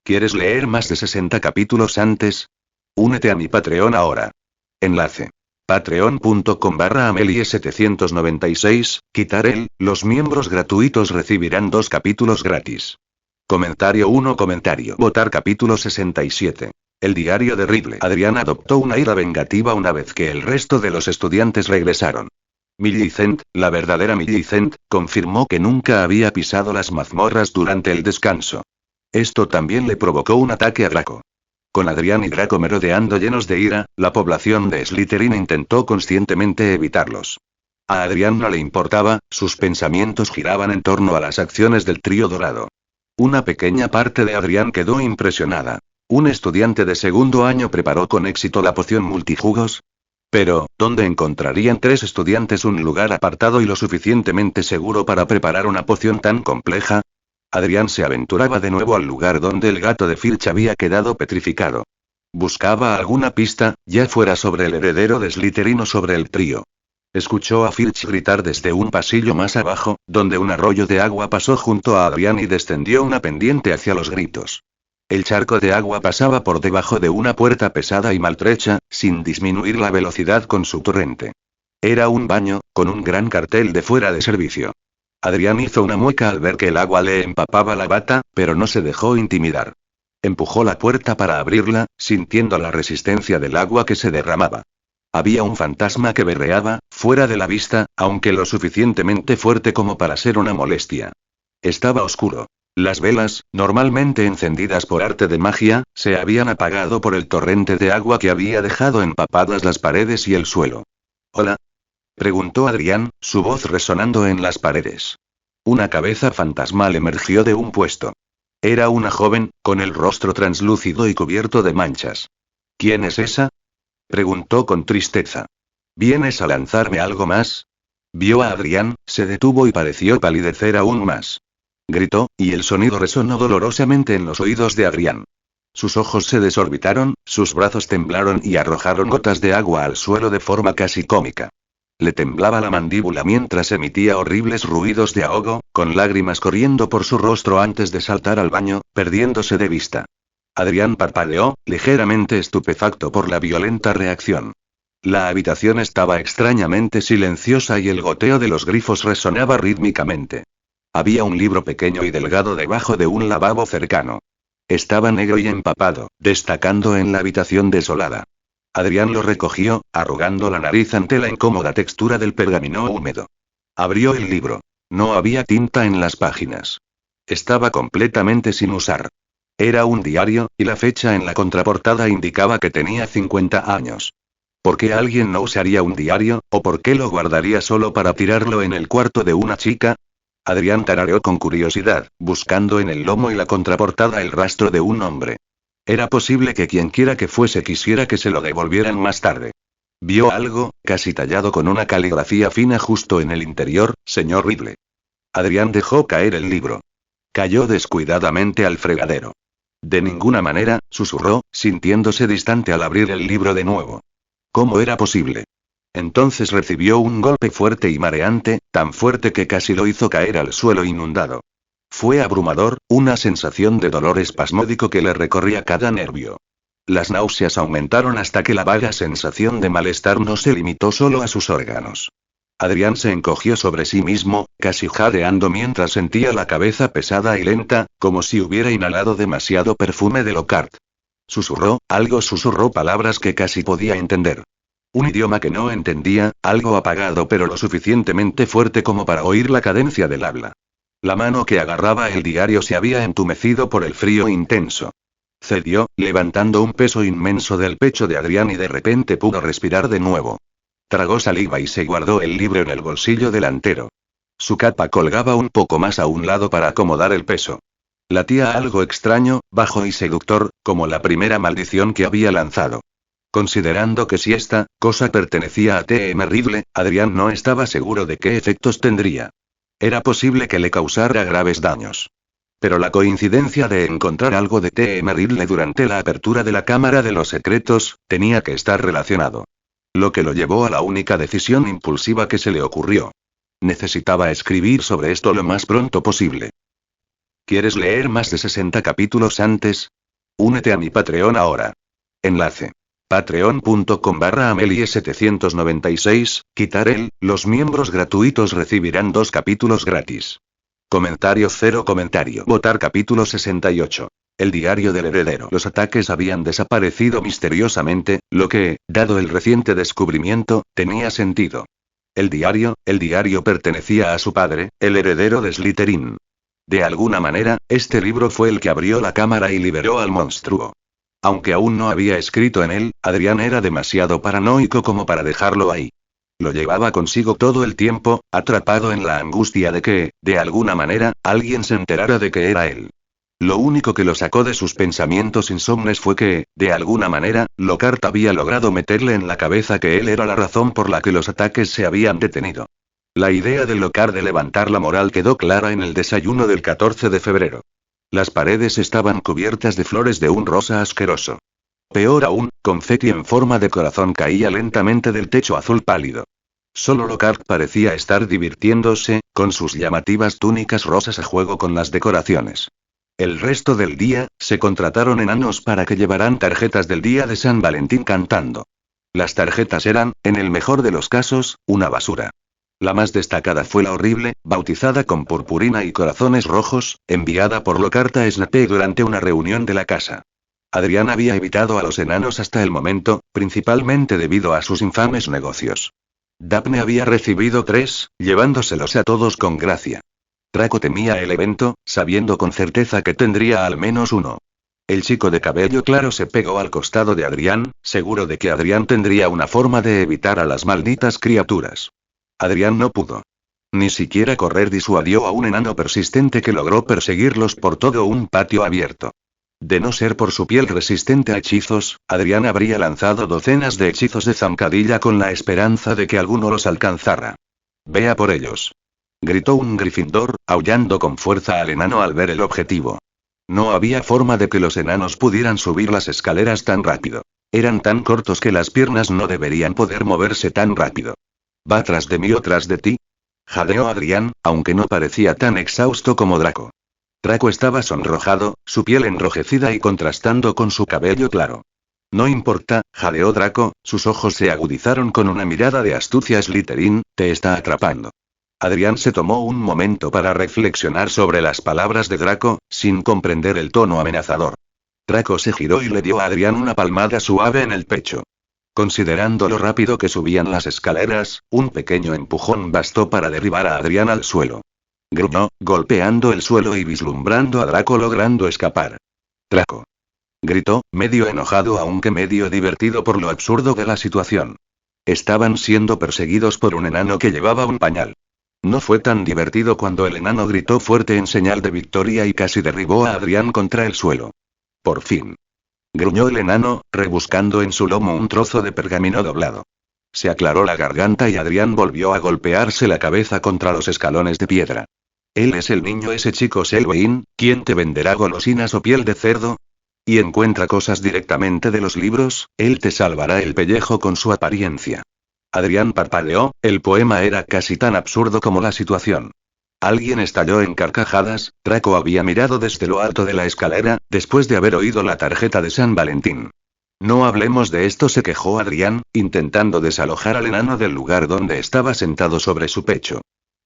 ¿Quieres leer más de 60 capítulos antes? Únete a mi Patreon ahora. Enlace. Patreon.com/Amelie796, quitar los miembros gratuitos recibirán 2 capítulos gratis. Comentario 1. Comentario. Votar capítulo 67. El diario de Ridley. Adrián adoptó una ira vengativa una vez que el resto de los estudiantes regresaron. Millicent, la verdadera Millicent, confirmó que nunca había pisado las mazmorras durante el descanso. Esto también le provocó un ataque a Draco. Con Adrián y Draco merodeando llenos de ira, la población de Slytherin intentó conscientemente evitarlos. A Adrián no le importaba, sus pensamientos giraban en torno a las acciones del trío dorado. Una pequeña parte de Adrián quedó impresionada. ¿Un estudiante de segundo año preparó con éxito la poción multijugos? Pero, ¿dónde encontrarían 3 estudiantes un lugar apartado y lo suficientemente seguro para preparar una poción tan compleja? Adrián se aventuraba de nuevo al lugar donde el gato de Filch había quedado petrificado. Buscaba alguna pista, ya fuera sobre el heredero de Slytherin o sobre el trío. Escuchó a Filch gritar desde un pasillo más abajo, donde un arroyo de agua pasó junto a Adrián y descendió una pendiente hacia los gritos. El charco de agua pasaba por debajo de una puerta pesada y maltrecha, sin disminuir la velocidad con su torrente. Era un baño, con un gran cartel de fuera de servicio. Adrián hizo una mueca al ver que el agua le empapaba la bata, pero no se dejó intimidar. Empujó la puerta para abrirla, sintiendo la resistencia del agua que se derramaba. Había un fantasma que berreaba, fuera de la vista, aunque lo suficientemente fuerte como para ser una molestia. Estaba oscuro. Las velas, normalmente encendidas por arte de magia, se habían apagado por el torrente de agua que había dejado empapadas las paredes y el suelo. ¿Hola? Preguntó Adrián, su voz resonando en las paredes. Una cabeza fantasmal emergió de un puesto. Era una joven, con el rostro translúcido y cubierto de manchas. ¿Quién es esa? Preguntó con tristeza. ¿Vienes a lanzarme algo más? Vio a Adrián, se detuvo y pareció palidecer aún más. Gritó, y el sonido resonó dolorosamente en los oídos de Adrián. Sus ojos se desorbitaron, sus brazos temblaron y arrojaron gotas de agua al suelo de forma casi cómica. Le temblaba la mandíbula mientras emitía horribles ruidos de ahogo, con lágrimas corriendo por su rostro antes de saltar al baño, perdiéndose de vista. Adrián parpadeó, ligeramente estupefacto por la violenta reacción. La habitación estaba extrañamente silenciosa y el goteo de los grifos resonaba rítmicamente. Había un libro pequeño y delgado debajo de un lavabo cercano. Estaba negro y empapado, destacando en la habitación desolada. Adrián lo recogió, arrugando la nariz ante la incómoda textura del pergamino húmedo. Abrió el libro. No había tinta en las páginas. Estaba completamente sin usar. Era un diario, y la fecha en la contraportada indicaba que tenía 50 años. ¿Por qué alguien no usaría un diario, o por qué lo guardaría solo para tirarlo en el cuarto de una chica? Adrián tarareó con curiosidad, buscando en el lomo y la contraportada el rastro de un hombre. Era posible que quienquiera que fuese quisiera que se lo devolvieran más tarde. Vio algo, casi tallado con una caligrafía fina justo en el interior, señor Ridley. Adrián dejó caer el libro. Cayó descuidadamente al fregadero. De ninguna manera, susurró, sintiéndose distante al abrir el libro de nuevo. ¿Cómo era posible? Entonces recibió un golpe fuerte y mareante, tan fuerte que casi lo hizo caer al suelo inundado. Fue abrumador, una sensación de dolor espasmódico que le recorría cada nervio. Las náuseas aumentaron hasta que la vaga sensación de malestar no se limitó solo a sus órganos. Adrián se encogió sobre sí mismo, casi jadeando mientras sentía la cabeza pesada y lenta, como si hubiera inhalado demasiado perfume de Lockhart. Susurró palabras que casi podía entender. Un idioma que no entendía, algo apagado pero lo suficientemente fuerte como para oír la cadencia del habla. La mano que agarraba el diario se había entumecido por el frío intenso. Cedió, levantando un peso inmenso del pecho de Adrián y de repente pudo respirar de nuevo. Tragó saliva y se guardó el libro en el bolsillo delantero. Su capa colgaba un poco más a un lado para acomodar el peso. Latía algo extraño, bajo y seductor, como la primera maldición que había lanzado. Considerando que si esta cosa pertenecía a T.M. Riddle, Adrián no estaba seguro de qué efectos tendría. Era posible que le causara graves daños. Pero la coincidencia de encontrar algo de T.M. Riddle durante la apertura de la Cámara de los Secretos, tenía que estar relacionado. Lo que lo llevó a la única decisión impulsiva que se le ocurrió. Necesitaba escribir sobre esto lo más pronto posible. ¿Quieres leer más de 60 capítulos antes? Únete a mi Patreon ahora. Enlace. Patreon.com/Amelie796, los miembros gratuitos recibirán 2 capítulos gratis. Comentario 0 comentario. Votar capítulo 68. El diario del heredero. Los ataques habían desaparecido misteriosamente, lo que, dado el reciente descubrimiento, tenía sentido. El diario pertenecía a su padre, el heredero de Slytherin. De alguna manera, este libro fue el que abrió la cámara y liberó al monstruo. Aunque aún no había escrito en él, Adrián era demasiado paranoico como para dejarlo ahí. Lo llevaba consigo todo el tiempo, atrapado en la angustia de que, de alguna manera, alguien se enterara de que era él. Lo único que lo sacó de sus pensamientos insomnes fue que, de alguna manera, Lockhart había logrado meterle en la cabeza que él era la razón por la que los ataques se habían detenido. La idea de Lockhart de levantar la moral quedó clara en el desayuno del 14 de febrero. Las paredes estaban cubiertas de flores de un rosa asqueroso. Peor aún, confeti en forma de corazón caía lentamente del techo azul pálido. Solo Lockhart parecía estar divirtiéndose, con sus llamativas túnicas rosas a juego con las decoraciones. El resto del día, se contrataron enanos para que llevaran tarjetas del día de San Valentín cantando. Las tarjetas eran, en el mejor de los casos, una basura. La más destacada fue la horrible, bautizada con purpurina y corazones rojos, enviada por Lockhart a Snape durante una reunión de la casa. Adrián había evitado a los enanos hasta el momento, principalmente debido a sus infames negocios. Daphne había recibido 3, llevándoselos a todos con gracia. Draco temía el evento, sabiendo con certeza que tendría al menos uno. El chico de cabello claro se pegó al costado de Adrián, seguro de que Adrián tendría una forma de evitar a las malditas criaturas. Adrián no pudo. Ni siquiera correr disuadió a un enano persistente que logró perseguirlos por todo un patio abierto. De no ser por su piel resistente a hechizos, Adrián habría lanzado docenas de hechizos de zancadilla con la esperanza de que alguno los alcanzara. «Vea por ellos», gritó un Gryffindor, aullando con fuerza al enano al ver el objetivo. No había forma de que los enanos pudieran subir las escaleras tan rápido. Eran tan cortos que las piernas no deberían poder moverse tan rápido. «¿Va tras de mí o tras de ti?», jadeó Adrián, aunque no parecía tan exhausto como Draco. Draco estaba sonrojado, su piel enrojecida y contrastando con su cabello claro. «No importa», jadeó Draco, sus ojos se agudizaron con una mirada de astucia. «Slytherin, te está atrapando». Adrián se tomó un momento para reflexionar sobre las palabras de Draco, sin comprender el tono amenazador. Draco se giró y le dio a Adrián una palmada suave en el pecho. Considerando lo rápido que subían las escaleras, un pequeño empujón bastó para derribar a Adrián al suelo. Gruñó, golpeando el suelo y vislumbrando a Draco logrando escapar. «Draco», gritó, medio enojado aunque medio divertido por lo absurdo de la situación. Estaban siendo perseguidos por un enano que llevaba un pañal. No fue tan divertido cuando el enano gritó fuerte en señal de victoria y casi derribó a Adrián contra el suelo. «Por fin», gruñó el enano, rebuscando en su lomo un trozo de pergamino doblado. Se aclaró la garganta y Adrián volvió a golpearse la cabeza contra los escalones de piedra. «Él es el niño ese chico Selwyn, ¿quién te venderá golosinas o piel de cerdo? Y encuentra cosas directamente de los libros, él te salvará el pellejo con su apariencia». Adrián parpadeó, el poema era casi tan absurdo como la situación. Alguien estalló en carcajadas. Draco había mirado desde lo alto de la escalera, después de haber oído la tarjeta de San Valentín. No hablemos de esto, se quejó Adrián, intentando desalojar al enano del lugar donde estaba sentado sobre su pecho.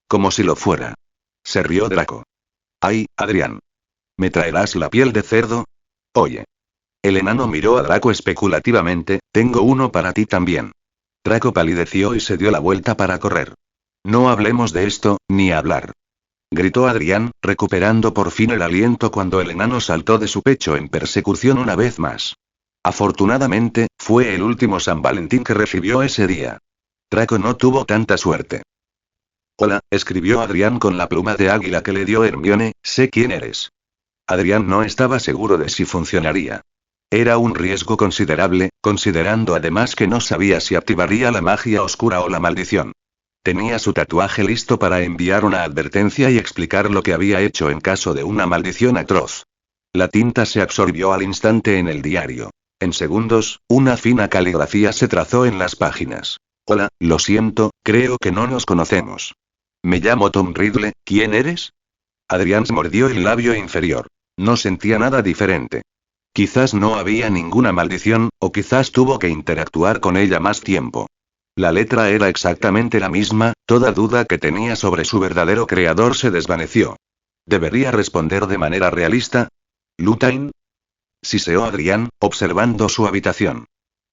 Como si lo fuera. Se rió Draco. Ay, Adrián. ¿Me traerás la piel de cerdo? Oye. El enano miró a Draco especulativamente, tengo uno para ti también. Draco palideció y se dio la vuelta para correr. No hablemos de esto, ni hablar. Gritó Adrián, recuperando por fin el aliento cuando el enano saltó de su pecho en persecución una vez más. Afortunadamente, fue el último San Valentín que recibió ese día. Draco no tuvo tanta suerte. Hola, escribió Adrián con la pluma de águila que le dio Hermione, sé quién eres. Adrián no estaba seguro de si funcionaría. Era un riesgo considerable, considerando además que no sabía si activaría la magia oscura o la maldición. Tenía su tatuaje listo para enviar una advertencia y explicar lo que había hecho en caso de una maldición atroz. La tinta se absorbió al instante en el diario. En segundos, una fina caligrafía se trazó en las páginas. Hola, lo siento, creo que no nos conocemos. Me llamo Tom Riddle, ¿quién eres? Adrián se mordió el labio inferior. No sentía nada diferente. Quizás no había ninguna maldición, o quizás tuvo que interactuar con ella más tiempo. La letra era exactamente la misma, toda duda que tenía sobre su verdadero creador se desvaneció. ¿Debería responder de manera realista? ¿Lutain? Siseó Adrián, observando su habitación.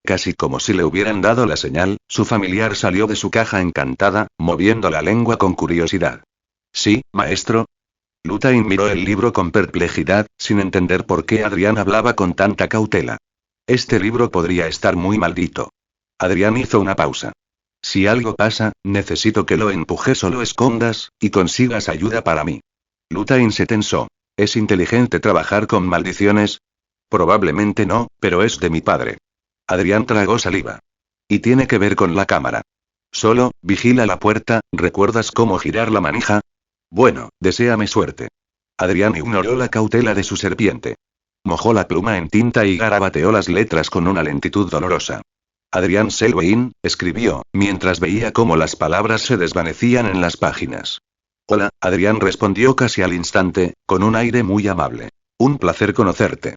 Casi como si le hubieran dado la señal, su familiar salió de su caja encantada, moviendo la lengua con curiosidad. Sí, maestro. Lutain miró el libro con perplejidad, sin entender por qué Adrián hablaba con tanta cautela. Este libro podría estar muy maldito. Adrián hizo una pausa. Si algo pasa, necesito que lo empujes o lo escondas, y consigas ayuda para mí. Lutain se tensó. ¿Es inteligente trabajar con maldiciones? Probablemente no, pero es de mi padre. Adrián tragó saliva. Y tiene que ver con la cámara. Solo, vigila la puerta, ¿recuerdas cómo girar la manija? Bueno, deséame suerte. Adrián ignoró la cautela de su serpiente. Mojó la pluma en tinta y garabateó las letras con una lentitud dolorosa. Adrián Selwyn, escribió, mientras veía cómo las palabras se desvanecían en las páginas. Hola, Adrián respondió casi al instante, con un aire muy amable. Un placer conocerte.